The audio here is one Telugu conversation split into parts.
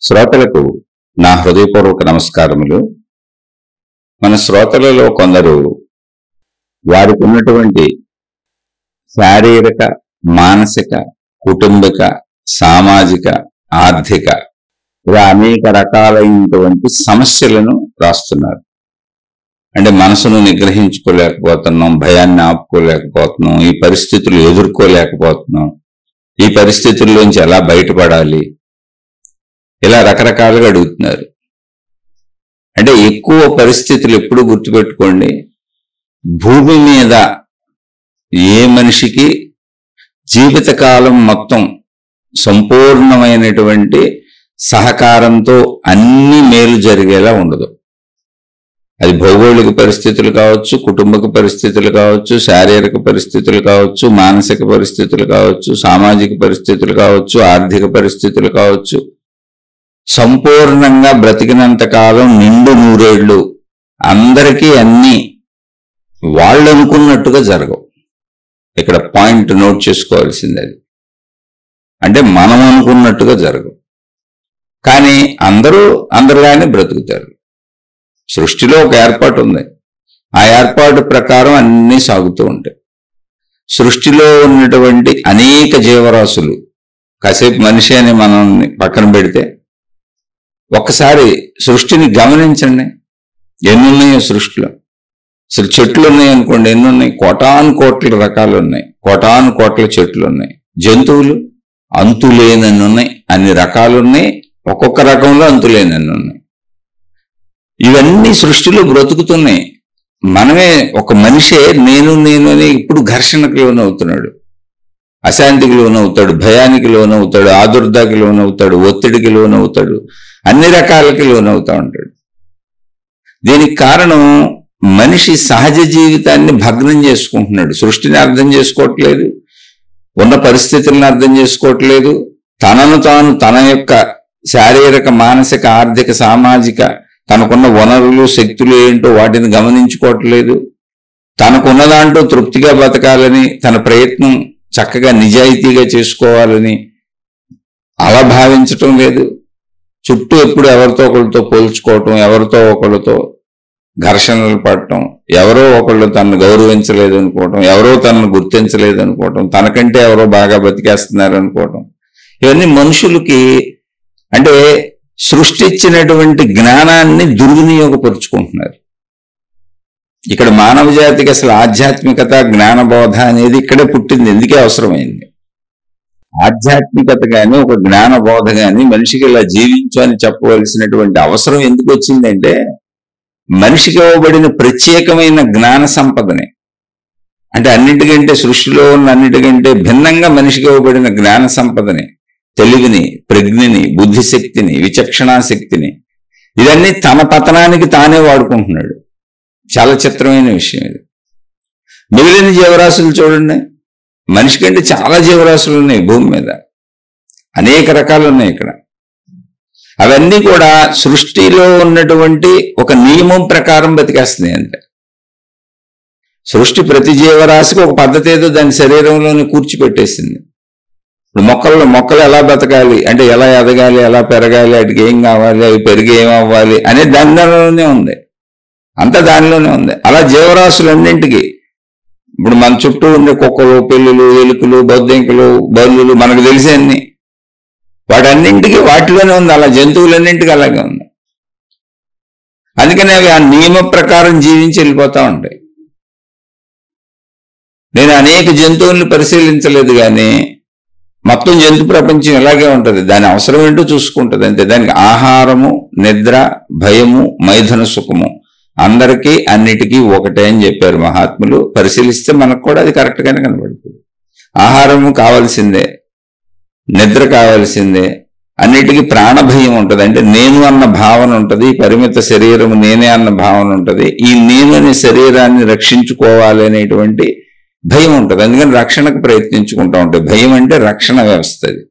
శ్రోతలకు నా హృదయపూర్వక నమస్కారములు. మన శ్రోతలలో కొందరు వారికి ఉన్నటువంటి శారీరక, మానసిక, కుటుంబిక, సామాజిక, ఆర్థిక ఇలా అనేక రకాలైనటువంటి సమస్యలను రాస్తున్నారు. అంటే మనసును నిగ్రహించుకోలేకపోతున్నాం, భయాన్ని ఆపుకోలేకపోతున్నాం, ఈ పరిస్థితులు ఎదుర్కోలేకపోతున్నాం, ఈ పరిస్థితుల్లోంచి ఎలా బయటపడాలి, ఇలా రకరకాలుగా అడుగుతున్నారు. అంటే ఎక్కువ పరిస్థితులు ఎప్పుడు గుర్తుపెట్టుకోండి, భూమి మీద ఏ మనిషికి జీవితకాలం మొత్తం సంపూర్ణమైనటువంటి సహకారంతో అన్ని మేలు జరిగేలా ఉండదు. అది భౌగోళిక పరిస్థితులు కావచ్చు, కుటుంబక పరిస్థితులు కావచ్చు, శారీరక పరిస్థితులు కావచ్చు, మానసిక పరిస్థితులు కావచ్చు, సామాజిక పరిస్థితులు కావచ్చు, ఆర్థిక పరిస్థితులు కావచ్చు. సంపూర్ణంగా బ్రతికినంత కాలం నిండు నూరేళ్లు అందరికీ అన్ని వాళ్ళు అనుకున్నట్టుగా జరగవు. ఇక్కడ పాయింట్ నోట్ చేసుకోవాల్సింది అది. అంటే మనం అనుకున్నట్టుగా జరగవు, కానీ అందరిలానే బ్రతుకుతారు. సృష్టిలో ఒక ఏర్పాటు ఉంది, ఆ ఏర్పాటు ప్రకారం అన్నీ సాగుతూ ఉంటాయి. సృష్టిలో ఉన్నటువంటి అనేక జీవరాశులు, కాసేపు మనిషి అని మనం పక్కన పెడితే ఒక్కసారి సృష్టిని గమనించండి, ఎన్నున్నాయో సృష్టిలో. అసలు చెట్లు ఉన్నాయి అనుకోండి, ఎన్నున్నాయి, కోటాను కోట్ల రకాలు ఉన్నాయి, కోటాను కోట్ల చెట్లు ఉన్నాయి. జంతువులు అంతులేనన్ని ఉన్నాయి, అన్ని రకాలు ఉన్నాయి, ఒక్కొక్క రకంలో అంతులేనన్ని ఉన్నాయి. ఇవన్నీ సృష్టిలో బ్రతుకుతున్నాయి. మనమే ఒక మనిషే నేను అని ఇప్పుడు ఘర్షణకు లోనవుతున్నాడు, అశాంతికి లోనవుతాడు, భయానికి లోనవుతాడు, ఆదుర్దాకి లోనవుతాడు, ఒత్తిడికి లోనవుతాడు, అన్ని రకాలకి లోనవుతా ఉంటాడు. దీనికి కారణం మనిషి సహజ జీవితాన్ని భగ్నం చేసుకుంటున్నాడు. సృష్టిని అర్థం చేసుకోవట్లేదు, ఉన్న పరిస్థితులను అర్థం చేసుకోవట్లేదు, తనను తాను తన యొక్క శారీరక, మానసిక, ఆర్థిక, సామాజిక తనకున్న వనరులు, శక్తులు ఏంటో వాటిని గమనించుకోవట్లేదు. తనకున్న దాంట్లో తృప్తిగా బతకాలని, తన ప్రయత్నం చక్కగా నిజాయితీగా చేసుకోవాలని అలా భావించటం లేదు. చుట్టూ ఎప్పుడు ఎవరితో ఒకరితో పోల్చుకోవటం, ఎవరితో ఒకళ్ళతో ఘర్షణలు పడటం, ఎవరో ఒకళ్ళు తనను గౌరవించలేదు అనుకోవటం, ఎవరో తనను గుర్తించలేదు అనుకోవటం, తనకంటే ఎవరో బాగా బతికేస్తున్నారు అనుకోవటం. ఇవన్నీ మనుషులకి అంటే సృష్టించినటువంటి జ్ఞానాన్ని దుర్వినియోగపరుచుకుంటున్నారు. ఇక్కడ మానవ జాతికి అసలు ఆధ్యాత్మికత, జ్ఞానబోధ అనేది ఇక్కడే పుట్టింది, ఎందుకే అవసరమైంది. ఆధ్యాత్మికత కానీ ఒక జ్ఞానబోధ కానీ మనిషికి ఇలా జీవించు అని చెప్పవలసినటువంటి అవసరం ఎందుకు వచ్చిందంటే, మనిషికి ఇవ్వబడిన ప్రత్యేకమైన జ్ఞాన సంపదని, అంటే అన్నిటికంటే సృష్టిలో ఉన్న అన్నిటికంటే భిన్నంగా మనిషికి ఇవ్వబడిన జ్ఞాన సంపదని, తెలివిని, ప్రజ్ఞని, బుద్ధిశక్తిని, విచక్షణా శక్తిని, ఇవన్నీ తన పతనానికి తానే వాడుకుంటున్నాడు. చాలా చిత్రమైన విషయం ఇది. మిగిలిన జీవరాశులు చూడండి, మనిషి కంటే చాలా జీవరాశులు ఉన్నాయి భూమి మీద, అనేక రకాలు ఉన్నాయి ఇక్కడ. అవన్నీ కూడా సృష్టిలో ఉన్నటువంటి ఒక నియమం ప్రకారం బతికేస్తున్నాయి అంతే. సృష్టి ప్రతి జీవరాశికి ఒక పద్ధతి ఏదో దాని శరీరంలోనే కూర్చిపెట్టేసింది. ఇప్పుడు మొక్కలు ఎలా బతకాలి అంటే, ఎలా ఎదగాలి, ఎలా పెరగాలి, వాటికి ఏం కావాలి, అవి పెరిగి ఏమవ్వాలి అనే దానిలోనే ఉంది, అంతా దానిలోనే ఉంది. అలా జీవరాశులన్నింటికి ఇప్పుడు మన చుట్టూ ఉండే కుక్కలు, పిల్లులు, ఎలుకలు, బొద్దింకలు, బల్లులు, మనకు తెలిసేన్ని వాటన్నింటికి వాటిలోనే ఉంది. అలా జంతువులన్నింటికి అలాగే ఉంది. అందుకని అవి ఆ నియమ ప్రకారం జీవించి వెళ్ళిపోతూ ఉంటాయి. నేను అనేక జంతువుల్ని పరిశీలించలేదు, కానీ మొత్తం జంతు ప్రపంచం ఇలాగే ఉంటుంది. దాని అవసరం ఏంటో చూసుకుంటుంది అంతే. దానికి ఆహారము, నిద్ర, భయము, మైథున సుఖము అందరికీ అన్నిటికీ ఒకటే అని చెప్పారు మహాత్ములు. పరిశీలిస్తే మనకు కూడా అది కరెక్ట్గానే కనబడుతుంది. ఆహారము కావాల్సిందే, నిద్ర కావాల్సిందే, అన్నిటికీ ప్రాణభయం ఉంటుంది. అంటే నేను అన్న భావన ఉంటుంది, పరిమిత శరీరము నేనే అన్న భావన ఉంటుంది. ఈ నేను అనే శరీరాన్ని రక్షించుకోవాలి అనేటువంటి భయం ఉంటుంది. అందుకని రక్షణకు ప్రయత్నించుకుంటూ ఉంటాయి. భయం అంటే రక్షణ వ్యవస్థ. అది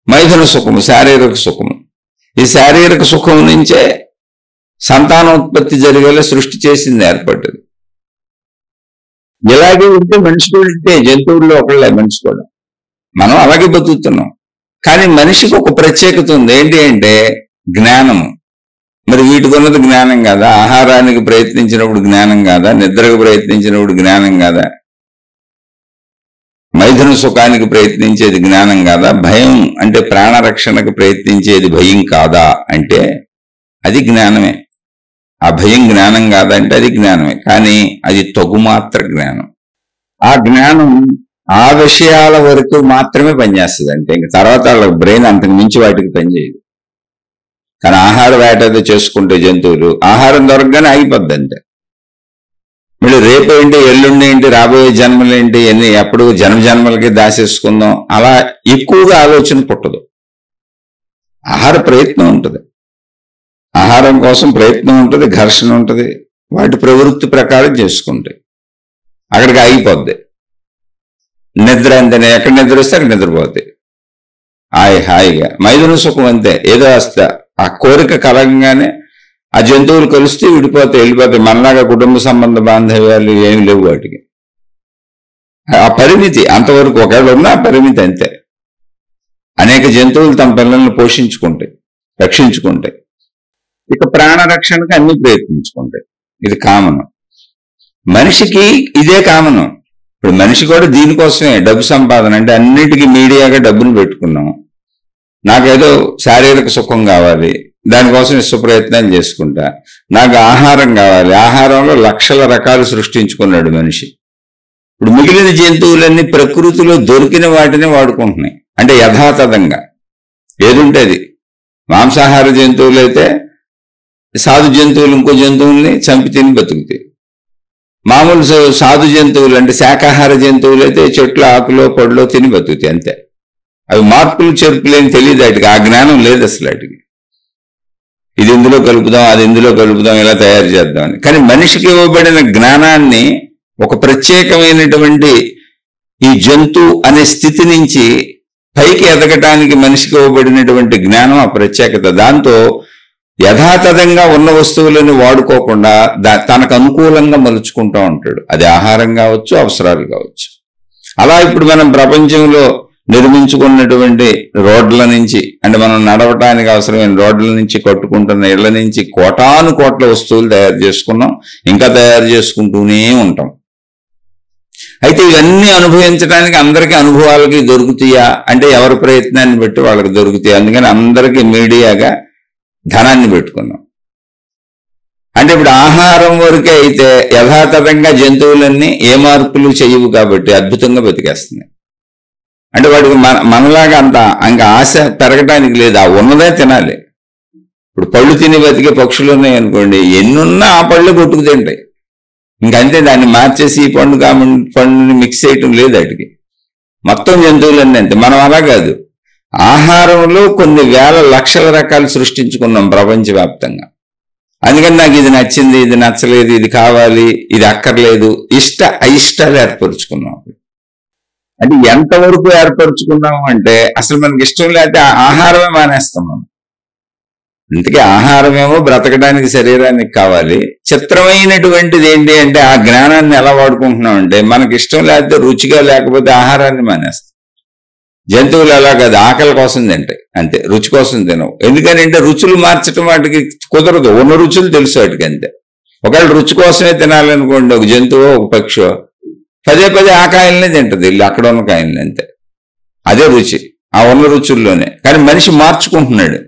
మైథున సుఖము, శారీరక సుఖము. ఈ శారీరక సుఖం నుంచే సంతానోత్పత్తి జరిగేలా సృష్టి చేసింది, ఏర్పడ్డది. ఇలాగే ఉంటే మనిషి కూడా, జంతువుల్లో ఒకళ్ళే మనిషి కూడా. మనం అలాగే బతుకుతున్నాం. కానీ మనిషికి ఒక ప్రత్యేకత ఉంది, ఏంటి అంటే జ్ఞానము. మరి వీటికి ఉన్నది జ్ఞానం కాదా? ఆహారానికి ప్రయత్నించినప్పుడు జ్ఞానం కాదా? నిద్రకు ప్రయత్నించినప్పుడు జ్ఞానం కాదా? మైథున సుఖానికి ప్రయత్నించేది జ్ఞానం కాదా? భయం అంటే ప్రాణరక్షణకు ప్రయత్నించేది భయం కాదా అంటే అది జ్ఞానమే. ఆ భయం జ్ఞానం కాదంటే అది జ్ఞానమే, కానీ అది తగుమాత్ర జ్ఞానం. ఆ జ్ఞానం ఆ విషయాల వరకు మాత్రమే పనిచేస్తుంది. అంటే ఇంక తర్వాత వాళ్ళ బ్రెయిన్ అంతకు మించి వాటికి పనిచేయదు. కానీ ఆహార వేట అయితే చేసుకుంటే జంతువులు ఆహారం దొరకగానే ఆగిపోద్ది అంతే. మళ్ళీ రేపు ఏంటి, ఎల్లుండి ఏంటి, రాబోయే జన్మలు ఏంటి, ఎప్పుడు జన్మలకి దాసేసుకుందాం, అలా ఎక్కువగా ఆలోచన పుట్టదు. ఆహార ప్రయత్నం ఉంటుంది, ఆహారం కోసం ప్రయత్నం ఉంటుంది, ఘర్షణ ఉంటుంది, వాటి ప్రవృత్తి ప్రకారం చేసుకుంటాయి. అక్కడికి ఆగిపోద్ది. నిద్ర అంతేనే, ఎక్కడ నిద్ర వస్తే అక్కడ నిద్రపోతాయి హాయిగా. మైథున సుఖం అంతే, ఏదో వస్తా ఆ కోరిక కలగంగానే ఆ జంతువులు కలిస్తే వెళ్ళిపోతాయి. మనలాగా కుటుంబ సంబంధ బాంధవ్యాలు ఏమి లేవు వాటికి. ఆ పరిమితి అంతవరకు, ఒకవేళ ఉన్నా పరిమితి అంతే. అనేక జంతువులు తమ పిల్లల్ని పోషించుకుంటాయి, రక్షించుకుంటాయి. ఇక ప్రాణరక్షణకు అన్ని ప్రయత్నించుకుంటాయి. ఇది కామను. మనిషికి ఇదే కామను. ఇప్పుడు మనిషి కూడా దీనికోసమే డబ్బు సంపాదన. అంటే అన్నిటికీ మీడియాగా డబ్బును పెట్టుకున్నాం. నాకేదో శారీరక సుఖం కావాలి, దానికోసం ప్రయత్నాలు చేసుకుంటా. నాకు ఆహారం కావాలి, ఆహారంలో లక్షల రకాలు సృష్టించుకున్నాడు మనిషి. ఇప్పుడు మిగిలిన జంతువులన్నీ ప్రకృతిలో దొరికిన వాటిని వాడుకుంటున్నాయి. అంటే యథాతథంగా ఏదుంటేది. మాంసాహార జంతువులు అయితే సాధు జంతువులు ఇంకో జంతువుల్ని చంపి తిని బతుకుతాయి. మామూలు సాధు జంతువులు అంటే శాకాహార జంతువులు అయితే చెట్లు ఆకులో పొడిలో తిని బతుకుతాయి అంతే. అవి మార్పులు చెరుపులేని తెలియదు వాటికి, ఆ జ్ఞానం లేదు అసలు వాటికి. ఇది ఇందులో కలుపుదాం, అది ఇందులో కలుపుదాం, ఇలా తయారు చేద్దామని. కానీ మనిషికి ఇవ్వబడిన జ్ఞానాన్ని ఒక ప్రత్యేకమైనటువంటి ఈ జంతు అనే స్థితి నుంచి పైకి ఎదగటానికి మనిషికి ఇవ్వబడినటువంటి జ్ఞానం ఆ ప్రత్యేకత. దాంతో యథాతథంగా ఉన్న వస్తువులను వాడుకోకుండా తనకు అనుకూలంగా మలుచుకుంటూ ఉంటాడు. అది ఆహారం కావచ్చు, అవసరాలు కావచ్చు. అలా ఇప్పుడు మనం ప్రపంచంలో నిర్మించుకున్నటువంటి రోడ్ల నుంచి, అంటే మనం నడవటానికి అవసరమైన రోడ్ల నుంచి, కట్టుకుంటున్న ఇళ్ల నుంచి కోటాను కోట్ల వస్తువులు తయారు చేసుకున్నాం, ఇంకా తయారు చేసుకుంటూనే ఉంటాం. అయితే ఇవన్నీ అనుభవించడానికి అందరికీ అనుభవాలకి దొరుకుతాయా అంటే ఎవరి ప్రయత్నాన్ని బట్టి వాళ్ళకి దొరుకుతాయి. అందుకని అందరికీ మీడియాగా ధనాన్ని పెట్టుకున్నాం. అంటే ఇప్పుడు ఆహారం వరకే అయితే యథాతథంగా జంతువులన్నీ ఏ మార్పులు చేయవు కాబట్టి అద్భుతంగా బతికేస్తున్నాయి. అంటే వాడికి మనలాగా అంత ఇంకా ఆశ పెరగటానికి లేదు, ఆ ఉన్నదే తినాలి. ఇప్పుడు పళ్ళు తిని బతికే పక్షులు ఉన్నాయి అనుకోండి, ఎన్నున్నా ఆ పళ్ళు కొట్టుకు తింటాయి. ఇంకంతే, దాన్ని మార్చేసి ఈ పండు పండుని మిక్స్ చేయటం లేదు వాటికి. మొత్తం జంతువులన్నీ అంతే. మనం అలా కాదు, ఆహారంలో కొన్ని వేల లక్షల రకాలు సృష్టించుకున్నాం ప్రపంచవ్యాప్తంగా. అందుకని నాకు ఇది నచ్చింది, ఇది నచ్చలేదు, ఇది కావాలి, ఇది అక్కర్లేదు, అయిష్టాలు ఏర్పరుచుకున్నాం. అంటే ఎంతవరకు ఏర్పరచుకున్నాము అంటే అసలు మనకి ఇష్టం లేకపోతే ఆహారమే మానేస్తాం మనం. అందుకే ఆహారమేమో బ్రతకడానికి శరీరానికి కావాలి. చిత్రమైనటువంటిది ఏంటి అంటే ఆ జ్ఞానాన్ని ఎలా వాడుకుంటున్నాం అంటే మనకి ఇష్టం లేకపోతే, రుచిగా లేకపోతే ఆహారాన్ని మానేస్తాం. జంతువులు అలా కాదు, ఆకలి కోసం తింటాయి అంతే, రుచి కోసం తినవు. ఎందుకని అంటే రుచులు మార్చడం వాటికి కుదరదు, ఉన్న రుచులు తెలుసు వాటికి అంతే. ఒకవేళ రుచి కోసమే తినాలనుకోండి, ఒక జంతువు ఒక పక్షి పదే ఆ కాయలనే తింటది, ఇల్లు అక్కడ ఉన్న కాయలని అంతే. అదే రుచి, ఆ ఉన్న రుచుల్లోనే. కానీ మనిషి మార్చుకుంటున్నాడు,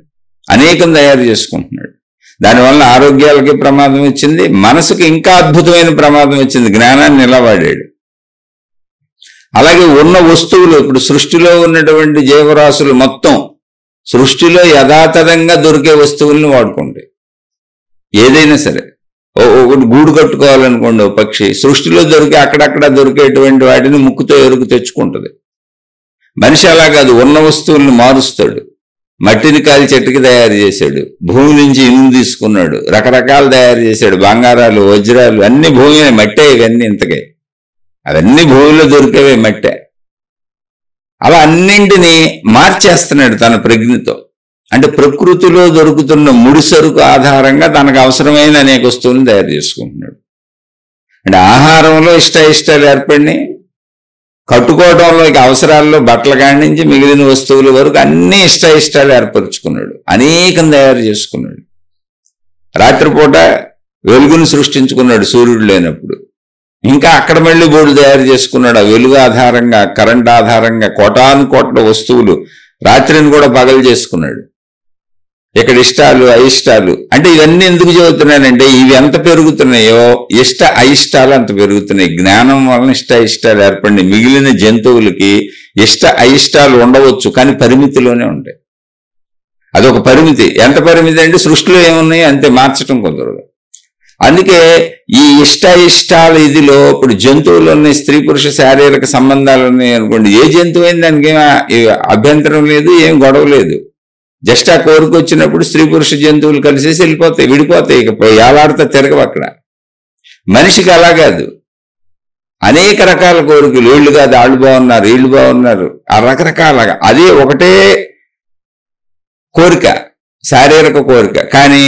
అనేకం తయారు చేసుకుంటున్నాడు. దానివల్ల ఆరోగ్యాలకి ప్రమాదం వచ్చింది, మనసుకి ఇంకా అద్భుతమైన ప్రమాదం వచ్చింది. జ్ఞానాన్ని ఎలా వాడాడు. అలాగే ఉన్న వస్తువులు, ఇప్పుడు సృష్టిలో ఉన్నటువంటి జీవరాశులు మొత్తం సృష్టిలో యథాతథంగా దొరికే వస్తువుల్ని వాడుకుంటాయి. ఏదైనా సరే, ఒకటి గూడు కట్టుకోవాలనుకోండి, ఓ పక్షి సృష్టిలో దొరికే అక్కడక్కడ దొరికేటువంటి వాటిని ముక్కుతో ఎరుకు తెచ్చుకుంటుంది. మనిషి అలా కాదు, ఉన్న వస్తువుల్ని మారుస్తాడు. మట్టిని కాలి చెట్టుకి తయారు చేశాడు, భూమి నుంచి ఇనుము తీసుకున్నాడు, రకరకాలు తయారు చేశాడు, బంగారాలు, వజ్రాలు, అన్ని భూమి మట్టే. ఇవన్నీ ఇంతకే, అవన్నీ భూమిలో దొరికేవే మట్టే. అలా అన్నింటినీ మార్చేస్తున్నాడు తన ప్రజ్ఞతో. అంటే ప్రకృతిలో దొరుకుతున్న ముడి సరుకు ఆధారంగా తనకు అవసరమైన అనేక వస్తువులను తయారు చేసుకుంటున్నాడు. అంటే ఆహారంలో ఇష్టాలు ఏర్పడినాయి, కట్టుకోవడంలో ఇక అవసరాల్లో బట్టల కాడి నుంచి మిగిలిన వస్తువుల వరకు అన్ని ఇష్టాలు ఏర్పరచుకున్నాడు, అనేకం తయారు చేసుకున్నాడు. రాత్రిపూట వెలుగును సృష్టించుకున్నాడు సూర్యుడు లేనప్పుడు. ఇంకా అక్కడ మళ్ళీ బోర్డు తయారు చేసుకున్నాడు. ఆ వెలుగు ఆధారంగా, కరెంట్ ఆధారంగా కోటాను కోట్ల వస్తువులు, రాత్రిని కూడా పగలు చేసుకున్నాడు. ఇక్కడ ఇష్టాలు అయిష్టాలు అంటే ఇవన్నీ ఎందుకు చెబుతున్నానంటే, ఇవి ఎంత పెరుగుతున్నాయో అయిష్టాలు అంత పెరుగుతున్నాయి. జ్ఞానం వలన ఇష్టాలు ఏర్పడి మిగిలిన జంతువులకి అయిష్టాలు ఉండవచ్చు, కానీ పరిమితిలోనే ఉంటాయి. అదొక పరిమితి. ఎంత పరిమితి అంటే సృష్టిలో ఏమున్నాయి అంతే, మార్చడం కుదరదు. అందుకే ఈ ఇష్టాల ఇదిలో ఇప్పుడు జంతువులు ఉన్నాయి, స్త్రీ పురుష శారీరక సంబంధాలు ఉన్నాయి అనుకోండి. ఏ జంతువు అయినా దానికి ఏం అభ్యంతరం లేదు, ఏం గొడవ లేదు. జస్ట్ ఆ కోరిక వచ్చినప్పుడు స్త్రీ పురుష జంతువులు కలిసేసి వెళ్ళిపోతాయి, విడిపోతాయి, ఇక ఏలాడితే తిరగవు అక్కడ. మనిషికి అలా కాదు, అనేక రకాల కోరికలు. వీళ్ళు కాదు వాళ్ళు బాగున్నారు, వీళ్ళు బాగున్నారు, ఆ రకరకాలుగా అదే ఒకటే కోరిక, శారీరక కోరిక. కానీ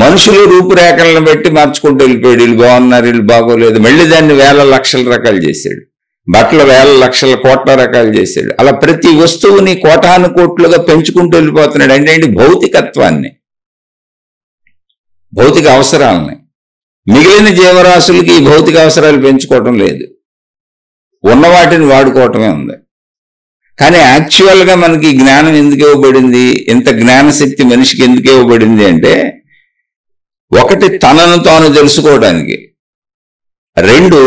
మనుషులు రూపురేఖలను బట్టి మార్చుకుంటూ వెళ్ళిపోయాడు. వీళ్ళు బాగున్నారు, వీళ్ళు బాగోలేదు. మళ్ళీ దాన్ని వేల లక్షల రకాలు చేశాడు. బట్టలు వేల లక్షల కోట్ల రకాలు చేశాడు. అలా ప్రతి వస్తువుని కోటాను కోట్లుగా పెంచుకుంటూ వెళ్ళిపోతున్నాడు. అంటే భౌతికత్వాన్ని, భౌతిక అవసరాలని. మిగిలిన జీవరాశులకి ఈ భౌతిక అవసరాలు పెంచుకోవటం లేదు, ఉన్న వాటిని వాడుకోవటమే ఉంది. కానీ యాక్చువల్గా మనకి జ్ఞానం ఎందుకు ఇవ్వబడింది, ఇంత జ్ఞానశక్తి మనిషికి ఎందుకు ఇవ్వబడింది అంటే, ఒకటి తనను తాను తెలుసుకోవడానికి, రెండు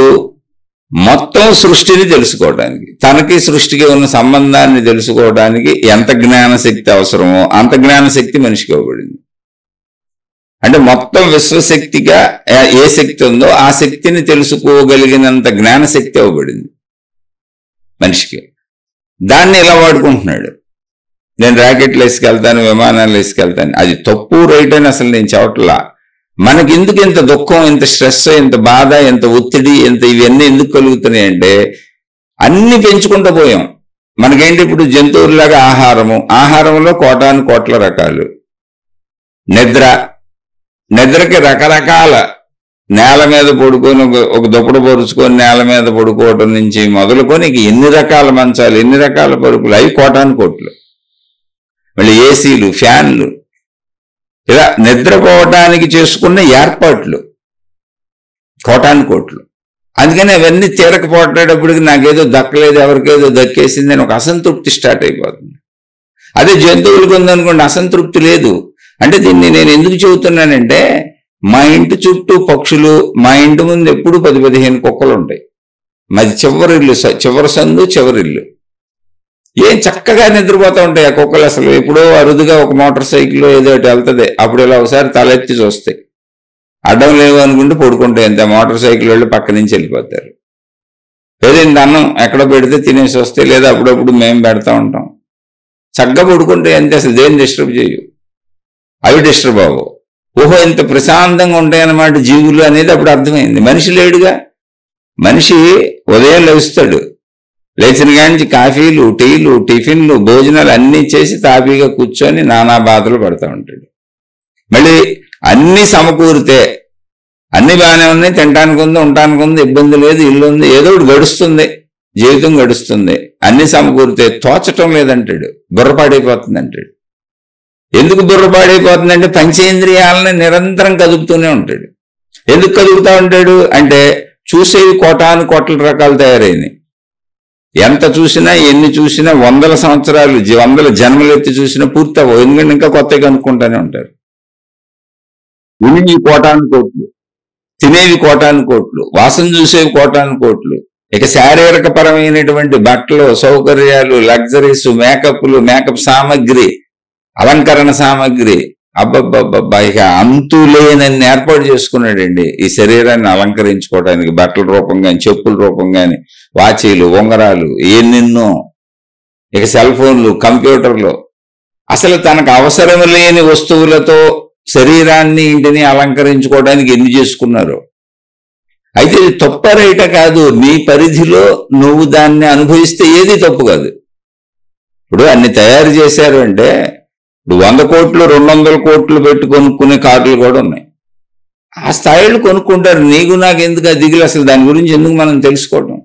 మొత్తం సృష్టిని తెలుసుకోవడానికి. తనకి సృష్టికి ఉన్న సంబంధాన్ని తెలుసుకోవడానికి ఎంత జ్ఞానశక్తి అవసరమో అంత జ్ఞానశక్తి మనిషికి ఇవ్వబడింది. అంటే మొత్తం విశ్వశక్తిగా ఏ శక్తి ఉందో ఆ శక్తిని తెలుసుకోగలిగినంత జ్ఞానశక్తి ఇవ్వబడింది మనిషికి. దాన్ని ఇలా వాడుకుంటున్నాడు. నేను రాకెట్లు వేసుకెళ్తాను, విమానాలు వేసుకెళ్తాను. అది తప్పు రైట్ అని అసలు నేను చెప్పట్లా. మనకి ఎందుకు ఇంత దుఃఖం, ఇంత స్ట్రెస్, ఇంత బాధ, ఇంత ఒత్తిడి, ఇవన్నీ ఎందుకు కలుగుతున్నాయి అంటే అన్ని పెంచుకుంటూ పోయాం. మనకేంటి ఇప్పుడు జంతువుల్లాగా ఆహారంలో కోటాను కోట్ల రకాలు. నిద్రకి రకరకాల, నేల మీద పడుకొని ఒక దుప్పటి పరుచుకొని నేల మీద పడుకోవటం నుంచి మొదలుకొని ఎన్ని రకాల మంచాలు, ఎన్ని రకాల పరుపులు, అవి కోటాను కోట్లు. మళ్ళీ ఏసీలు, ఫ్యాన్లు, ఇలా నిద్రపోవటానికి చేసుకున్న ఏర్పాట్లు కోటాను కోట్లు. అందుకని అవన్నీ తీరకపోవటేటప్పటికి నాకేదో దక్కలేదు, ఎవరికేదో దక్కేసింది అని ఒక అసంతృప్తి స్టార్ట్ అయిపోతుంది. అదే జంతువులకు ఉందనుకోండి, అసంతృప్తి లేదు. అంటే దీన్ని నేను ఎందుకు చెబుతున్నానంటే, మా ఇంటి చుట్టూ పక్షులు, మా ఇంటి ముందు ఎప్పుడు 10-15 కుక్కలు ఉంటాయి. మాది చివరి సందు, చివరిల్లు. ఏం చక్కగా నిద్రపోతూ ఉంటాయి ఆ కుక్కలు. అసలు ఎప్పుడో అరుదుగా ఒక మోటార్ సైకిల్ ఏదో వెళ్తుంది, అప్పుడు ఇలా ఒకసారి తలెత్తి చూస్తాయి. అడ్డం లేవు అనుకుంటూ పడుకుంటాయి అంతే. మోటార్ సైకిల్ వెళ్ళి పక్క నుంచి వెళ్ళిపోతారు. ఏదైనా అన్నం ఎక్కడ పెడితే తినేసి వస్తాయి, లేదా అప్పుడప్పుడు మేము పెడతా ఉంటాం. చక్కగా పడుకుంటాయి అంతే, అసలు దేని డిస్టర్బ్ చేయవు, అవి డిస్టర్బ్ అవ్వవు. ఓహో ఇంత ప్రశాంతంగా ఉంటాయన్నమాట జీవులు అనేది అప్పుడు అర్థమైంది. మనిషి లేడుగా. మనిషి ఉదయం లేస్తాడు, లేచిన కానించి కాఫీలు, టీలు, టిఫిన్లు, భోజనాలు అన్నీ చేసి తాపీగా కూర్చొని నానా బాధలు పడుతూ ఉంటాడు. మళ్ళీ అన్ని సమకూరితే అన్ని బాగానే ఉన్నాయి, తినడానికి ఉంది, ఉండటానికి ఉంది, ఇబ్బంది లేదు, ఇల్లు ఉంది, ఏదో ఒకటి గడుస్తుంది, జీవితం గడుస్తుంది. అన్ని సమకూరితే తోచటం లేదంటాడు, బుర్రపాడైపోతుంది అంటాడు. ఎందుకు బుర్రపాడైపోతుందంటే పంచేంద్రియాలని నిరంతరం కదుపుతూనే ఉంటాడు. ఎందుకు కదుపుతూ ఉంటాడు అంటే చూసేవి కోటాను కోట్ల రకాలు తయారైనాయి. ఎంత చూసినా, ఎన్ని చూసినా, 100 సంవత్సరాలు 100 జన్మలు ఎత్తి చూసినా పూర్తి అవ్వవు. ఎందుకంటే ఇంకా కొత్తగా కనుక్కుంటూనే ఉంటారు. వినేవి కోటాను కోట్లు, తినేవి కోటాను కోట్లు, వాసన చూసేవి కోటాను కోట్లు. ఇక శారీరక పరమైనటువంటి బట్టలు, సౌకర్యాలు, లగ్జరీస్, మేకప్ సామగ్రి, అలంకరణ సామగ్రి, అబ్బబ్బబ్బబ్బా ఇక అంతులేనన్ని ఏర్పాటు చేసుకున్నాడండి ఈ శరీరాన్ని అలంకరించుకోవడానికి. బట్టల రూపం కానీ, చెప్పుల రూపం కానీ, వాచీలు, ఉంగరాలు, ఎన్నెన్నో, ఇక సెల్ ఫోన్లు, కంప్యూటర్లు. అసలు తనకు అవసరం లేని వస్తువులతో శరీరాన్ని, ఇంటిని అలంకరించుకోవడానికి ఎన్ని చేసుకున్నారు. అయితే ఇది తప్ప రైట కాదు, నీ పరిధిలో నువ్వు దాన్ని అనుభవిస్తే ఏది తప్పు కాదు. ఇప్పుడు అన్ని తయారు చేశారు అంటే, ఇప్పుడు 100 కోట్లు 200 కోట్లు పెట్టి కొనుక్కునే కార్లు కూడా ఉన్నాయి. ఆ స్థాయిలో కొనుక్కుంటారు. నీకు నాకు ఎందుకు ఆ దిగులు, అసలు దాని గురించి ఎందుకు మనం తెలుసుకోవడం.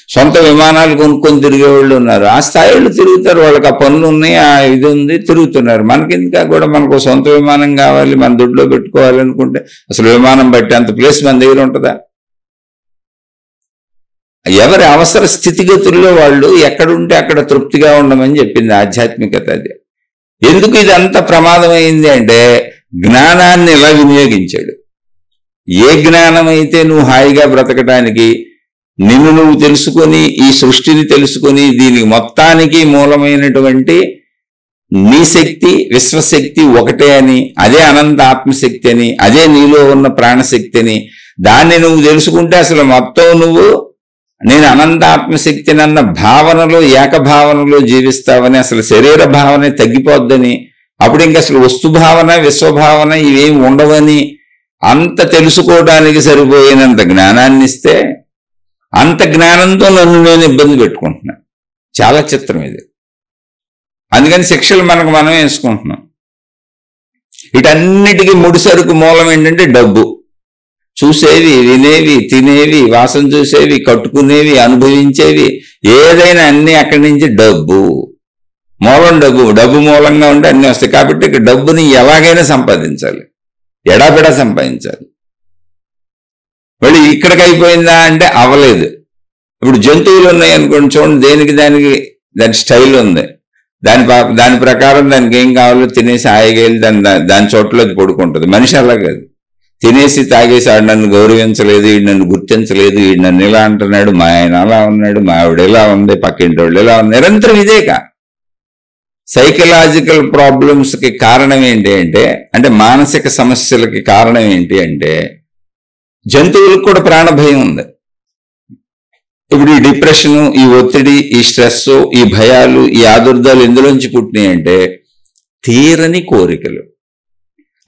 సొంత విమానాలు కొనుక్కొని తిరిగేవాళ్ళు ఉన్నారు. ఆ స్థాయిలో తిరుగుతారు, వాళ్ళకి ఆ పనులు ఉన్నాయి, ఆ ఇది ఉంది, తిరుగుతున్నారు. మనకింకా కూడా మనకు సొంత విమానం కావాలి, మన దుడ్లో పెట్టుకోవాలి అనుకుంటే అసలు విమానం బట్టి అంత ప్లేస్ మన దగ్గర ఉంటుందా? ఎవరి అవసర స్థితిగతుల్లో వాళ్ళు ఎక్కడుంటే అక్కడ తృప్తిగా ఉండమని చెప్పింది ఆధ్యాత్మికత. అది ఎందుకు ఇదంతా ప్రమాదమైంది అంటే జ్ఞానాన్ని ఎలా వినియోగించాడు. ఏ జ్ఞానం అయితే నువ్వు హాయిగా బ్రతకటానికి, నిన్ను నువ్వు తెలుసుకొని, ఈ సృష్టిని తెలుసుకొని, దీనికి మొత్తానికి మూలమైనటువంటి నీ శక్తి, విశ్వశక్తి ఒకటే అని, అదే అనంత ఆత్మశక్తి అని, అదే నీలో ఉన్న ప్రాణశక్తి అని, దాన్ని నువ్వు తెలుసుకుంటే అసలు మొత్తం నువ్వు నేను అనంత ఆత్మశక్తిని అన్న భావనలో, ఏకభావనలో జీవిస్తావని, అసలు శరీర భావన తగ్గిపోద్దని, అప్పుడు ఇంక అసలు వస్తుభావన, విశ్వభావన ఇవేమి ఉండవని, అంత తెలుసుకోవడానికి సరిపోయినంత జ్ఞానాన్ని ఇస్తే అంత జ్ఞానంతో నన్ను నేను ఇబ్బంది పెట్టుకుంటున్నా. చాలా చిత్రం ఇది. అందుకని శిక్షలు మనకు మనం వేసుకుంటున్నాం. వీటన్నిటికీ ముడిసరుకు మూలం ఏంటంటే డబ్బు. చూసేవి, వినేవి, తినేవి, వాసన చూసేవి, కట్టుకునేవి, అనుభవించేవి, ఏదైనా అన్ని అక్కడి నుంచి డబ్బు మూలం. డబ్బు మూలంగా ఉంటే అన్ని వస్తాయి. కాబట్టి ఇక డబ్బుని ఎలాగైనా సంపాదించాలి, ఎడాపెడా సంపాదించాలి. మళ్ళీ ఇక్కడికి అయిపోయిందా అంటే అవ్వలేదు. ఇప్పుడు జంతువులు ఉన్నాయి అనుకోండి, చూడండి, దేనికి దాని స్టైల్ ఉంది, దాని ప్రకారం దానికి ఏం కావాలో తినేసి హాయిగా వెళ్ళి దాని చోట్ల అది పడుకుంటుంది. మనిషి అలా కాదు, తినేసి తాగేసి ఆడు నన్ను గౌరవించలేదు, ఈడు నన్ను గుర్తించలేదు, ఈడు నన్ను ఇలా అంటున్నాడు, మా ఆయన అలా ఉన్నాడు, మా ఆవిడ ఇలా ఉంది, పక్కింటి వాళ్ళు ఇలా ఉంది, నిరంతరం ఇదేక. సైకలాజికల్ ప్రాబ్లమ్స్కి కారణం ఏంటి అంటే మానసిక సమస్యలకి కారణం ఏంటి అంటే జంతువులకు కూడా ప్రాణభయం ఉంది. ఇప్పుడు ఈ డిప్రెషను, ఈ ఒత్తిడి, ఈ స్ట్రెస్, ఈ భయాలు, ఈ ఆదుర్దాలు ఎందులోంచి పుట్టినాయి అంటే తీరని కోరికలు.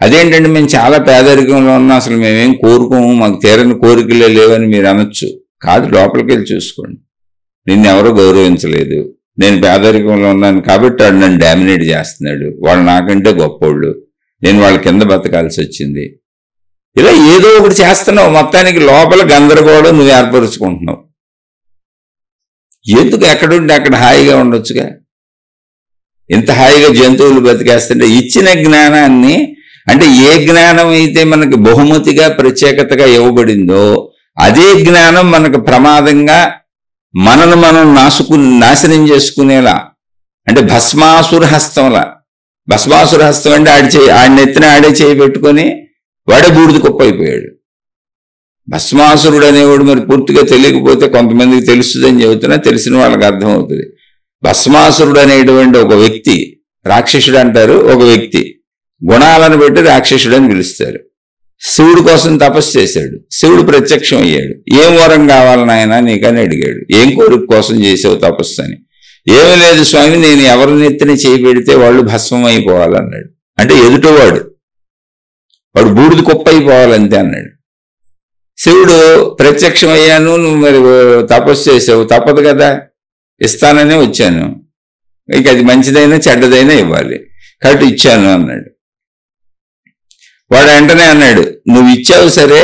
అదేంటంటే మేము చాలా పేదరికంలో ఉన్నాం, అసలు మేమేం కోరుకోము, మాకు తీరని కోరికలే లేవని మీరు అనొచ్చు. కాదు, లోపలికి వెళ్ళి చూసుకోండి. నిన్నెవరో గౌరవించలేదు, నేను పేదరికంలో ఉన్నాను కాబట్టి వాడు నన్ను డామినేట్ చేస్తున్నాడు, వాళ్ళు నాకంటే గొప్పోళ్ళు, నేను వాళ్ళ కింద బతకాల్సి వచ్చింది, ఇలా ఏదో ఒకటి చేస్తున్నావు. మొత్తానికి లోపల గందరగోళం నువ్వు ఏర్పరుచుకుంటున్నావు. ఎందుకు ఎక్కడుంటే అక్కడ హాయిగా ఉండొచ్చుగా. ఇంత హాయిగా జంతువులు బతికేస్తుంటే ఇచ్చిన జ్ఞానాన్ని, అంటే ఏ జ్ఞానం అయితే మనకి బహుమతిగా ప్రత్యేకతగా ఇవ్వబడిందో అదే జ్ఞానం మనకు ప్రమాదంగా మనను మనం నాశనం చేసుకునేలా, అంటే భస్మాసుర హస్తంలా. భస్మాసుర హస్తం అంటే ఆడినెత్తిన ఆడే చేయి పెట్టుకొని వాడే బూడిద కుప్ప అయిపోయాడు. భస్మాసురుడు అనేవాడు మరి పూర్తిగా తెలియకపోతే కొంతమందికి తెలుస్తుందని చెబుతున్నా, తెలిసిన వాళ్ళకి అర్థమవుతుంది. భస్మాసురుడు అనేటువంటి ఒక వ్యక్తి, రాక్షసుడు అంటారు, ఒక వ్యక్తి గుణాలను బట్టి రాక్షసుడు అని పిలుస్తారు. శివుడి కోసం తపస్సు చేశాడు, శివుడు ప్రత్యక్షం అయ్యాడు. ఏం వరం కావాలని ఆయన నీకని అడిగాడు. ఏం కోరిక కోసం చేసావు తపస్సు అని. ఏమీ లేదు స్వామి, నేను ఎవరిని ఎత్తిన చేయి పెడితే వాళ్ళు భస్మం అయిపోవాలన్నాడు. అంటే ఎదుటివాడు వాడు బూడిద కుప్ప అయిపోవాలంతే అన్నాడు. శివుడు ప్రత్యక్షం అయ్యాను, నువ్వు మరి తపస్సు చేసావు, తప్పదు కదా, ఇస్తాననే వచ్చాను, ఇక అది మంచిదైనా చెడ్డదైనా ఇవ్వాలి కాబట్టి ఇచ్చాను అన్నాడు. వాడు వెంటనే అన్నాడు, నువ్వు ఇచ్చావు సరే,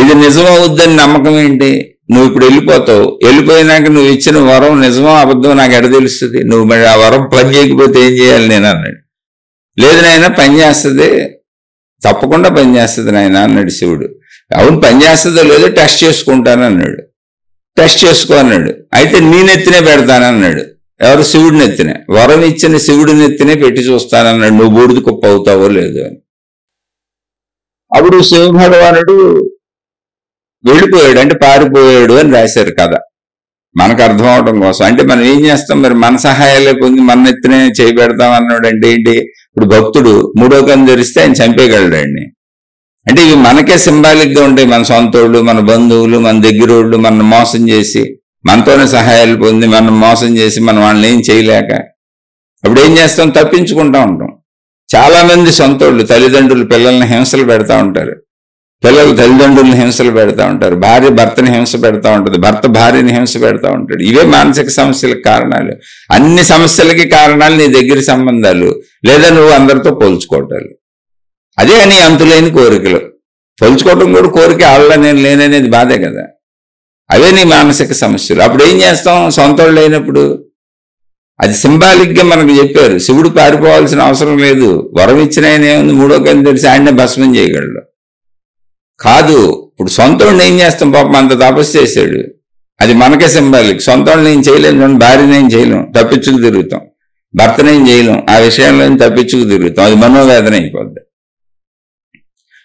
ఇది నిజమవుద్దని నమ్మకం ఏంటి? నువ్వు ఇప్పుడు వెళ్ళిపోతావు, వెళ్ళిపోయినాక నువ్వు ఇచ్చిన వరం నిజమో అబద్ధమో నాకు ఎడ తెలుస్తుంది? నువ్వు మరి ఆ వరం పని చేయకపోతే ఏం చేయాలి నేను అన్నాడు. లేదు నాయన, పని చేస్తుంది, తప్పకుండా పని చేస్తుంది నాయన అన్నాడు శివుడు. అవును, పని చేస్తుందో లేదో టెస్ట్ చేసుకుంటాను అన్నాడు. టెస్ట్ చేసుకో అన్నాడు. అయితే నీ నెత్తినే పెడతానన్నాడు. ఎవరు? శివుడి నెత్తినే. వరం ఇచ్చిన శివుడి నెత్తినే పెట్టి చూస్తానన్నాడు, నువ్వు బూడిద కుప్ప అవుతావో లేదో అని. అప్పుడు శివ భగవానుడు వెళ్ళిపోయాడు, అంటే పారిపోయాడు అని రాశారు కథ, మనకు అర్థం అవడం కోసం. అంటే మనం ఏం చేస్తాం మరి, మన సహాయాలే పొంది మన నెత్తినే చేయి పెడతాం అన్నాడు. అంటే ఏంటి? ఇప్పుడు భక్తుడు మూడో కన్ను తెరిస్తే ఆయన చంపేయగలడండి. అంటే ఇవి మనకే సింబాలిక్ గా ఉంటాయి. మన సొంతోళ్ళు, మన బంధువులు, మన దగ్గరోళ్ళు మనం మోసం చేసి, మనతోనే సహాయాలు పొంది మనం మోసం చేసి మనం వాళ్ళని ఏం చేయలేక అప్పుడు ఏం చేస్తాం? తప్పించుకుంటా ఉంటాం. చాలా మంది సొంతోళ్ళు తల్లిదండ్రులు పిల్లల్ని హింసలు పెడతా ఉంటారు, పిల్లలు తల్లిదండ్రులను హింసలు పెడతా ఉంటారు, భార్య భర్తని హింస పెడతా ఉంటుంది, భర్త భార్యని హింస పెడతా ఉంటాడు. ఇవే మానసిక సమస్యలకు కారణాలు. అన్ని సమస్యలకి కారణాలు నీ దగ్గర సంబంధాలు, లేదా నువ్వు అందరితో పోల్చుకోవటాలు. అదే నీ అంతులేని కోరికలు. పోల్చుకోవటం కూడా కోరిక, ఆళ్ళ నేను లేననేది బాధే కదా. అవే నీ మానసిక సమస్యలు. అప్పుడు ఏం చేస్తాం? సొంత వాళ్ళు అయినప్పుడు అది సింబాలిక్గా మనకు చెప్పారు. శివుడు పారిపోవాల్సిన అవసరం లేదు. వరం ఇచ్చిన ఆయన ఏముంది, 3వ కన్ను తెలిసి ఆయన్నే భస్మం చేయగలడు. కాదు, ఇప్పుడు సొంత వాళ్ళని ఏం చేస్తాం? పాపం అంత తపస్సు చేశాడు, అది మనకే సింబాలిక్. సొంత వాళ్ళని ఏం చేయలేము, భార్యని ఏం చేయలేం, తప్పించుకు తిరుగుతాం. భర్తనేం చేయలేం, ఆ విషయంలో తప్పించుకు తిరుగుతాం. అది మనోవేదన అయిపోద్ది.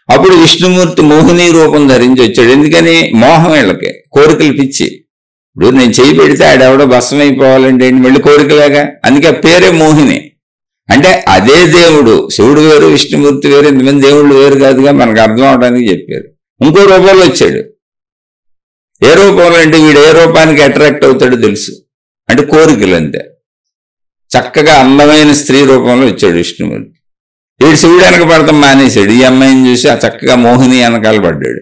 అప్పుడు విష్ణుమూర్తి మోహిని రూపం ధరించి వచ్చాడు. ఎందుకని? మోహం వీళ్ళకి, కోరికలు పిచ్చి. ఇప్పుడు నేను చేయి పెడితే ఆడెవడో భస్మం అయిపోవాలంటే ఏంటి, మళ్ళీ కోరికలాగా. అందుకే ఆ పేరే మోహిని. అంటే అదే దేవుడు. శివుడు వేరు, విష్ణుమూర్తి వేరు, ఇంతమంది దేవుళ్ళు వేరు కాదుగా, మనకు అర్థం అవడానికి చెప్పారు. ఇంకో రూపంలో వచ్చాడు. ఏ రూపంలో అంటే వీడు ఏ రూపానికి అట్రాక్ట్ అవుతాడో తెలుసు, అంటే కోరికలు అంతే. చక్కగా అందమైన స్త్రీ రూపంలో వచ్చాడు విష్ణుమూర్తి. వీడు శివుడు వెనక పడతాం మానేశాడు. ఈ అమ్మాయిని చూసి ఆ చక్కగా మోహిని వెనకాల పడ్డాడు.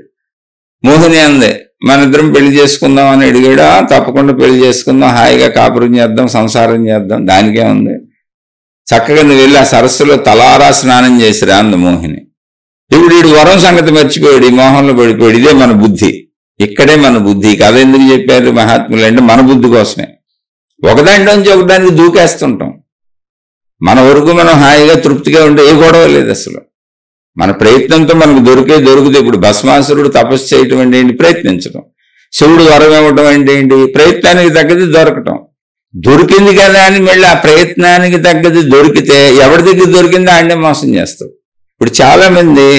మోహిని అందే, మన ఇద్దరం పెళ్లి చేసుకుందాం అని అడిగాడు. తప్పకుండా పెళ్లి చేసుకుందాం, హాయిగా కాపురం చేద్దాం, సంసారం చేద్దాం, దానికే ఉంది. చక్కగా నువ్వు వెళ్ళి ఆ సరస్సులో తలారా స్నానం చేసిరా అంది మోహిని. ఇప్పుడు వీడు వరం సంగతి మర్చిపోయాడు, ఈ మోహంలో పడిపోయాడు. ఇదే మన బుద్ధి, ఇక్కడే మన బుద్ధి. కథ ఎందుకు చెప్పారు మహాత్ములు అంటే మన బుద్ధి కోసమే. ఒకదాంట్లోంచి ఒకదానికి దూకేస్తుంటాం. మన వరకు మనం హాయిగా తృప్తిగా ఉంటే ఏ గొడవ లేదు అసలు. మన ప్రయత్నంతో మనకు దొరుకుతుంది. ఇప్పుడు భస్మాసురుడు తపస్సు చేయటం అంటే ఏంటి? ప్రయత్నించడం. శివుడు వరం ఇవ్వటం అంటే ఏంటి? ప్రయత్నానికి తగ్గది దొరకటం. దొరికింది కదా అని మళ్ళీ ఆ ప్రయత్నానికి తగ్గది దొరికితే ఎవరి దగ్గర దొరికిందో ఆయనే మోసం చేస్తావు. ఇప్పుడు చాలా మంది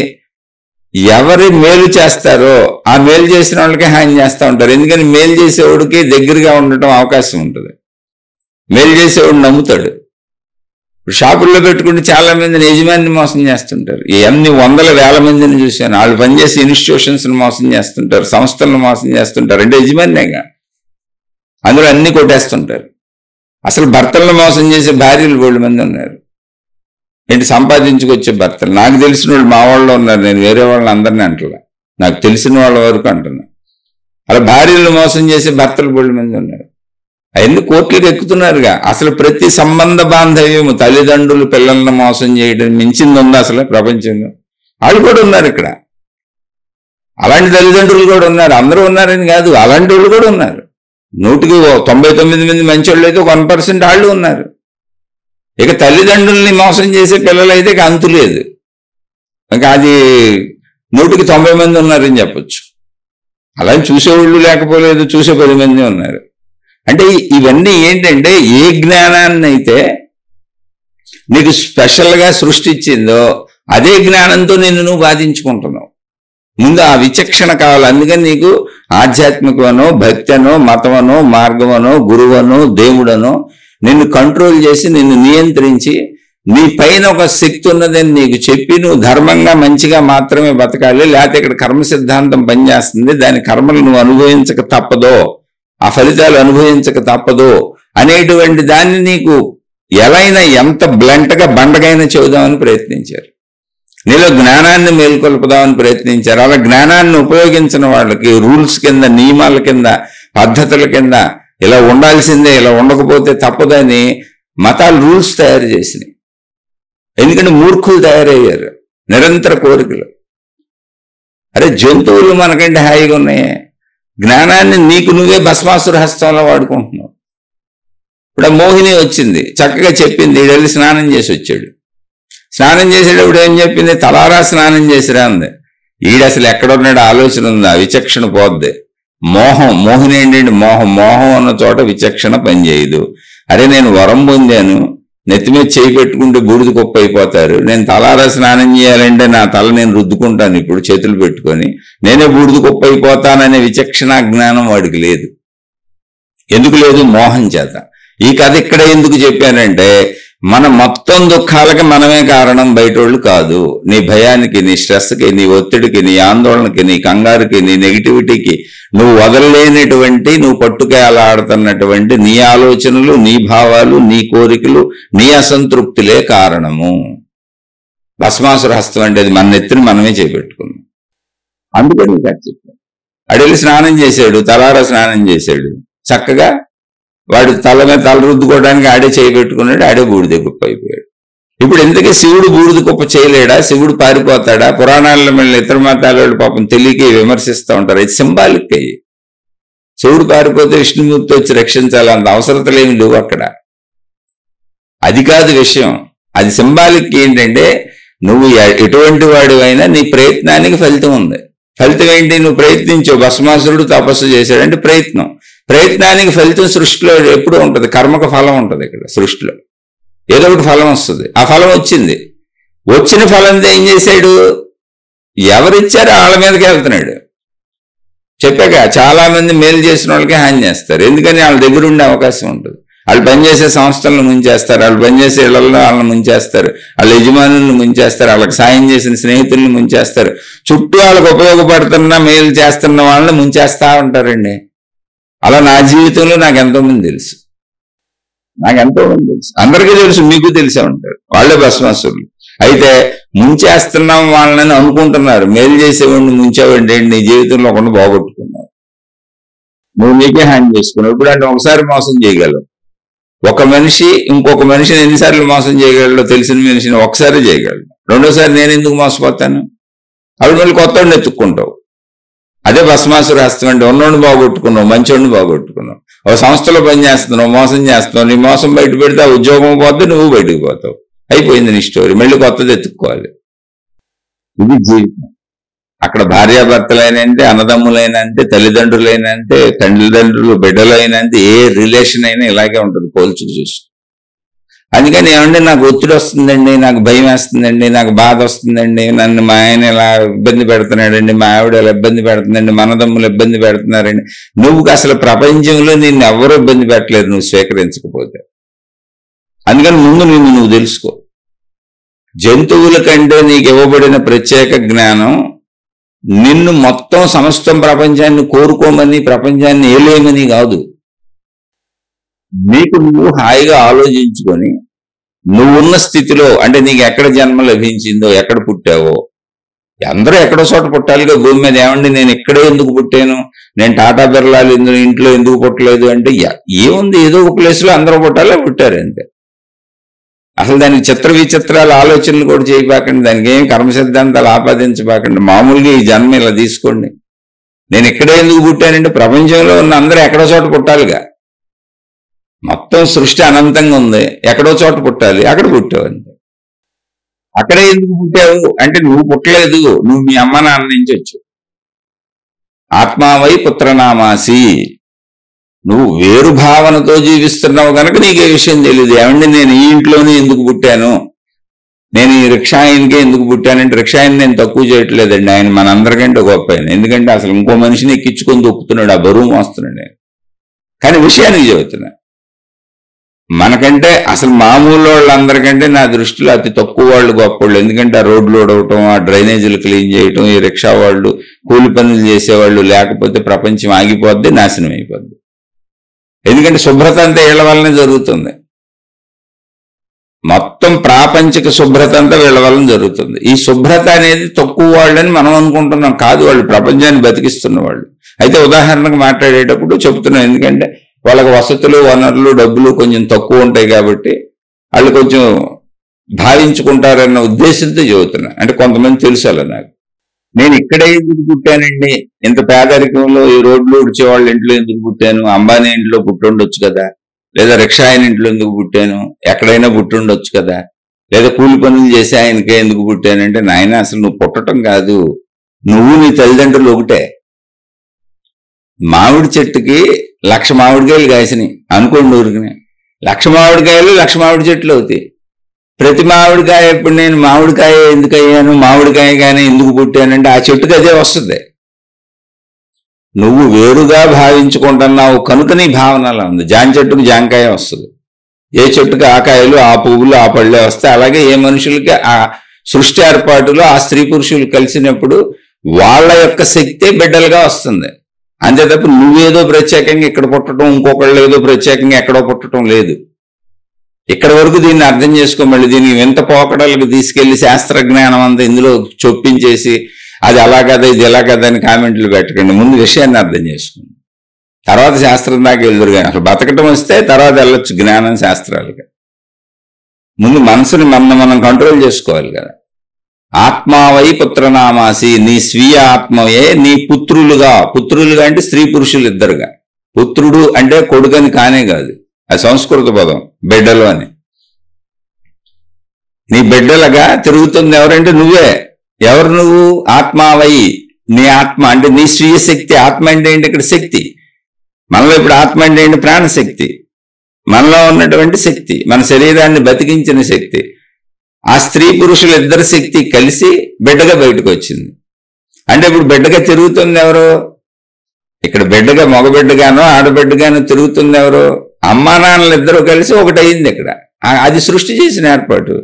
ఎవరి మేలు చేస్తారో ఆ మేలు చేసిన వాళ్ళకే హాని చేస్తూ ఉంటారు. ఎందుకని? మేలు చేసేవాడికి దగ్గరగా ఉండటం అవకాశం ఉంటుంది, మేలు చేసేవాడు నమ్ముతాడు. ఇప్పుడు షాపుల్లో పెట్టుకుంటే చాలా మందిని యజమానిని మోసం చేస్తుంటారు. ఎన్ని వందల వేల మందిని చూశాను. వాళ్ళు పనిచేసే ఇన్స్టిట్యూషన్స్ని మోసం చేస్తుంటారు, సంస్థలను మోసం చేస్తుంటారు. అంటే యజమానిగా అందులో అన్ని కొట్టేస్తుంటారు. అసలు భర్తలను మోసం చేసే భార్యలు 4 మంది ఉన్నారు. ఏంటి? సంపాదించుకొచ్చే భర్తలు. నాకు తెలిసిన వాళ్ళు మా వాళ్ళు ఉన్నారు, నేను వేరే వాళ్ళని అందరినీ అంటలా, నాకు తెలిసిన వాళ్ళ వరకు అంటున్నా. అలా భార్యలను మోసం చేసే భర్తలు 4 మంది ఉన్నారు. అవన్నీ కోర్టులకు ఎక్కుతున్నారుగా. అసలు ప్రతి సంబంధ బాంధవ్యము, తల్లిదండ్రులు పిల్లలను మోసం చేయడం మించింది ఉందా అసలు ప్రపంచంలో? వాళ్ళు కూడా ఉన్నారు ఇక్కడ. అలాంటి తల్లిదండ్రులు కూడా ఉన్నారు. అందరూ ఉన్నారని కాదు, అలాంటి వాళ్ళు కూడా ఉన్నారు. 100కి 99 మంది మంచి వాళ్ళు అయితే 1% వాళ్ళు ఉన్నారు. ఇక తల్లిదండ్రుల్ని మోసం చేసే పిల్లలు అయితే ఇక అంతు లేదు. ఇంకా అది 100కి 90 మంది ఉన్నారని చెప్పొచ్చు. అలా చూసేవాళ్ళు లేకపోలేదు, చూసే 10 మంది ఉన్నారు. అంటే ఇవన్నీ ఏంటంటే, ఏ జ్ఞానాన్ని అయితే నీకు స్పెషల్గా సృష్టించిందో అదే జ్ఞానంతో నువ్వు బాధించుకుంటున్నావు. ముందు ఆ విచక్షణ కావాలి. అందుకని నీకు ఆధ్యాత్మికమనో, భక్తనో, మతమనో, మార్గమనో, గురువనో, దేవుడనో నిన్ను కంట్రోల్ చేసి నిన్ను నియంత్రించి నీ పైన ఒక శక్తి ఉన్నదని నీకు చెప్పి నువ్వు ధర్మంగా మంచిగా మాత్రమే బతకాలి, లేకపోతే ఇక్కడ కర్మ సిద్ధాంతం పనిచేస్తుంది, దాని కర్మలు నువ్వు అనుభవించక తప్పదో, ఆ ఫలితాలు అనుభవించక తప్పదో అనేటువంటి దాన్ని నీకు ఎలా అయినా ఎంత బ్లంట్గా బండగైనా చెబుదామని ప్రయత్నించారు. నీలో జ్ఞానాన్ని మేల్కొల్పుదామని ప్రయత్నించారు. అలా జ్ఞానాన్ని ఉపయోగించిన వాళ్ళకి రూల్స్ కింద, నియమాల కింద, పద్ధతుల కింద ఇలా ఉండాల్సిందే, ఇలా ఉండకపోతే తప్పదని మతాలు రూల్స్ తయారు చేసినాయి. ఎందుకంటే మూర్ఖులు తయారయ్యారు, నిరంతర కోరికలు. అరే జంతువులు మనకంటే హాయిగా ఉన్నాయే, జ్ఞానాన్ని నీకు నువ్వే భస్మాసుర హస్తంలో వాడుకుంటున్నావు. ఇప్పుడు మోహిని వచ్చింది, చక్కగా చెప్పింది, వెళ్ళి స్నానం చేసి వచ్చాడు. స్నానం చేసేటప్పుడు ఏం చెప్పింది? తలారా స్నానం చేసిరా అంది. ఈడు అసలు ఎక్కడున్నాడు ఆలోచన ఉందా? విచక్షణ పోద్ది. మోహం, మోహిని ఏంటంటే మోహం. మోహం అన్న చోట విచక్షణ పనిచేయదు. అరే నేను వరం పొందాను, నెత్తి మీద చేయి పెట్టుకుంటే బూడిద కుప్ప అయిపోతారు, నేను తలారా స్నానం చేయాలంటే నా తల నేను రుద్దుకుంటాను ఇప్పుడు చేతులు పెట్టుకొని, నేనే బూడిద కుప్ప అయిపోతాననే విచక్షణ జ్ఞానం వాడికి లేదు. ఎందుకు లేదు? మోహం చేత. ఈ కథ ఇక్కడ ఎందుకు చెప్పానంటే, మన మొత్తం దుఃఖాలకి మనమే కారణం, బయటోళ్ళు కాదు. నీ భయానికి, నీ స్ట్రెస్కి, నీ ఒత్తిడికి, నీ ఆందోళనకి, నీ కంగారుకి, నీ నెగిటివిటీకి, నువ్వు వదలలేనటువంటి, నువ్వు పట్టుకేలాడుతున్నటువంటి నీ ఆలోచనలు, నీ భావాలు, నీ కోరికలు, నీ అసంతృప్తిలే కారణము. భస్మాసుర హస్తం అంటే అది మన నెత్తిని మనమే చేపెట్టుకున్నాం. అందుకని ఇంకా చెప్పాను. అడెళ్ళి స్నానం చేశాడు, తలారా స్నానం చేశాడు. చక్కగా వాడు తల మీద తల రుద్దుకోవడానికి ఆడే చేయబెట్టుకున్నాడు, ఆడే బూడిద కుప్ప అయిపోయాడు. ఇప్పుడు ఎందుకే శివుడు బూడిద కుప్ప చేయలేడా? శివుడు పారిపోతాడా? పురాణాల్లో మళ్ళీ ఇతర మతాల వాళ్ళు పాపం తెలియక విమర్శిస్తూ ఉంటారు. ఇది సింబాలిక్ అయ్యి. శివుడు పారిపోతే విష్ణుమూర్తి వచ్చి రక్షించాలి, అంత అవసరతలేమి లేవు అక్కడ. అది కాదు విషయం. అది సింబాలిక్ ఏంటంటే నువ్వు ఎటువంటి వాడివైనా నీ ప్రయత్నానికి ఫలితం ఉంది. ఫలితం ఏంటి? నువ్వు ప్రయత్నించావు. భస్మాసురుడు తపస్సు చేశాడంటే ప్రయత్నానికి ఫలితం సృష్టిలో ఎప్పుడూ ఉంటుంది. కర్మకు ఫలం ఉంటుంది. ఇక్కడ సృష్టిలో ఏదో ఒకటి ఫలం వస్తుంది. ఆ ఫలం వచ్చింది. వచ్చిన ఫలంతో ఏం చేశాడు? ఎవరిచ్చారో వాళ్ళ మీదకి వెళ్తున్నాడు. చెప్పాక చాలా మంది మేలు చేసిన వాళ్ళకి హాని చేస్తారు. ఎందుకని వాళ్ళ దగ్గర ఉండే అవకాశం ఉంటుంది. వాళ్ళు పనిచేసే సంస్థలను ముంచేస్తారు, వాళ్ళు పనిచేసే ఇళ్లలో వాళ్ళని ముంచేస్తారు, వాళ్ళ యజమానులను ముంచేస్తారు, వాళ్ళకి సాయం చేసిన స్నేహితులను ముంచేస్తారు, చుట్టూ వాళ్ళకి ఉపయోగపడుతున్న మేలు చేస్తున్న వాళ్ళని ముంచేస్తా ఉంటారండి. అలా నా జీవితంలో నాకు ఎంతోమంది తెలుసు. అందరికీ తెలుసు, మీకు తెలిసే ఉంటారు. వాళ్ళే భస్మాసురులు. అయితే ముంచేస్తున్నాం వాళ్ళని అనుకుంటున్నారు. మేలు చేసేవాడిని ముంచేవాడి నీ జీవితంలో ఒకటి బాగొట్టుకున్నావు. నువ్వు నీకే హాని చేసుకున్నావు. ఇప్పుడు అంటే ఒకసారి మోసం చేయగలవు. ఒక మనిషి ఇంకొక మనిషిని ఎన్నిసార్లు మోసం చేయగలడో తెలిసిన మనిషిని ఒకసారి చేయగలడు. రెండోసారి నేను ఎందుకు మోసపోతాను? అప్పుడు మళ్ళీ కొత్తవాడిని ఎత్తుక్కుంటావు. అదే భస్మాసుర హస్తం అంటే ఉన్నోడిని బాగొట్టుకున్నావు, మంచోడిని బాగొట్టుకున్నావు. ఒక సంస్థలో పనిచేస్తున్నావు, మోసం చేస్తున్నావు. నీ మోసం బయట పెడితే ఆ ఉద్యోగం పోతే నువ్వు బయటకు పోతావు. అయిపోయింది నీ స్టోరీ. మళ్ళీ కొత్తది ఎత్తుక్కోవాలి. ఇది జీవితం. అక్కడ భార్యాభర్తలైనంటే, అన్నదమ్ములైనంటే, తల్లిదండ్రులైనంటే, తల్లిదండ్రులు బిడ్డలైనంటే, ఏ రిలేషన్ అయినా ఇలాగే ఉంటుంది పోల్చుకు చూసి. అందుకని ఏమంటే నాకు ఒత్తిడి వస్తుందండి, నాకు భయం వేస్తుందండి, నాకు బాధ వస్తుందండి, నన్ను మా ఆయన ఇలా ఇబ్బంది పెడుతున్నాడండి, మా ఆవిడ ఇలా ఇబ్బంది పెడుతుందండి, మనదమ్ములు ఇబ్బంది పెడుతున్నారండి. నువ్వు అసలు ప్రపంచంలో నిన్ను ఎవరూ ఇబ్బంది పెట్టలేరు నువ్వు స్వీకరించకపోతే. అందుకని ముందు నువ్వు తెలుసుకో. జంతువుల కంటే నీకు ఇవ్వబడిన ప్రత్యేక జ్ఞానం నిన్ను మొత్తం సమస్తం ప్రపంచాన్ని కోరుకోమని, ప్రపంచాన్ని ఏలేమని కాదు. నీకు నువ్వు హాయిగా ఆలోచించుకొని నువ్వున్న స్థితిలో, అంటే నీకు ఎక్కడ జన్మ లభించిందో, ఎక్కడ పుట్టావో, అందరూ ఎక్కడో చోట పుట్టాలిగా భూమి మీద. ఏమండి నేను ఇక్కడే ఎందుకు పుట్టాను, నేను టాటా బిర్లాలు ఇంట్లో ఎందుకు పుట్టలేదు అంటే ఏముంది, ఏదో ఒక ప్లేస్లో అందరూ పుట్టారు అంతే. అసలు దానికి చిత్ర విచిత్రాల ఆలోచనలు కూడా చేయబాకండి, దానికి ఏం కర్మ సిద్ధాంతాలు ఆపాదించబాకండి. మామూలుగా ఈ జన్మ ఇలా తీసుకోండి. నేను ఇక్కడే ఎందుకు పుట్టానంటే ప్రపంచంలో ఉన్న అందరూ ఎక్కడో చోట పుట్టాలిగా. మొత్తం సృష్టి అనంతంగా ఉంది, ఎక్కడో చోట పుట్టాలి, అక్కడ పుట్టావు అంతే. అక్కడే ఎందుకు పుట్టావు అంటే నువ్వు పుట్టలేదు, నువ్వు మీ అమ్మ నాన్న నుంచి వచ్చావు. ఆత్మావై పుత్రనామాసి, నువ్వు వేరు భావనతో జీవిస్తున్నావు కనుక నీకు ఏ విషయం తెలియదు. ఏమండి నేను ఈ ఇంట్లోనే ఎందుకు పుట్టాను, నేను ఈ రిక్షాయన్కే ఎందుకు పుట్టానంటే రిక్షాయన్ నేను తక్కువ చేయట్లేదండి, ఆయన మనందరికంటే గొప్ప ఆయన. ఎందుకంటే అసలు ఇంకో మనిషిని ఎక్కించుకొని దొక్కుతున్నాడు, ఆ బరువు మోస్తున్నాడు ఆయన. కానీ విషయానికి చెబుతున్నా, మనకంటే అసలు మామూలు వాళ్ళందరికంటే నా దృష్టిలో అతి తక్కువ వాళ్ళు గొప్ప వాళ్ళు. ఎందుకంటే ఆ రోడ్లు ఓడవటం, ఆ డ్రైనేజీలు క్లీన్ చేయటం, ఈ రిక్షా వాళ్ళు, కూలి పనులు చేసేవాళ్ళు లేకపోతే ప్రపంచం ఆగిపోద్ది, నాశనం అయిపోద్ది. ఎందుకంటే శుభ్రత అంతా వీళ్ళ వల్లనే జరుగుతుంది. మొత్తం ప్రాపంచిక శుభ్రత అంతా వీళ్ళ వలన జరుగుతుంది. ఈ శుభ్రత అనేది తక్కువ వాళ్ళని మనం అనుకుంటున్నాం, కాదు, వాళ్ళు ప్రపంచాన్ని బతికిస్తున్న వాళ్ళు. అయితే ఉదాహరణకు మాట్లాడేటప్పుడు చెప్తున్నాం, ఎందుకంటే వాళ్ళకి వసతులు, వనరులు, డబ్బులు కొంచెం తక్కువ ఉంటాయి కాబట్టి వాళ్ళు కొంచెం భావించుకుంటారన్న ఉద్దేశంతో చెబుతున్నా. అంటే కొంతమంది తెలుసు అలా నాకు. నేను ఇక్కడే ఎందుకు పుట్టానండి, ఇంత పేదరికంలో ఈ రోడ్లు ఉడిచే వాళ్ళ ఇంట్లో ఎందుకు పుట్టాను, అంబానీ ఇంట్లో పుట్టుండొచ్చు కదా, లేదా రిక్షా ఆయన ఇంట్లో ఎందుకు పుట్టాను, ఎక్కడైనా పుట్టుండొచ్చు కదా, లేదా కూలి పనులు చేసి ఆయనకే ఎందుకు పుట్టానంటే, నాయన అసలు నువ్వు పుట్టడం కాదు, నువ్వు నీ తల్లిదండ్రులు ఒకటే. మామిడి చెట్టుకి 1,00,000 మామిడికాయలు కాసినాయి అనుకోండి, ఊరికి 1,00,000 మామిడికాయలు 1,00,000 మామిడి చెట్లు అవుతాయి. ప్రతి మామిడికాయ ఇప్పుడు నేను మామిడికాయ ఎందుకు అయ్యాను, మామిడికాయ కానీ ఎందుకు పుట్టానంటే ఆ చెట్టుకి అదే వస్తుంది. నువ్వు వేరుగా భావించుకుంటున్నావు కనుక నీ భావన అలా ఉంది. జామ చెట్టుకు జాంకాయ వస్తుంది, ఏ చెట్టుకి ఆ కాయలు, ఆ పువ్వులు, ఆ పళ్ళే వస్తాయి. అలాగే ఏ మనుషులకి ఆ సృష్టి ఏర్పాటులో ఆ స్త్రీ పురుషులు కలిసినప్పుడు వాళ్ళ యొక్క శక్తే బిడ్డలుగా వస్తుంది. అంతే తప్ప నువ్వేదో ప్రత్యేకంగా ఇక్కడ పుట్టడం, ఇంకొకళ్ళు ఏదో ప్రత్యేకంగా ఎక్కడో పుట్టడం లేదు. ఇక్కడ వరకు దీన్ని అర్థం చేసుకో. మళ్ళీ దీన్ని వింత పోకడలకు తీసుకెళ్లి శాస్త్రజ్ఞానం అంతా ఇందులో చొప్పించేసి అది అలా కదా ఇది ఎలా కదా అని కామెంట్లు పెట్టకండి. ముందు విషయాన్ని అర్థం చేసుకోండి, తర్వాత శాస్త్రం దాకా వెళ్దురు. కానీ అసలు బతకటం వస్తే తర్వాత వెళ్ళొచ్చు జ్ఞానం శాస్త్రాలుగా. ముందు మనసుని మనం కంట్రోల్ చేసుకోవాలి కదా. ఆత్మావై పుత్రనామాసి, నీ స్వీయ ఆత్మయే నీ పుత్రులుగా అంటే స్త్రీ పురుషులు ఇద్దరుగా పుత్రుడు అంటే కొడుకని కానే కాదు, అది సంస్కృత పదం, బిడ్డలు అని. నీ బిడ్డలుగా తిరుగుతుంది ఎవరంటే నువ్వే. ఎవరు నువ్వు? ఆత్మావై, నీ ఆత్మ అంటే నీ స్వీయ శక్తి. ఆత్మ అంటే ఏంటి? ఇక్కడ శక్తి. మనలో ఇప్పుడు ఆత్మ అంటే ఏంటి? ప్రాణశక్తి, మనలో ఉన్నటువంటి శక్తి, మన శరీరాన్ని బతికించిన శక్తి. ఆ స్త్రీ పురుషులు ఇద్దరు శక్తి కలిసి బిడ్డగా బయటకు వచ్చింది. అంటే ఇప్పుడు బిడ్డగా తిరుగుతుంది ఎవరు? ఇక్కడ బిడ్డగా మగబిడ్డగానో ఆడబిడ్డగానో తిరుగుతుంది ఎవరు? అమ్మా నాన్నలు ఇద్దరు కలిసి ఒకటయింది ఇక్కడ. అది సృష్టి చేసిన ఏర్పాటు.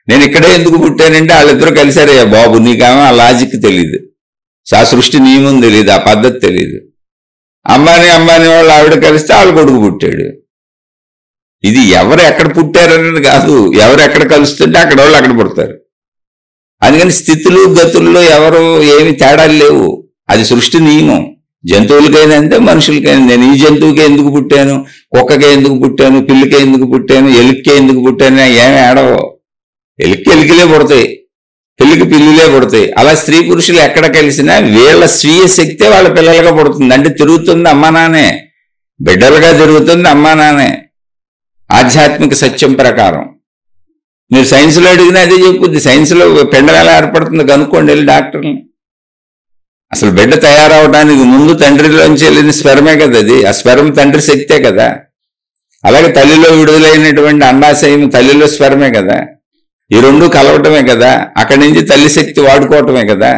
నేను ఇక్కడే ఎందుకు పుట్టానంటే వాళ్ళిద్దరూ కలిసారయ్యా బాబు, నీకేమో ఆ లాజిక్ తెలియదు, ఆ సృష్టి నియమం తెలియదు, ఆ పద్ధతి తెలియదు. అంబానీ వాళ్ళు ఆవిడ కలిస్తే వాళ్ళ కొడుకు పుట్టాడు. ఇది ఎవరు ఎక్కడ పుట్టారనేది కాదు, ఎవరు ఎక్కడ కలుస్తుంటే అక్కడ వాళ్ళు అక్కడ పుడతారు. అందుకని స్థితులు గతుల్లో ఎవరు ఏమి తేడాలు లేవు, అది సృష్టి నియమం. జంతువులకైనా అంతే, మనుషులకైనా. నేను ఈ జంతువుకే ఎందుకు పుట్టాను, కుక్కకే ఎందుకు పుట్టాను, పిల్లికే ఎందుకు పుట్టాను, ఎలుక్కే ఎందుకు పుట్టాను, ఏమి ఆడవో. ఎలుకలే పుడతాయి, పిల్లికి పిల్లులే పుడతాయి. అలా స్త్రీ పురుషులు ఎక్కడ కలిసినా వీళ్ళ స్వీయ శక్తే వాళ్ళ పిల్లలుగా పుడుతుంది. అంటే తిరుగుతుంది అమ్మా నానే, బిడ్డలుగా తిరుగుతుంది అమ్మా నానే. ఆధ్యాత్మిక సత్యం ప్రకారం మీరు సైన్స్లో అడిగినా అదే చెప్పుద్ది. సైన్స్లో పిండం ఎలా ఏర్పడుతుంది కనుక్కోండి వెళ్ళి డాక్టర్ని. అసలు బిడ్డ తయారవడానికి ముందు తండ్రిలోంచి వెళ్ళిన స్పెర్మే కదా అది. ఆ స్పెర్మ్ తండ్రి శక్తే కదా. అలాగే తల్లిలో విడుదలైనటువంటి అండాశయం తల్లిలో స్పెర్మే కదా. ఈ రెండు కలవటమే కదా, అక్కడి నుంచి తల్లి శక్తి వాడుకోవటమే కదా.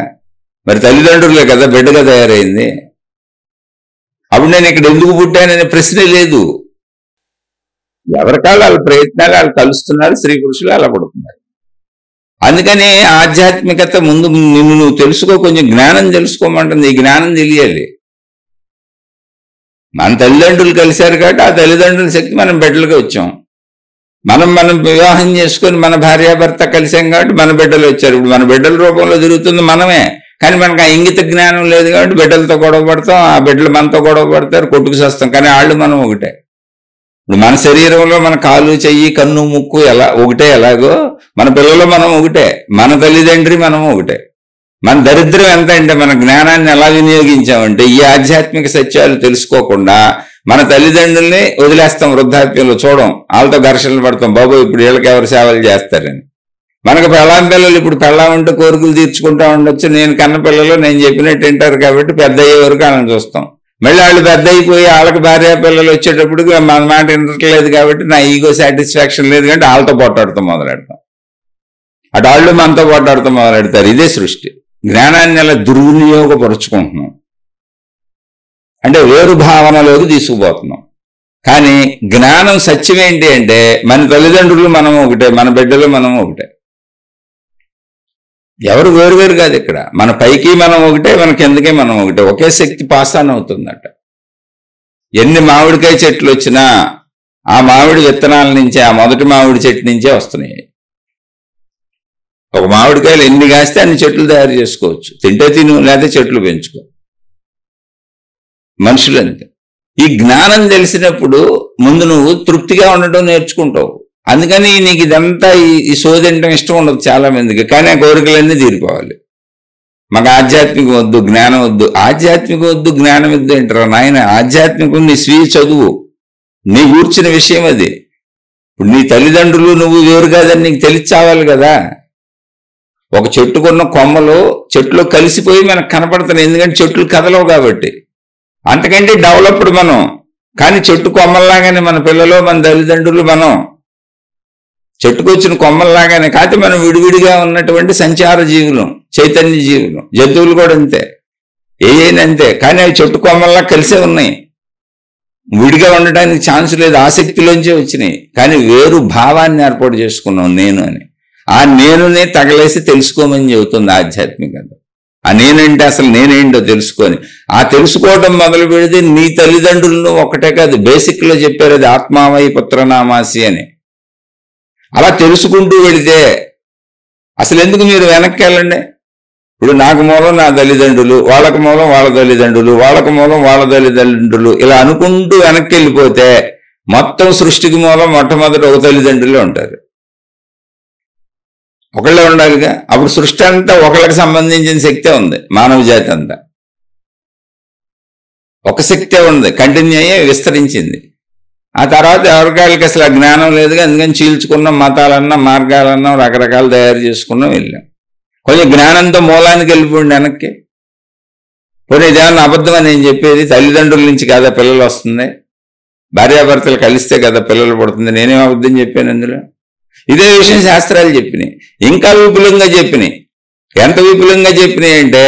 మరి తల్లిదండ్రులే కదా బిడ్డగా తయారైంది. అప్పుడు నేను ఇక్కడ ఎందుకు పుట్టాననే ప్రశ్నే లేదు. ఎవరికాళ్ళు వాళ్ళ ప్రయత్నాలు వాళ్ళు కలుస్తున్నారు, స్త్రీ పురుషులు అలా పడుతున్నారు. అందుకని ఆధ్యాత్మికత ముందు నిన్ను నువ్వు తెలుసుకో, కొంచెం జ్ఞానం తెలుసుకోమంటుంది. ఈ జ్ఞానం తెలియాలి. మన తల్లిదండ్రులు కలిశారు కాబట్టి ఆ తల్లిదండ్రుల శక్తి మనం బిడ్డలుగా వచ్చాం. మనం వివాహం చేసుకొని మన భార్యాభర్త కలిసాం కాబట్టి మన బిడ్డలు వచ్చారు. ఇప్పుడు మన బిడ్డల రూపంలో తిరుగుతుంది మనమే. కానీ మనకు ఆ ఇంగిత జ్ఞానం లేదు కాబట్టి బిడ్డలతో గొడవ పడతాం, ఆ బిడ్డలు మనతో గొడవ పడతారు, కొట్టుకు చేస్తాం. కానీ వాళ్ళు మనం ఒకటే. ఇప్పుడు మన శరీరంలో మన కాలు, చెయ్యి, కన్ను, ముక్కు ఎలా ఒకటే, ఎలాగో మన పిల్లలు మనం ఒకటే, మన తల్లిదండ్రి మనం ఒకటే. మన దరిద్రం ఎంత అంటే మన జ్ఞానాన్ని ఎలా వినియోగించామంటే ఈ ఆధ్యాత్మిక సత్యాలు తెలుసుకోకుండా మన తల్లిదండ్రుల్ని వదిలేస్తాం. వృద్ధాప్యంలో చూడం, వాళ్ళతో ఘర్షణలు పడతాం. బాబు ఇప్పుడు వీళ్ళకి ఎవరు సేవలు చేస్తారని. మనకు పెళ్ళాం పిల్లలు ఇప్పుడు పెళ్ళాం ఉంటే కోరికలు తీర్చుకుంటా ఉండొచ్చు. నేను కన్న పిల్లలు నేను చెప్పినట్టు వింటారు కాబట్టి పెద్ద అయ్యే వరకు వాళ్ళని చూస్తాం. మళ్ళీ వాళ్ళు పెద్ద అయిపోయి వాళ్ళకి భార్య పిల్లలు వచ్చేటప్పటికి మన మాట వినట్లేదు కాబట్టి నా ఈగో సాటిస్ఫాక్షన్ లేదు కాబట్టి వాళ్ళతో పోట్లాడుతాం మొదలెడతాం. అటు వాళ్ళు మనతో పోట్లాడుతూ మొదలెడతారు. ఇదే సృష్టి. జ్ఞానాన్ని అలా దుర్వినియోగపరుచుకుంటున్నాం అంటే వేరు భావనలోకి తీసుకుపోతున్నాం. కానీ జ్ఞానం సత్యం ఏంటి అంటే మన తల్లిదండ్రులు మనం ఒకటే, మన బిడ్డలు మనం ఒకటే, ఎవరు వేరువేరు కాదు. ఇక్కడ మన పైకి మనం ఒకటే, మన కిందకే మనం ఒకటే. ఒకే శక్తి పాసాన్ అవుతుందట. ఎన్ని మామిడికాయ చెట్లు వచ్చినా ఆ మామిడి విత్తనాల నుంచే, ఆ మొదటి మామిడి చెట్టు నుంచే వస్తున్నాయి. ఒక మామిడికాయలు ఎన్ని కాస్తే అన్ని చెట్లు తయారు చేసుకోవచ్చు. తింటే తిను, లేదా చెట్లు పెంచుకో. మనుషులంతే. ఈ జ్ఞానం తెలిసినప్పుడు ముందు నువ్వు తృప్తిగా ఉండటం నేర్చుకుంటావు. అందుకని నీకు ఇదంతా ఈ సోదింటం ఇష్టం ఉండదు చాలా మందికి. కానీ ఆ కోరికలన్నీ తీరిపోవాలి. మాకు ఆధ్యాత్మికం వద్దు, జ్ఞానం వద్దు. ఆధ్యాత్మికం వద్దు, జ్ఞానం వద్దు అంటారా నాయన? ఆధ్యాత్మికం నీ స్వీయ చదువు, నీ కూర్చున్న విషయం అది. ఇప్పుడు నీ తల్లిదండ్రులు నువ్వు వేరు కాదని నీకు తెలిసావాలి కదా. ఒక చెట్టుకున్న కొమ్మలు చెట్లు కలిసిపోయి మనకు కనపడుతున్నాయి, ఎందుకంటే చెట్లు కదలవు కాబట్టి. అంతకంటే డెవలప్డ్ మనం. కానీ చెట్టు కొమ్మల్లాగానే మన పిల్లలు, మన తల్లిదండ్రులు మనం చెట్టుకొచ్చిన కొమ్మల్లాగానే. కాకపోతే మనం విడివిడిగా ఉన్నటువంటి సంచార జీవులు, చైతన్య జీవులు. జంతువులు కూడా అంతే, ఏయైనంతే. కానీ అవి చెట్టు కొమ్మల్లా కలిసే ఉన్నాయి. విడిగా ఉండడానికి ఛాన్స్ లేదు, ఆసక్తిలోంచే వచ్చినాయి. కానీ వేరు భావాన్ని ఏర్పాటు చేసుకున్నాం నేను అని. ఆ నేనునే తగలేసి తెలుసుకోమని చెబుతుంది ఆధ్యాత్మికత. ఆ నేనంటే అసలు నేనేంటో తెలుసుకొని, ఆ తెలుసుకోవడం మొదలు పెడితే నీ తల్లిదండ్రులను ఒకటే కాదు, బేసిక్లో చెప్పారు అది ఆత్మావై పుత్రనామాసి అని. అలా తెలుసుకుంటూ వెళితే అసలు ఎందుకు మీరు వెనక్కి వెళ్ళండి. ఇప్పుడు నాకు మూలం నా తల్లిదండ్రులు, వాళ్ళకు మూలం వాళ్ళ తల్లిదండ్రులు, వాళ్ళకు మూలం వాళ్ళ తల్లిదండ్రులు, ఇలా అనుకుంటూ వెనక్కి వెళ్ళిపోతే మొత్తం సృష్టికి మూలం మొట్టమొదటి ఒక తల్లిదండ్రులే ఉంటారు. ఒకళ్ళే ఉండాలిగా. అప్పుడు సృష్టి అంతా ఒకళ్ళకి సంబంధించిన శక్తే ఉంది, మానవ జాతి అంతా. ఒక శక్తే ఉంది, కంటిన్యూ అయ్యే విస్తరించింది. ఆ తర్వాత ఎవరికాళ్ళకి అసలు ఆ జ్ఞానం లేదుగా, అందుకని చీల్చుకున్నాం, మతాలన్నా మార్గాలన్నా రకరకాలు తయారు చేసుకున్నాం, వెళ్ళాం. కొంచెం జ్ఞానంతో మూలానికి వెళ్ళిపోండి వెనక్కి. పోనీ ఇదేమన్నా అబద్ధం అని నేను చెప్పేది? తల్లిదండ్రుల నుంచి కదా పిల్లలు వస్తుంది, భార్యాభర్తలు కలిస్తే కదా పిల్లలు పడుతుంది. నేనేం అబద్ధం చెప్పాను అందులో? ఇదే విషయం శాస్త్రాలు చెప్పినాయి, ఇంకా విపులంగా చెప్పినాయి. ఎంత విపులంగా చెప్పినాయి అంటే,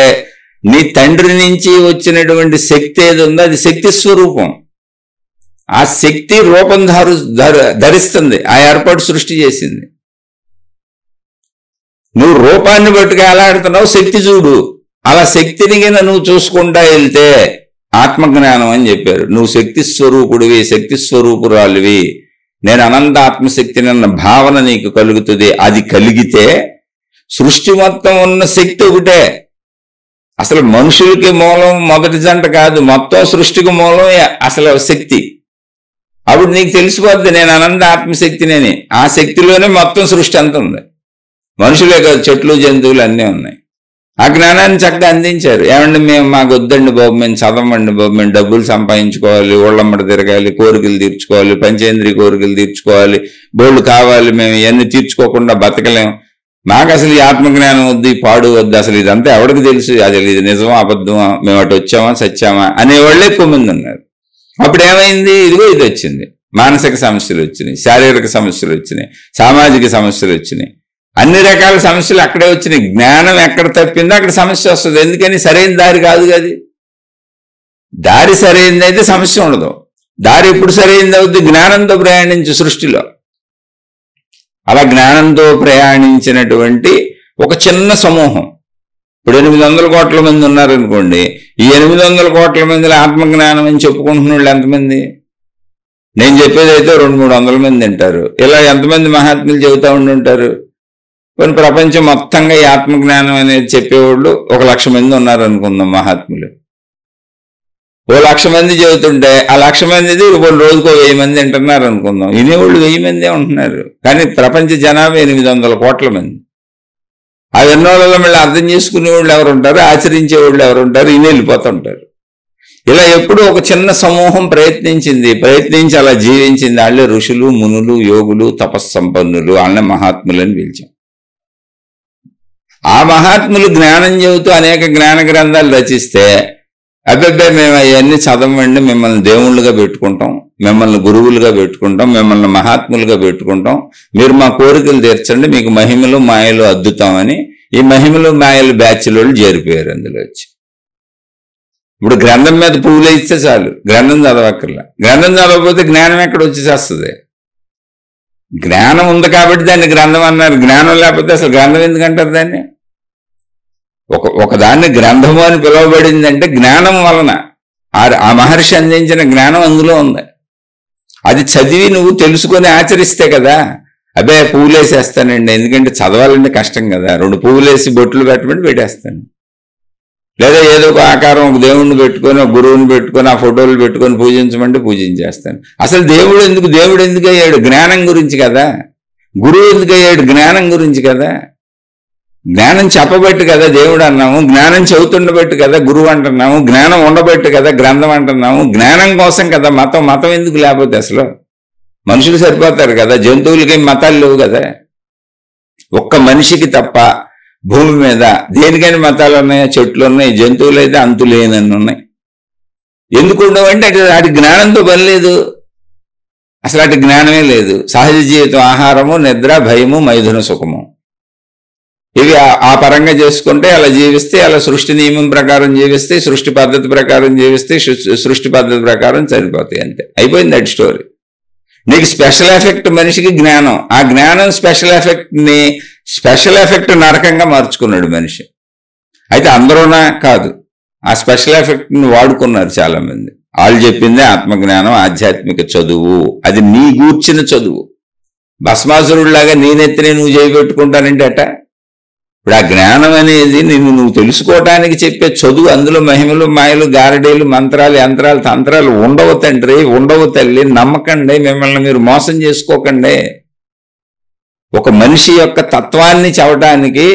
నీ తండ్రి నుంచి వచ్చినటువంటి శక్తి ఏది ఉందో అది శక్తి స్వరూపం. ఆ శక్తి రూపం ధరిస్తుంది, ఆ ఏర్పాటు సృష్టి చేసింది. నువ్వు రూపాన్ని బట్టుగా ఎలాడుతున్నావు, శక్తి చూడు. అలా శక్తిని కింద నువ్వు చూసుకుంటా వెళ్తే ఆత్మజ్ఞానం అని చెప్పారు. నువ్వు శక్తి స్వరూపుడివి, శక్తి స్వరూపురాలివి, నేను అనంత ఆత్మశక్తిని అన్న భావన నీకు కలుగుతుంది. అది కలిగితే సృష్టి మొత్తం ఉన్న శక్తి ఒకటే. అసలు మనుషులకి మూలం మొదటి జంట కాదు, మొత్తం సృష్టికి మూలం అసలు శక్తి. అప్పుడు నీకు తెలిసిపోద్ది నేను అనంత ఆత్మశక్తినేని. ఆ శక్తిలోనే మొత్తం సృష్టి అంత ఉంది. మనుషులే కాదు, చెట్లు జంతువులు అన్నీ ఉన్నాయి. ఆ జ్ఞానాన్ని చక్కగా అందించారు. ఏమండి మాకు వద్దండి బాబు, మేము చదవండి బాబు, మేము డబ్బులు సంపాదించుకోవాలి, ఊళ్ళమ్మడి తిరగాలి, కోరికలు తీర్చుకోవాలి, పంచేంద్రియ కోరికలు తీర్చుకోవాలి, బోళ్ళు కావాలి, మేము ఇవన్నీ తీర్చుకోకుండా బతకలేం, మాకు అసలు ఈ ఆత్మజ్ఞానం వద్దు, ఈ పాడు వద్దు, అసలు ఇదంతా ఎవరికి తెలుసు, అసలు ఇది నిజమా అబద్ధమా, మేము అటు వచ్చామా సచ్చామా అనేవాళ్ళు ఎక్కువ మంది ఉన్నారు. అప్పుడు ఏమైంది? ఇదిగో ఇది వచ్చింది. మానసిక సమస్యలు వచ్చినాయి, శారీరక సమస్యలు వచ్చినాయి, సామాజిక సమస్యలు వచ్చినాయి, అన్ని రకాల సమస్యలు అక్కడే వచ్చినాయి. జ్ఞానం ఎక్కడ తప్పిందో అక్కడ సమస్య వస్తుంది. ఎందుకని? సరైన దారి కాదు అది. దారి సరైనది అయితే సమస్య ఉండదు. దారి ఎప్పుడు సరైనది అవుతుంది? జ్ఞానంతో ప్రయాణించు సృష్టిలో. అలా జ్ఞానంతో ప్రయాణించినటువంటి ఒక చిన్న సమూహం, ఇప్పుడు 800 కోట్ల మంది ఉన్నారనుకోండి, ఈ 800 కోట్ల మందిలో ఆత్మజ్ఞానం అని చెప్పుకుంటున్న వాళ్ళు ఎంతమంది? నేను చెప్పేది అయితే 200-300 మంది వింటారు. ఇలా ఎంతమంది మహాత్ములు చెబుతూ ఉండుంటారు? కొన్ని ప్రపంచం మొత్తంగా ఈ ఆత్మజ్ఞానం అనేది చెప్పేవాళ్ళు 1,00,000 మంది ఉన్నారు అనుకుందాం మహాత్ములు. 1,00,000 మంది చెబుతుంటే ఆ 1,00,000 మందిది కొన్ని రోజుకో 1000 మంది వింటున్నారు అనుకుందాం. వినేవాళ్ళు 1000 మందే ఉంటున్నారు, కానీ ప్రపంచ జనాభా 800 కోట్ల మంది. ఆ ఎన్నోళ్ళలో మళ్ళీ అర్థం చేసుకునే వాళ్ళు ఎవరు ఉంటారు, ఆచరించే వాళ్ళు ఎవరు ఉంటారు, ఇన్ని వెళ్ళిపోతుంటారు. ఇలా ఎప్పుడు ఒక చిన్న సమూహం ప్రయత్నించి అలా జీవించింది. వాళ్ళే ఋషులు, మునులు, యోగులు, తపస్సంపన్నులు, వాళ్ళనే మహాత్ములు అని పిలిచాం. ఆ మహాత్ములు జ్ఞానం చెబుతూ అనేక జ్ఞాన గ్రంథాలు రచిస్తే, అబ్బాయి మేము అవన్నీ చదవండి, మిమ్మల్ని దేవుళ్ళుగా పెట్టుకుంటాం, మిమ్మల్ని గురువులుగా పెట్టుకుంటాం, మిమ్మల్ని మహాత్ములుగా పెట్టుకుంటాం, మీరు మా కోరికలు తీర్చండి, మీకు మహిమలు మాయలు అద్దుతామని ఈ మహిమలు మాయలు బ్యాచ్లో చేరిపోయారు. అందులో వచ్చి ఇప్పుడు గ్రంథం మీద పువ్వులు ఇస్తే చాలు, గ్రంథం చదవక్కర్లా. గ్రంథం చదవకపోతే జ్ఞానం ఎక్కడ వచ్చేసేస్తుంది? జ్ఞానం ఉంది కాబట్టి దాన్ని గ్రంథం అన్నారు. జ్ఞానం లేకపోతే అసలు గ్రంథం ఎందుకంటారు దాన్ని? ఒక దాన్ని గ్రంథము అని పిలువబడిందంటే జ్ఞానం వలన, ఆ మహర్షి అందించిన జ్ఞానం అందులో ఉంది. అది చదివి నువ్వు తెలుసుకొని ఆచరిస్తే కదా. అబ్బే పువ్వులేసేస్తానండి, ఎందుకంటే చదవాలంటే కష్టం కదా, 2 పువ్వులేసి బొట్లు పెట్టమని పెట్టేస్తాను, లేదా ఏదో ఒక ఆకారం ఒక దేవుణ్ణి పెట్టుకొని ఒక గురువుని పెట్టుకొని ఆ ఫోటోలు పెట్టుకొని పూజించమంటే పూజించేస్తాను. అసలు దేవుడు ఎందుకు అయ్యాడు? జ్ఞానం గురించి కదా. గురువు ఎందుకు అయ్యాడు? జ్ఞానం గురించి కదా. జ్ఞానం చెప్పబట్టి కదా దేవుడు అన్నాము, జ్ఞానం చెబుతుండబట్టి కదా గురువు అంటున్నాము, జ్ఞానం ఉండబట్టి కదా గ్రంథం అంటున్నాము. జ్ఞానం కోసం కదా మతం ఎందుకు? లేకపోతే అసలు మనుషులు సరిపోతారు కదా, జంతువులకి మతాలు లేవు కదా. ఒక్క మనిషికి తప్ప భూమి మీద దేనికైనా మతాలు ఉన్నాయా? చెట్లు ఉన్నాయి, జంతువులు అయితే అంతులేనన్ని ఉన్నాయి. ఎందుకు ఉండవంటే అటు జ్ఞానంతో పని లేదు, అసలు అటు జ్ఞానమే లేదు. సహజ జీవితం, ఆహారము, నిద్ర, భయము, మైథున సుఖము, ఇవి ఆ పరంగా చేసుకుంటే అలా జీవిస్తే, అలా సృష్టి నియమం ప్రకారం జీవిస్తే, సృష్టి పద్ధతి ప్రకారం జీవిస్తే, సృష్టి పద్ధతి ప్రకారం సరిపోతాయి, అంతే, అయిపోయింది అటు స్టోరీ. నీకు స్పెషల్ ఎఫెక్ట్ మనిషికి జ్ఞానం, ఆ జ్ఞానం స్పెషల్ ఎఫెక్ట్ నరకంగా మార్చుకున్నాడు మనిషి. అయితే అందరూనా? కాదు, ఆ స్పెషల్ ఎఫెక్ట్ని వాడుకున్నారు చాలా మంది. వాళ్ళు చెప్పిందే ఆత్మజ్ఞానం, ఆధ్యాత్మిక చదువు, అది నీ గూర్చిన చదువు. భస్మాసురుడిలాగా నేనెత్తినే నువ్వు చేపెట్టుకుంటానంటే అట. ఇప్పుడు ఆ జ్ఞానం అనేది నువ్వు తెలుసుకోవటానికి చెప్పే చదువు. అందులో మహిమలు, మాయలు, గారడీలు, మంత్రాలు, యంత్రాలు, తంత్రాలు ఉండవు తండ్రి, ఉండవు తల్లి. నమ్మకండి, మిమ్మల్ని మీరు మోసం చేసుకోకండి. ఒక మనిషి యొక్క తత్వాన్ని చెప్పడానికి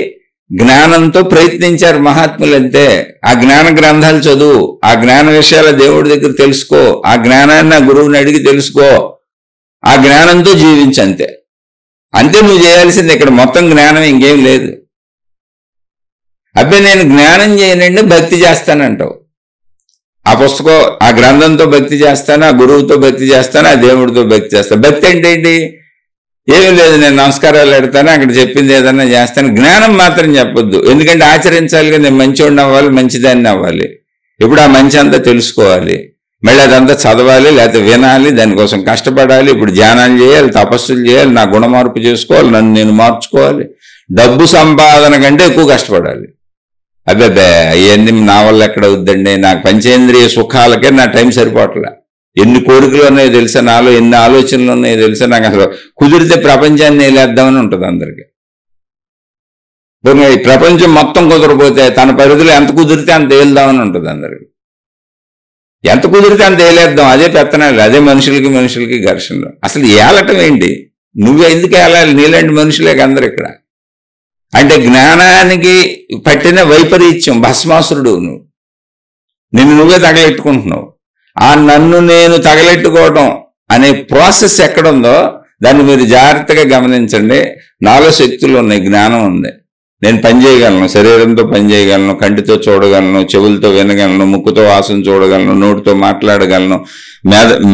జ్ఞానంతో ప్రయత్నించారు మహాత్ములు అంతే. ఆ జ్ఞాన గ్రంథాలు చదువు, ఆ జ్ఞాన విషయాల దేవుడి దగ్గర తెలుసుకో, ఆ జ్ఞానాన్ని ఆ గురువుని అడిగి తెలుసుకో, ఆ జ్ఞానంతో జీవించంతే. అంతే నువ్వు చేయాల్సింది. ఇక్కడ మొత్తం జ్ఞానం ఇంకేం లేదు. అబ్బాయి నేను జ్ఞానం చేయనండి భక్తి చేస్తానంటావు. ఆ పుస్తకం ఆ గ్రంథంతో భక్తి చేస్తాను, ఆ గురువుతో భక్తి చేస్తాను, ఆ దేవుడితో భక్తి చేస్తాను. భక్తి అంటే ఏంటి? ఏమీ లేదు, నేను నమస్కారాలు పెడతాను, అక్కడ చెప్పింది ఏదన్నా చేస్తాను. జ్ఞానం మాత్రం చెప్పొద్దు, ఎందుకంటే ఆచరించాలిగా. నేను మంచివాడిని అవ్వాలి, మంచిదాన్ని అవ్వాలి. ఇప్పుడు ఆ మంచి అంతా తెలుసుకోవాలి, మళ్ళీ అదంతా చదవాలి, లేకపోతే వినాలి, దానికోసం కష్టపడాలి. ఇప్పుడు ధ్యానాలు చేయాలి, తపస్సులు చేయాలి, నా గుణమార్పు చేసుకోవాలి, నన్ను నేను మార్చుకోవాలి. డబ్బు సంపాదన కంటే ఎక్కువ కష్టపడాలి. అబ్బాబ్బే అవన్నీ నా వల్ల ఎక్కడ అవుద్దండి, నాకు పంచేంద్రియ సుఖాలకే నా టైం సరిపోవట్లే. ఎన్ని కోరికలు ఉన్నాయో తెలుసా, నాలో ఎన్ని ఆలోచనలు ఉన్నాయో తెలుసా. నాకు అసలు కుదిరితే ప్రపంచాన్ని వేలేద్దామని ఉంటుంది అందరికి. ఈ ప్రపంచం మొత్తం కుదరపోతే తన పరిధిలో ఎంత కుదిరితే అంత వేలుదామని ఉంటుంది అందరికి. ఎంత కుదిరితే అంత వేలేద్దాం, అదే పెత్తనాలు, అదే మనుషులకి ఘర్షణలు. అసలు ఏలటం ఏంటి? నువ్వు ఎందుకు ఏలాలి? నీలాంటి మనుషులే అందరు ఇక్కడ. అంటే జ్ఞానానికి పట్టిన వైపరీత్యం, భస్మాసురుడు నువ్వు. నిన్ను నువ్వే తగలెట్టుకుంటున్నావు. ఆ నన్ను నేను తగలెట్టుకోవటం అనే ప్రాసెస్ ఎక్కడుందో దాన్ని మీరు జాగ్రత్తగా గమనించండి. నాలో శక్తులు ఉన్నాయి, జ్ఞానం ఉంది. నేను పని చేయగలను, శరీరంతో పని చేయగలను, కంటితో చూడగలను, చెవులతో వినగలను, ముక్కుతో వాసన చూడగలను, నోటితో మాట్లాడగలను,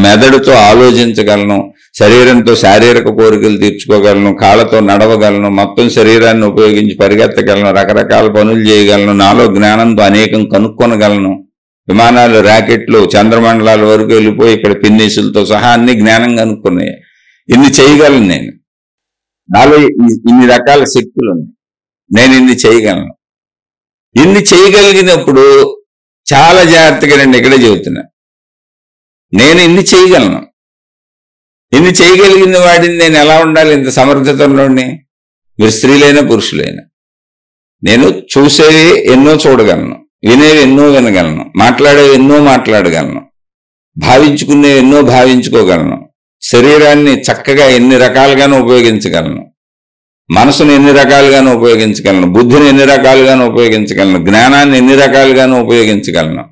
మెదడుతో ఆలోచించగలను, శరీరంతో శారీరక కోరికలు తీర్చుకోగలను, కాళ్ళతో నడవగలను, మొత్తం శరీరాన్ని ఉపయోగించి పరిగెత్తగలను, రకరకాల పనులు చేయగలను. నాలో జ్ఞానంతో అనేకం కనుక్కొనగలను. విమానాలు, ర్యాకెట్లు, చంద్రమండలాల వరకు వెళ్ళిపోయి ఇక్కడ పిన్నీసులతో సహా అన్ని జ్ఞానం కనుక్కున్నాయి. ఇన్ని చేయగలను నేను. నాలో ఇన్ని రకాల శక్తులు ఉన్నాయి, నేను ఇన్ని చేయగలను. ఇన్ని చేయగలిగినప్పుడు చాలా జాగ్రత్తగా రండి, ఇక్కడే చెబుతున్నా. నేను ఇన్ని చేయగలను. ఇన్ని చేయగలిగిన వాడిని నేను ఎలా ఉండాలి? ఇంత సమర్థతలోని. మీరు స్త్రీలైనా పురుషులైనా. నేను చూసేవి ఎన్నో చూడగలను, వినేవి ఎన్నో వినగలను, మాట్లాడేవి ఎన్నో మాట్లాడగలను, భావించుకునేవి ఎన్నో భావించుకోగలను, శరీరాన్ని చక్కగా ఎన్ని రకాలుగానూ ఉపయోగించగలను, మనసును ఎన్ని రకాలుగానూ ఉపయోగించగలను, బుద్ధిని ఎన్ని రకాలుగానూ ఉపయోగించగలను, జ్ఞానాన్ని ఎన్ని రకాలుగానూ ఉపయోగించగలను.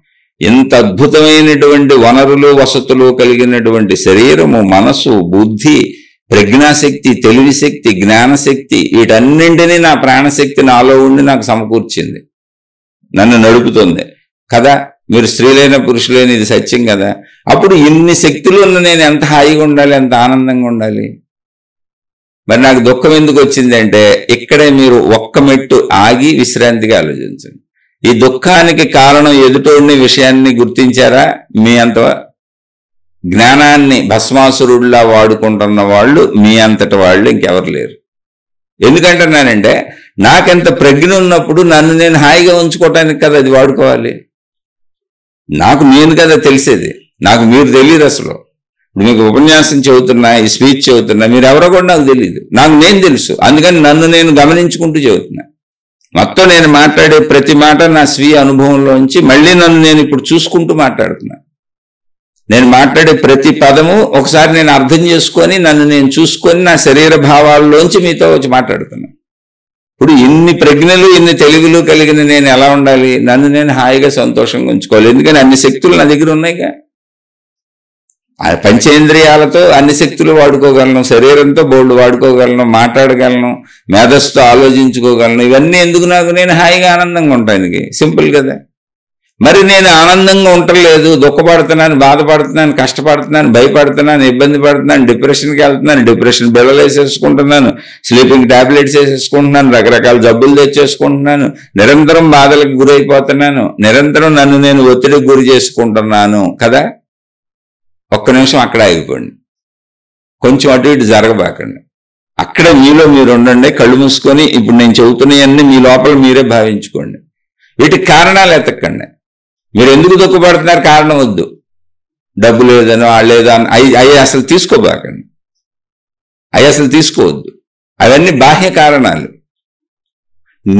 ఇంత అద్భుతమైనటువంటి వనరులు, వసతులు కలిగినటువంటి శరీరము, మనసు, బుద్ధి, ప్రజ్ఞాశక్తి, తెలివిశక్తి, జ్ఞానశక్తి, వీటన్నింటినీ నా ప్రాణశక్తి నాలో ఉండి నాకు సమకూర్చింది, నన్ను నడుపుతుంది కదా. మీరు స్త్రీలైన పురుషులైన ఇది సత్యం కదా. అప్పుడు ఇన్ని శక్తులు ఉన్న నేను ఎంత హాయిగా ఉండాలి, ఎంత ఆనందంగా ఉండాలి. మరి నాకు దుఃఖం ఎందుకు వచ్చిందంటే, ఇక్కడే మీరు ఒక్క మెట్టు ఆగి విశ్రాంతిగా ఆలోచించండి. ఈ దుఃఖానికి కారణం ఎదుటోడిని విషయాన్ని గుర్తించారా? మీ అంత జ్ఞానాన్ని భస్మాసురుడిలా వాడుకుంటున్న వాళ్ళు మీ అంతటి వాళ్ళు ఇంకెవరు లేరు. ఎందుకంటున్నానంటే, నాకెంత ప్రజ్ఞ ఉన్నప్పుడు నన్ను నేను హాయిగా ఉంచుకోవటానికి కదా అది వాడుకోవాలి. నాకు నేను కదా తెలిసేది, నాకు మీరు తెలియదు. అసలు మీకు ఉపన్యాసం చెబుతున్నా, ఈ స్పీచ్ చెబుతున్నా, మీరు ఎవరో కూడా నాకు తెలియదు. నాకు నేను తెలుసు, అందుకని నన్ను నేను గమనించుకుంటూ చెబుతున్నా. మొత్తం నేను మాట్లాడే ప్రతి మాట నా స్వీయ అనుభవంలోంచి మళ్ళీ నన్ను నేను ఇప్పుడు చూసుకుంటూ మాట్లాడుతున్నా. నేను మాట్లాడే ప్రతి పదము ఒకసారి నేను అర్థం చేసుకొని, నన్ను నేను చూసుకొని, నా శరీర భావాల్లోంచి మీతో వచ్చి మాట్లాడుతున్నా. ఇప్పుడు ఇన్ని ప్రజ్ఞలు, ఇన్ని తెలివిలు కలిగిన నేను ఎలా ఉండాలి? నన్ను నేను హాయిగా సంతోషంగా ఉంచుకోవాలి. ఎందుకని అన్ని శక్తులు నా దగ్గర ఉన్నాయిగా. ఆ పంచేంద్రియాలతో అన్ని శక్తులు వాడుకోగలను, శరీరంతో బోల్డ్ వాడుకోగలను, మాట్లాడగలను, మేధస్సుతో ఆలోచించుకోగలను. ఇవన్నీ ఎందుకు? నాకు నేను హాయిగా ఆనందంగా ఉంటానికి. సింపుల్ కదా. మరి నేను ఆనందంగా ఉండలేదు, దుఃఖపడుతున్నాను, బాధపడుతున్నాను, కష్టపడుతున్నాను, భయపడుతున్నాను, ఇబ్బంది పడుతున్నాను, డిప్రెషన్కి వెళ్తున్నాను, డిప్రెషన్ బిళ్ళలు వేసేసుకుంటున్నాను, స్లీపింగ్ టాబ్లెట్స్ వేసేసుకుంటున్నాను, రకరకాల జబ్బులు తెచ్చేసుకుంటున్నాను, నిరంతరం బాధలకు గురైపోతున్నాను, నిరంతరం నన్ను నేను ఒత్తిడికి గురి చేసుకుంటున్నాను కదా. ఒక్క నిమిషం అక్కడ ఆగిపోండి, కొంచెం అటు ఇటు జరగబాకండి. అక్కడ మీలో మీరు ఉండండి, కళ్ళు మూసుకొని. ఇప్పుడు నేను చెబుతున్నాయన్నీ మీ లోపల మీరే భావించుకోండి. వీటికి కారణాలు ఎతకండి. మీరు ఎందుకు దుఃఖపడుతున్నారు? కారణం వద్దు. డబ్బు లేదనో, వాళ్ళేదో అవి అసలు తీసుకోబాకండి, అవి అసలు తీసుకోవద్దు. అవన్నీ బాహ్య కారణాలు.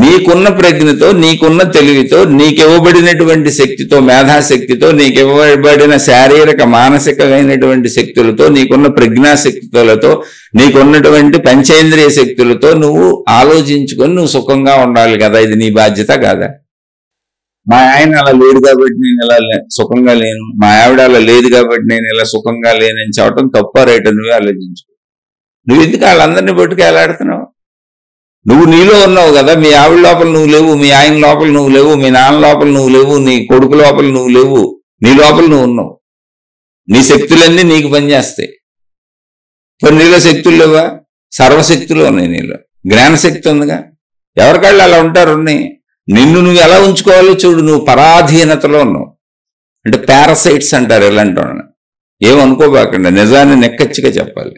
నీకున్న ప్రజ్ఞతో, నీకున్న తెలివితో, నీకివ్వబడినటువంటి శక్తితో, మేధాశక్తితో, నీకివ్వబడిన శారీరక మానసికమైనటువంటి శక్తులతో, నీకున్న ప్రజ్ఞాశక్తులతో, నీకున్నటువంటి పంచేంద్రియ శక్తులతో నువ్వు ఆలోచించుకొని నువ్వు సుఖంగా ఉండాలి కదా. ఇది నీ బాధ్యత కాదా? మా ఆయన అలా లేడు కాబట్టి నేను ఇలా సుఖంగా లేను, మా ఆవిడ అలా లేదు కాబట్టి నేను ఇలా సుఖంగా లేనని చెప్పడం తప్ప రైట్? నువ్వే ఆలోచించుకో. నువ్వు ఎందుకు వాళ్ళందరినీ పట్టుకు ఎలాడుతున్నావు? నువ్వు నీలో ఉన్నావు కదా. మీ ఆవిడ లోపల నువ్వు లేవు, మీ ఆయన లోపల నువ్వు లేవు, మీ నాన్న లోపల నువ్వు లేవు, నీ కొడుకు లోపల నువ్వు లేవు, నీ లోపల నువ్వు ఉన్నావు. నీ శక్తులన్నీ నీకు పనిచేస్తాయి. మరి నీలో శక్తులు లేవా? సర్వశక్తులు ఉన్నాయి నీలో. జ్ఞానశక్తి ఉందిగా. ఎవరికాళ్ళు అలా ఉంటారు. నిన్ను నువ్వు ఎలా ఉంచుకోవాలో చూడు. నువ్వు పరాధీనతలో ఉన్నావు. అంటే పారాసైట్స్ అంటారు ఇలాంటి వాళ్ళని. ఏమనుకోబాకండి, నిజాన్ని నెక్కచ్చిగా చెప్పాలి.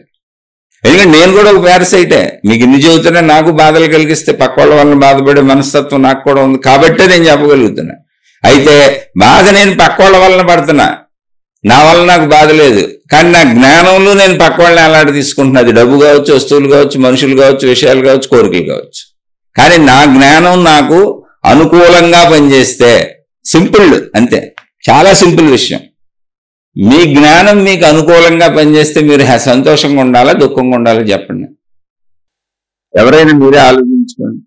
ఎందుకంటే నేను కూడా ఒక పారాసైటే. మీకు ఇన్ని చెబుతున్నా నాకు బాధలు కలిగిస్తే పక్క వాళ్ళ వలన బాధపడే మనస్తత్వం నాకు కూడా ఉంది కాబట్టే నేను చెప్పగలుగుతున్నా. అయితే బాధ నేను పక్క వాళ్ళ వలన పడుతున్నా, నా వల్ల నాకు బాధ లేదు. కానీ నా జ్ఞానంలో నేను పక్క వాళ్ళని అలాంటి తీసుకుంటున్నా. అది డబ్బు కావచ్చు, వస్తువులు కావచ్చు, మనుషులు కావచ్చు, విషయాలు కావచ్చు, కోరికలు కావచ్చు. కానీ నా జ్ఞానం నాకు అనుకూలంగా పనిచేస్తే సింపుల్, అంతే. చాలా సింపుల్ విషయం. మీ జ్ఞానం మీకు అనుకూలంగా పనిచేస్తే మీరు సంతోషంగా ఉండాలా, దుఃఖంగా ఉండాలా చెప్పండి. ఎవరైనా మీరే ఆలోచించుకోండి.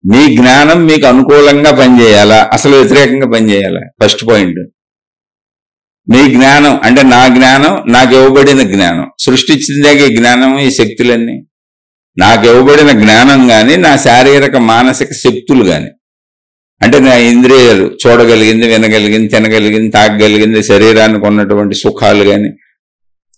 మీ జ్ఞానం మీకు అనుకూలంగా పనిచేయాలా, అసలు వ్యతిరేకంగా పనిచేయాలా? First point. మీ జ్ఞానం అంటే నా జ్ఞానం, నాకు ఇవ్వబడిన జ్ఞానం, సృష్టించిందాక ఈ జ్ఞానం, ఈ శక్తులన్నీ నాకు ఇవ్వబడిన జ్ఞానం కానీ, నా శారీరక మానసిక శక్తులు కానీ, అంటే నా ఇంద్రియాలు చూడగలిగింది, వినగలిగింది, తినగలిగింది, తాగగలిగింది, శరీరానికి ఉన్నటువంటి సుఖాలు కానీ,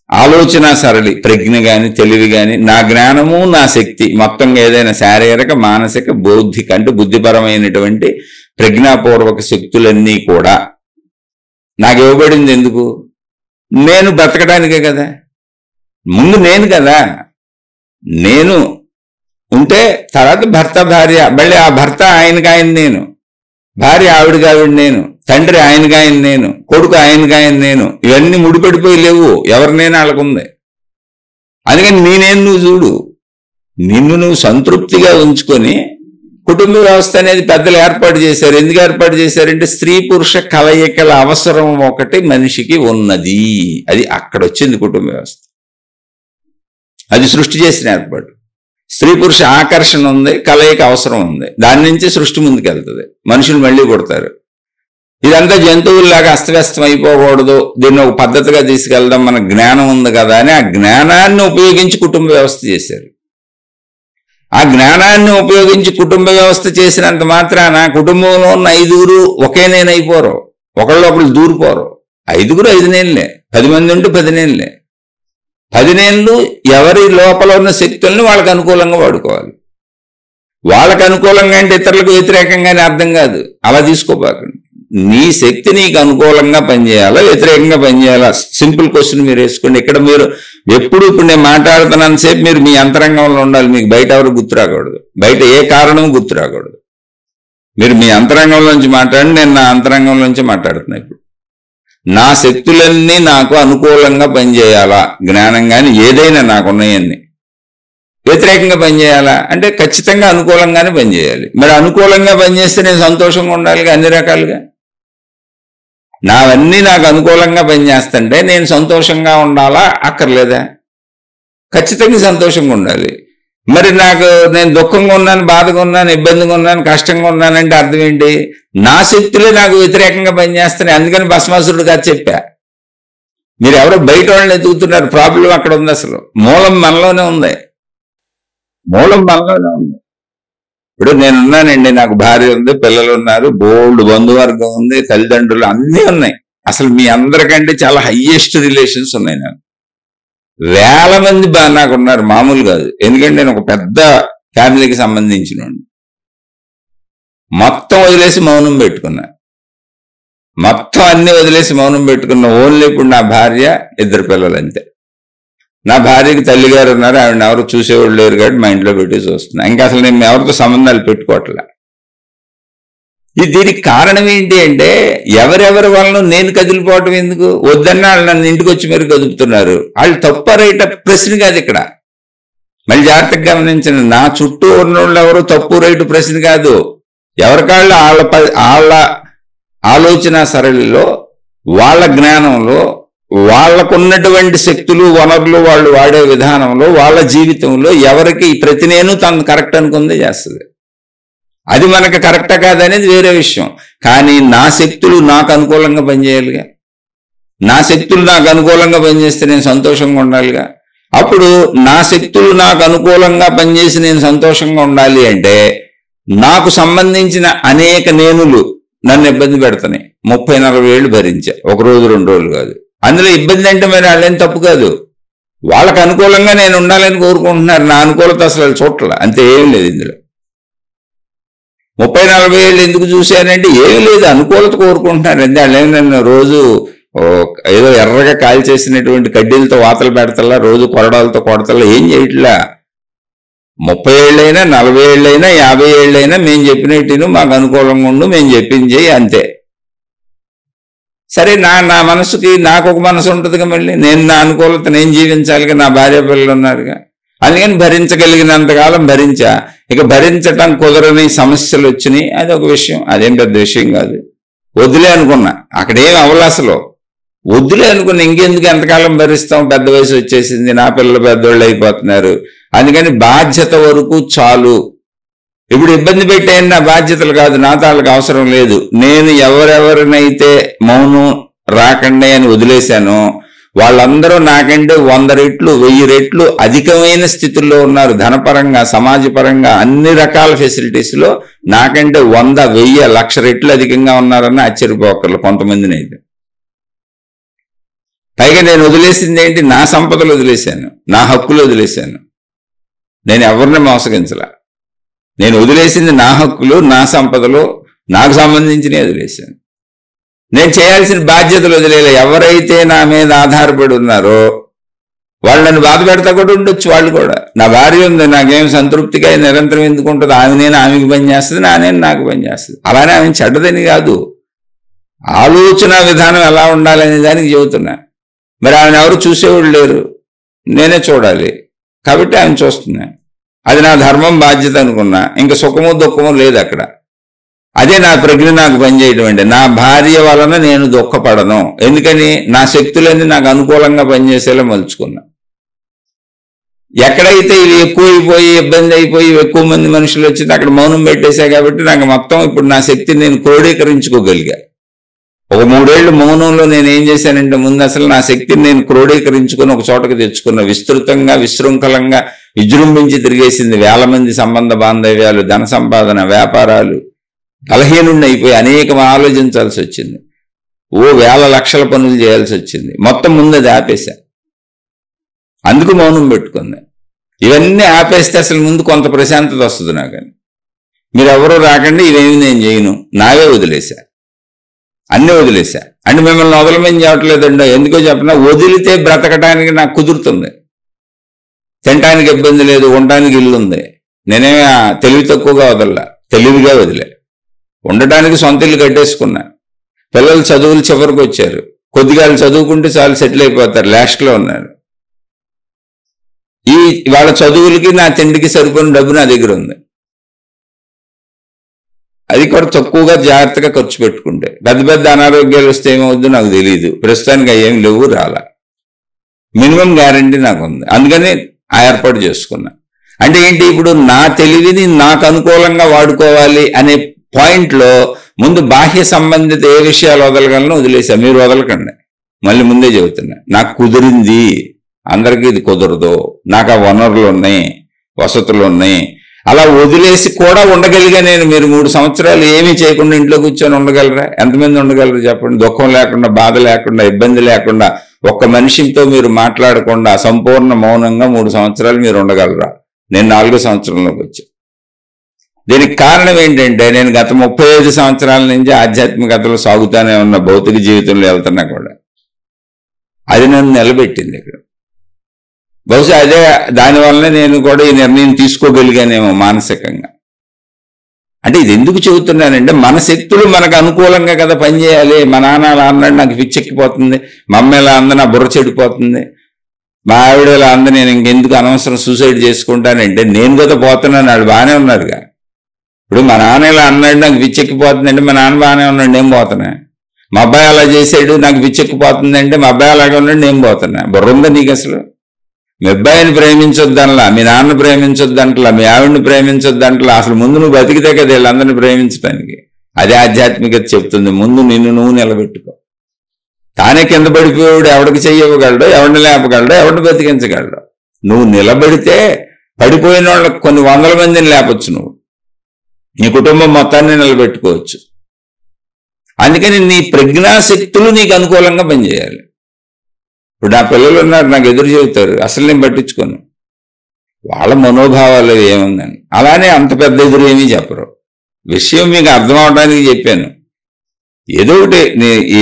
ఆలోచన సరళి, ప్రజ్ఞ కానీ, తెలివి కానీ, నా జ్ఞానము, నా శక్తి మొత్తంగా ఏదైనా శారీరక మానసిక బౌద్ధిక అంటే బుద్ధిపరమైనటువంటి ప్రజ్ఞాపూర్వక శక్తులన్నీ కూడా నాకు ఇవ్వబడింది ఎందుకు? నేను బ్రతకడానికే కదా. ముందు నేను కదా. నేను ఉంటే తర్వాత భర్త భార్య, మళ్ళీ ఆ భర్త ఆయనకి ఆయన నేను, భార్య ఆవిడకి ఆవిడ నేను, తండ్రి ఆయనకి ఆయన నేను, కొడుకు ఆయనకి ఆయన నేను. ఇవన్నీ ముడిపడిపోయి లేవు. ఎవరినైనా వాళ్ళకుంది. అందుకని నేనేం నువ్వు చూడు. నిన్ను నువ్వు సంతృప్తిగా ఉంచుకొని కుటుంబ వ్యవస్థ అనేది పెద్దలు ఏర్పాటు చేశారు. ఎందుకు ఏర్పాటు చేశారంటే స్త్రీ పురుష కలయికల అవసరం ఒకటి మనిషికి ఉన్నది. అది అక్కడ వచ్చింది కుటుంబ వ్యవస్థ. అది సృష్టి చేసిన ఏర్పాటు. స్త్రీ పురుష ఆకర్షణ ఉంది, కలయిక అవసరం ఉంది. దాని నుంచి సృష్టి ముందుకెళ్తుంది. మనుషులు మళ్ళీ పుడతారు. ఇదంతా జంతువుల్లాగా అస్తవ్యస్తం అయిపోకూడదు, దీన్ని ఒక పద్ధతిగా తీసుకెళ్దాం, మన జ్ఞానం ఉంది కదా అని ఆ జ్ఞానాన్ని ఉపయోగించి కుటుంబ వ్యవస్థ చేశారు. ఆ జ్ఞానాన్ని ఉపయోగించి కుటుంబ వ్యవస్థ చేసినంత మాత్రాన కుటుంబంలో ఉన్న 5 ఒకే నేను అయిపోరు, ఒకళ్ళు దూరిపోరు. 5 5 నేనులే, 10 మంది ఉంటే 10 నేనులే. 10 నేళ్ళు ఎవరి లోపల ఉన్న శక్తుల్ని వాళ్ళకి అనుకూలంగా వాడుకోవాలి. వాళ్ళకి అనుకూలంగా అంటే ఇతరులకు వ్యతిరేకంగానే అర్థం కాదు. అలా తీసుకోబాకండి. నీ శక్తి నీకు అనుకూలంగా పనిచేయాలా, వ్యతిరేకంగా పనిచేయాలా? సింపుల్ క్వశ్చన్ మీరు వేసుకోండి. ఇక్కడ మీరు ఎప్పుడు ఇప్పుడు నేను మాట్లాడుతున్నాను సేపు మీరు మీ అంతరంగంలో ఉండాలి. మీకు బయట ఎవరు గుర్తు రాకూడదు, బయట ఏ కారణం గుర్తు రాకూడదు. మీరు మీ అంతరంగంలోంచి మాట్లాడండి. నేను నా అంతరంగంలోంచి మాట్లాడుతున్నా. ఇప్పుడు నా శక్తులన్నీ నాకు అనుకూలంగా పనిచేయాలా, జ్ఞానం కానీ ఏదైనా నాకున్నాయన్నీ. వ్యతిరేకంగా పనిచేయాలా అంటే ఖచ్చితంగా అనుకూలంగానే పనిచేయాలి. మరి అనుకూలంగా పనిచేస్తే నేను సంతోషంగా ఉండాలిగా అన్ని రకాలుగా. నావన్నీ నాకు అనుకూలంగా పనిచేస్తుంటే నేను సంతోషంగా ఉండాలా అక్కర్లేదా? ఖచ్చితంగా సంతోషంగా ఉండాలి. మరి నేను దుఃఖంగా ఉన్నాను, బాధగా ఉన్నాను, ఇబ్బందిగా ఉన్నాను, కష్టంగా ఉన్నానంటే అర్థం ఏంటి? నా శక్తులే నాకు వ్యతిరేకంగా పనిచేస్తున్నాయి. అందుకని భస్మాసురుడు గారు చెప్పా. మీరు ఎవరో బయట వాళ్ళని ఎదుగుతున్నారు. ప్రాబ్లం అక్కడ ఉంది. అసలు మూలం మనలోనే ఉంది. మూలం మనలోనే ఉంది. ఇప్పుడు నేనున్నానండి, నాకు భార్య ఉంది, పిల్లలు ఉన్నారు, బోల్డ్ బంధువర్గం ఉంది, తల్లిదండ్రులు అన్నీ ఉన్నాయి. అసలు మీ అందరికంటే చాలా హయ్యెస్ట్ రిలేషన్స్ ఉన్నాయి. నాకు వేల మంది నాకు ఉన్నారు, మామూలు కాదు. ఎందుకంటే నేను ఒక పెద్ద ఫ్యామిలీకి సంబంధించిన మొత్తం వదిలేసి మౌనం పెట్టుకున్నా. మొత్తం అన్ని వదిలేసి మౌనం పెట్టుకున్న ఓన్లీ ఇప్పుడు నా భార్య, 2 పిల్లలు అంతే. నా భార్యకి తల్లిగారు ఉన్నారు, ఆవిడని ఎవరు చూసేవాళ్ళు లేరు కాబట్టి మా ఇంట్లో పెట్టి చూస్తున్నా. ఇంకా అసలు నేను ఎవరితో సంబంధాలు పెట్టుకోవట్లే. దీనికి కారణం ఏంటి అంటే ఎవరెవరి వలన నేను కదిలిపోవటం ఎందుకు? వద్దన్నా వాళ్ళు నన్ను ఇంటికి వచ్చి మీరు కదుపుతున్నారు. వాళ్ళు తప్ప రైట ప్రశ్న కాదు ఇక్కడ. మళ్ళీ జాగ్రత్తగా గమనించండి, నా చుట్టూ ఉన్నోళ్ళు ఎవరు తప్పు రైటు ప్రశ్న కాదు. ఎవరికాళ్ళు వాళ్ళ ఆలోచన సరళిలో, వాళ్ళ జ్ఞానంలో, వాళ్ళకున్నటువంటి శక్తులు వనరులు వాళ్ళు వాడే విధానంలో, వాళ్ళ జీవితంలో ఎవరికి ప్రతి నేను తను కరెక్ట్ అనుకుందే చేస్తుంది. అది మనకు కరెక్టా కాదనేది వేరే విషయం. కానీ నా శక్తులు నాకు అనుకూలంగా పనిచేయాలిగా. నా శక్తులు నాకు అనుకూలంగా పనిచేస్తే నేను సంతోషంగా ఉండాలిగా. అప్పుడు నా శక్తులు నాకు అనుకూలంగా పనిచేసి నేను సంతోషంగా ఉండాలి అంటే నాకు సంబంధించిన అనేక నేనులు నన్ను ఇబ్బంది పెడుతున్నాయి. 30-40 ఏళ్ళు భరించా, ఒక రోజు 2 రోజులు కాదు. అందులో ఇబ్బంది అంటే మరి వాళ్ళేం తప్పు కాదు. వాళ్ళకు అనుకూలంగా నేను ఉండాలని కోరుకుంటున్నారు. నా అనుకూలత అసలు చూడాల, అంతే, ఏం లేదు ఇందులో. 30-40 ఏళ్ళు ఎందుకు చూశానంటే ఏమీ లేదు, అనుకూలత కోరుకుంటున్నారు అంతే. వాళ్ళేం నన్ను రోజు ఏదో ఎర్రగా కాల్ చేసినటువంటి కడ్డీలతో వాతలు పెడతల్లా, రోజు కొరడాలతో కొడతల్లా ఏం చేయట్లా. 30 ఏళ్ళైనా 40 ఏళ్ళైనా 50 ఏళ్ళైనా మేము చెప్పినట్టు మాకు అనుకూలంగా ఉండు, మేము చెప్పింది చెయ్యి, అంతే. సరే, నా మనసుకి నాకు ఒక మనసు ఉంటుందిగా. మళ్ళీ నేను నా అనుకూలత నేను జీవించాలిగా, నా భార్య పిల్లలు ఉన్నారుగా. అందుకని భరించగలిగినంతకాలం భరించా. ఇక భరించటం కుదరని సమస్యలు వచ్చినాయి, అది ఒక విషయం, అదేం పెద్ద విషయం కాదు. వదిలే అనుకున్నా, అక్కడేం అవలా అసలు. వద్దులే అనుకుని ఇంకెందుకు ఎంతకాలం భరిస్తాం, పెద్ద వయసు వచ్చేసింది, నా పిల్లలు పెద్దోళ్ళు అయిపోతున్నారు, అందుకని బాధ్యత వరకు చాలు. ఇప్పుడు ఇబ్బంది పెట్టేయని నా బాధ్యతలు కాదు, నా తాళ్ళకి అవసరం లేదు. నేను ఎవరెవరినైతే మౌనం రాకండి అని వదిలేశానో వాళ్ళందరూ నాకంటే 100 రెట్లు 1000 రెట్లు అధికమైన స్థితుల్లో ఉన్నారు. ధనపరంగా, సమాజపరంగా, అన్ని రకాల ఫెసిలిటీస్లో నాకంటే 100, 1000, 1,00,000 రెట్లు అధికంగా ఉన్నారని ఆశ్చర్యపోకర్లు కొంతమందిని అయితే. పైగా నేను వదిలేసింది ఏంటి? నా సంపదలు వదిలేశాను, నా హక్కులు వదిలేశాను. నేను ఎవరిని మోసగించలా. నేను వదిలేసింది నా హక్కులు, నా సంపదలు, నాకు సంబంధించినవి వదిలేశాను. నేను చేయాల్సిన బాధ్యతలు వదిలేలే. ఎవరైతే నా మీద ఆధారపడి ఉన్నారో వాళ్ళు నన్ను బాధ పెడతా కూడా ఉండొచ్చు. వాళ్ళు కూడా, నా భార్య ఉంది, నాకేం సంతృప్తిగా నిరంతరం ఎందుకు ఉంటుంది? ఆమెకి పని చేస్తుంది, నేను నాకు పని చేస్తుంది. అలానే ఆమె చెడ్డదని కాదు, ఆలోచన విధానం ఎలా ఉండాలనే దానికి చెబుతున్నా. మరి ఆమెను ఎవరు చూసేవాళ్ళు లేరు, నేనే చూడాలి కాబట్టి ఆమె చూస్తున్నా. అది నా ధర్మం, బాధ్యత అనుకున్నా. ఇంకా సుఖము దుఃఖము లేదు అక్కడ. అదే నా ప్రజ్ఞ నాకు పనిచేయడం అండి. నా భార్య వలన నేను దుఃఖపడను, ఎందుకని నా శక్తులన్నీ నాకు అనుకూలంగా పనిచేసేలా మలుచుకున్నా. ఎక్కడైతే ఇవి ఎక్కువైపోయి ఇబ్బంది అయిపోయి ఎక్కువ మంది మనుషులు వచ్చింది అక్కడ మౌనం పెట్టేశా కాబట్టి నాకు మొత్తం ఇప్పుడు నా శక్తిని నేను క్రోడీకరించుకోగలిగా. ఒక 3 ఏళ్ళు మౌనంలో నేను ఏం చేశానంటే ముందు అసలు నా శక్తిని నేను క్రోడీకరించుకొని ఒక చోటకు తెచ్చుకున్నా. విస్తృతంగా విశృంఖలంగా విజృంభించి తిరిగేసింది. వేల మంది సంబంధ బాంధవ్యాలు, ధన సంపాదన, వ్యాపారాలు, బలహీనుడిని అయిపోయి అనేకం ఆలోచించాల్సి వచ్చింది. వేల లక్షల పనులు చేయాల్సి వచ్చింది. మొత్తం ముందు అది ఆపేశా. అందుకు మౌనం పెట్టుకుంది. ఇవన్నీ ఆపేస్తే అసలు ముందు కొంత ప్రశాంతత వస్తుంది నాకు. మీరెవరూ రాకండి, ఇవేమి నేను చేయను, నావే వదిలేశా, అన్నీ వదిలేశా. అంటే మిమ్మల్ని వదలమని చెప్పట్లేదండి. ఎందుకో చెప్పినా వదిలితే బ్రతకడానికి నాకు కుదురుతుంది. తినటానికి ఇబ్బంది లేదు, ఉండటానికి ఇల్లు ఉంది. నేనేమి తెలివి తక్కువగా వదలలా, తెలివిగా వదిలే. ఉండటానికి సొంత ఇల్లు కట్టేసుకున్నా. పిల్లలు చదువులు చివరికి వచ్చారు. కొద్దిగా చదువుకుంటే చాలు సెటిల్ అయిపోతారు, లాస్ట్లో ఉన్నారు. వాళ్ళ చదువులకి నా తిండికి సరిపోయిన డబ్బు నా దగ్గర ఉంది. అది కూడా తక్కువగా జాగ్రత్తగా ఖర్చు పెట్టుకుంటే. పెద్ద పెద్ద అనారోగ్యాలు వస్తే ఏమవుద్దో నాకు తెలియదు. ప్రస్తుతానికి ఏం లేవు, రాలా. మినిమం గ్యారంటీ నాకు ఉంది, అందుకని ఆ ఏర్పాటు చేసుకున్నా. అంటే ఏంటి, ఇప్పుడు నా తెలివిని నాకు అనుకూలంగా వాడుకోవాలి అనే పాయింట్లో ముందు బాహ్య సంబంధిత ఏ విషయాలు వదలగలను వదిలేసా. మీరు వదలకండి, మళ్ళీ ముందే చెబుతున్నా. నాకు కుదిరింది, అందరికీ ఇది కుదరదు. నాకు ఆ వనరులు ఉన్నాయి, వసతులు ఉన్నాయి. అలా వదిలేసి కూడా ఉండగలిగా నేను. మీరు 3 సంవత్సరాలు ఏమీ చేయకుండా ఇంట్లో కూర్చొని ఉండగలరా? ఎంతమంది ఉండగలరు చెప్పండి? దుఃఖం లేకుండా, బాధ లేకుండా, ఇబ్బంది లేకుండా, ఒక్క మనిషితో మీరు మాట్లాడకుండా సంపూర్ణ మౌనంగా 3 సంవత్సరాలు మీరు ఉండగలరా? నేను 4వ సంవత్సరంలోకి వచ్చా. దీనికి కారణం ఏంటంటే నేను గత 35 సంవత్సరాల నుంచి ఆధ్యాత్మికతలో సాగుతానే ఉన్న, భౌతిక జీవితంలో వెళ్తున్నా కూడా. అది నన్ను నిలబెట్టింది ఇక్కడ. బహుశా అదే దానివల్లనే నేను కూడా ఈ నిర్ణయం తీసుకోగలిగానేమో మానసికంగా. అంటే ఇది ఎందుకు చెబుతున్నానంటే మన శక్తులు మనకు అనుకూలంగా కదా పనిచేయాలి. మా నాన్న అలా అన్నాడు, నాకు పిచ్చెక్కిపోతుంది. మా అమ్మ ఎలా అందా, నా బుర్ర చెడిపోతుంది. మా ఆవిడ ఇలా అంది, నేను ఇంకెందుకు అనవసరం సూసైడ్ చేసుకుంటానంటే నేను కదా పోతున్నాను, వాళ్ళు బాగానే ఉన్నారుగా. ఇప్పుడు మా నాన్న ఇలా అన్నాడు నాకు పిచ్చెక్కిపోతుందంటే మా నాన్న బాగానే ఉన్నాడు, నేను పోతున్నా. మా అబ్బాయి అలా చేసాడు నాకు పిచ్చెక్కిపోతుందంటే మా అబ్బాయి అలాగే ఉన్నాడు, నేను పోతున్నా. బుర్రుందా నీకు అసలు? మీ అబ్బాయిని ప్రేమించొద్దనలా, మీ నాన్న ప్రేమించొద్దంటలా, మీ ఆవిడని ప్రేమించొద్దంటలా. అసలు ముందు నువ్వు బతికితే కదా వీళ్ళందరినీ ప్రేమించడానికి. అదే ఆధ్యాత్మికత చెప్తుంది. ముందు నిన్ను నువ్వు నిలబెట్టుకో. తానే కింద పడిపోయాడు ఎవడికి చెయ్యగలడో, ఎవరిని లేపగలడో, ఎవరిని బతికించగలడో. నువ్వు నిలబడితే పడిపోయిన వాళ్ళకి కొన్ని వందల మందిని లేపొచ్చు, నువ్వు నీ కుటుంబం మొత్తాన్ని నిలబెట్టుకోవచ్చు. అందుకని నీ ప్రజ్ఞాశక్తులు నీకు అనుకూలంగా పనిచేయాలి. ఇప్పుడు నా పిల్లలు ఉన్నారు, నాకు ఎదురు చెబుతారు, అసలు నేను పట్టించుకోను. వాళ్ళ మనోభావాలు ఏముందని. అలానే అంత పెద్ద ఎదురు ఏమీ చెప్పరు. విషయం మీకు అర్థం అవడానికి చెప్పాను. ఏదో ఒకటి ఈ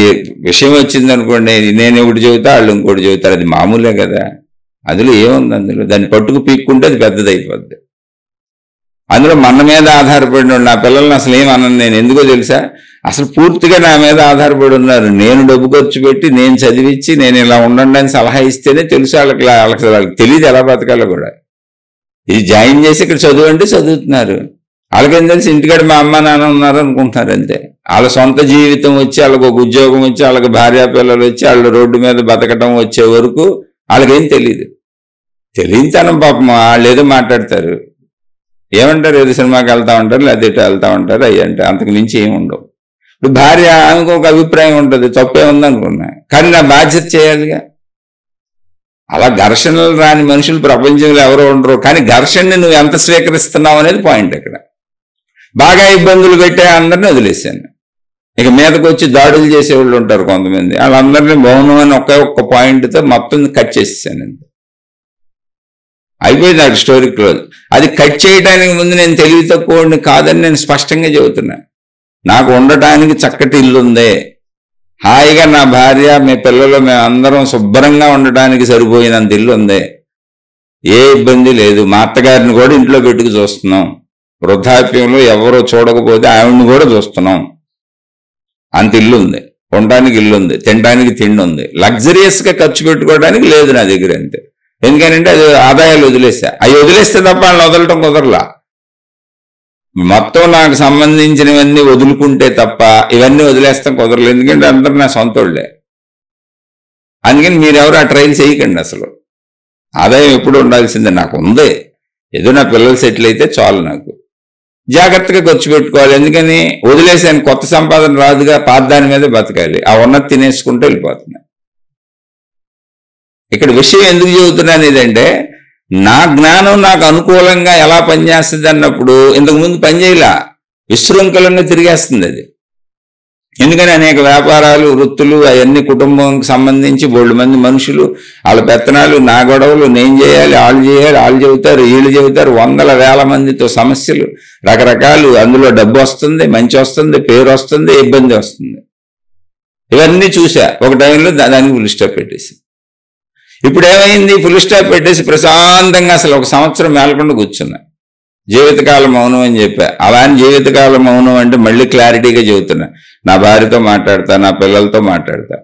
విషయం వచ్చింది అనుకోండి, నేను ఒకటి చెబుతా వాళ్ళు ఇంకోటి చెబుతారు, అది మామూలే కదా. అందులో ఏముంది? అందులో దాన్ని పట్టుకు పీక్కుంటే అది పెద్దదైపోద్ది. అందులో మన మీద ఆధారపడిన నా పిల్లల్ని అసలు ఏమన్నాను నేను. ఎందుకో తెలుసా? అసలు పూర్తిగా నా మీద ఆధారపడి ఉన్నారు. నేను డబ్బు ఖర్చు పెట్టి నేను చదివించి నేను ఇలా ఉండండి అని సలహా ఇస్తేనే తెలుసు వాళ్ళకి తెలియదు ఎలా బతకాలో కూడా. ఇది జాయిన్ చేసి ఇక్కడ చదువు అంటే చదువుతున్నారు. వాళ్ళకేం తెలిసి ఇంటికాడ మా అమ్మ నాన్న ఉన్నారు అనుకుంటున్నారు అంతే. వాళ్ళ సొంత జీవితం వచ్చి వాళ్ళకి ఒక ఉద్యోగం వచ్చి వాళ్ళకి భార్యా పిల్లలు వచ్చి వాళ్ళు రోడ్డు మీద బతకటం వచ్చే వరకు వాళ్ళకేం తెలియదు. తెలియనితనం పాపం వాళ్ళు ఏదో మాట్లాడతారు, ఏమంటారు, ఏదో సినిమాకి వెళ్తా ఉంటారు, లేదా ఇటు వెళ్తా ఉంటారు, అయ్యి అంటే అంతకు మించి ఏమి ఉండవు. ఇప్పుడు భార్య ఆమెకు ఒక అభిప్రాయం ఉంటుంది, తప్పే ఉందనుకున్నా, కానీ నా బాధ్యత చేయాలిగా. అలా ఘర్షణలు రాని మనుషులు ప్రపంచంలో ఎవరో ఉండరు. కానీ ఘర్షణని నువ్వు ఎంత స్వీకరిస్తున్నావు అనేది పాయింట్. ఇక్కడ బాగా ఇబ్బందులు పెట్టే అందరినీ వదిలేశాను. ఇక మీదకి వచ్చి దాడులు చేసేవాళ్ళు ఉంటారు కొంతమంది, వాళ్ళందరినీ మౌనం అని ఒక్క పాయింట్తో మొత్తం కట్ చేసేసాను. అంతే, అయిపోయింది నాకు స్టోరీ క్లోజ్. అది కట్ చేయడానికి ముందు నేను తెలివి తక్కువని కాదని నేను స్పష్టంగా చెబుతున్నా. నాకు ఉండటానికి చక్కటి ఇల్లు ఉంది, హాయిగా నా భార్య మీ పిల్లలు మేము అందరం శుభ్రంగా ఉండటానికి సరిపోయినంత ఇల్లు ఉంది, ఏ ఇబ్బంది లేదు. మా అత్తగారిని కూడా ఇంట్లో పెట్టుకు చూస్తున్నాం, వృద్ధాప్యంలో ఎవరో చూడకపోతే ఆవిడని కూడా చూస్తున్నాం. అంత ఇల్లు ఉంది, ఉండడానికి ఇల్లు ఉంది, తినడానికి తిండి ఉంది. లగ్జరియస్గా ఖర్చు పెట్టుకోవడానికి లేదు నా దగ్గర. అంతే. ఎందుకంటే అది ఆదాయాలు వదిలేస్తా. అవి వదిలేస్తే తప్ప వాళ్ళని వదలటం కుదరలా. మొత్తం నాకు సంబంధించినవన్నీ వదులుకుంటే తప్ప ఇవన్నీ వదిలేస్తాం కుదరలేదు. ఎందుకంటే అందరూ నా సొంతోళ్లే. అందుకని మీరెవరు ఆ ట్రైల్ చేయకండి. అసలు ఆదాయం ఎప్పుడు ఉండాల్సిందే. నాకు ఉంది, ఏదో నా పిల్లలు సెటిల్ అయితే చాలు. నాకు జాగ్రత్తగా ఖర్చు పెట్టుకోవాలి. ఎందుకని వదిలేసాను, కొత్త సంపాదన రాదుగా, పాత దాని మీద బతకాలి. ఆ ఉన్నది తినేసుకుంటూ వెళ్ళిపోతున్నా. ఇక్కడ విషయం ఎందుకు చెబుతున్నాను ఇదంటే, నా జ్ఞానం నాకు అనుకూలంగా ఎలా పనిచేస్తుంది అన్నప్పుడు ఇంతకుముందు పనిచేయలా, విశృంఖలంగా తిరిగేస్తుంది అది. ఎందుకని అనేక వ్యాపారాలు, వృత్తులు, అవన్నీ కుటుంబంకి సంబంధించి బోల్డు మంది మనుషులు, వాళ్ళ పెత్తనాలు, నా గొడవలు, నేను చేయాలి, వాళ్ళు చేయాలి, వాళ్ళు చెబుతారు, వీళ్ళు చెబుతారు, వందల వేల మందితో సమస్యలు, రకరకాలు. అందులో డబ్బు వస్తుంది, మంచి వస్తుంది, పేరు వస్తుంది, ఇబ్బంది వస్తుంది. ఇవన్నీ చూసా ఒక టైంలో. దానికి ఫుల్ స్టాప్ పెట్టేసి, ఇప్పుడు ఏమైంది, ఫుల్ స్టాప్ పెట్టేసి ప్రశాంతంగా అసలు ఒక సంవత్సరం మేలకుండా కూర్చున్నా. జీవితకాల మౌనం అని చెప్పా. అలా అని జీవితకాల మౌనం అంటే మళ్ళీ క్లారిటీగా చెబుతున్నా. నా భార్యతో మాట్లాడతా, నా పిల్లలతో మాట్లాడతా,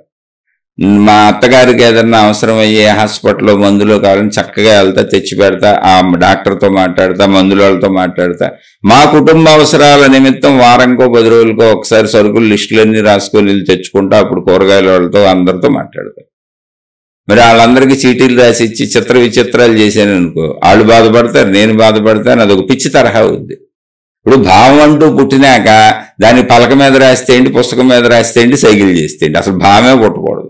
మా అత్తగారికి ఏదన్నా అవసరం అయ్యే హాస్పిటల్లో మందులు కావాలని చక్కగా వెళ్తా, తెచ్చి పెడతా, ఆ డాక్టర్తో మాట్లాడతా, మందుల వాళ్ళతో మాట్లాడతా. మా కుటుంబ అవసరాల నిమిత్తం వారంకో 10 రోజులకో ఒకసారి సరుకులు లిస్టులన్నీ రాసుకొని వెళ్ళి తెచ్చుకుంటా. అప్పుడు కూరగాయల వాళ్ళతో అందరితో మాట్లాడతా. మరి వాళ్ళందరికీ చీటీలు రాసి ఇచ్చి చిత్ర విచిత్రాలు చేశాను అనుకో, వాళ్ళు బాధపడతారు, నేను బాధపడతాను. అదొక పిచ్చి తరహా ఉంది. ఇప్పుడు భావం అంటూ పుట్టినాక దాన్ని పలక మీద రాస్తే ఏంటి, పుస్తకం మీద రాస్తే ఏంటి, సైకిల్ చేస్తే ఏంటి, అసలు భావమే పుట్టకూడదు.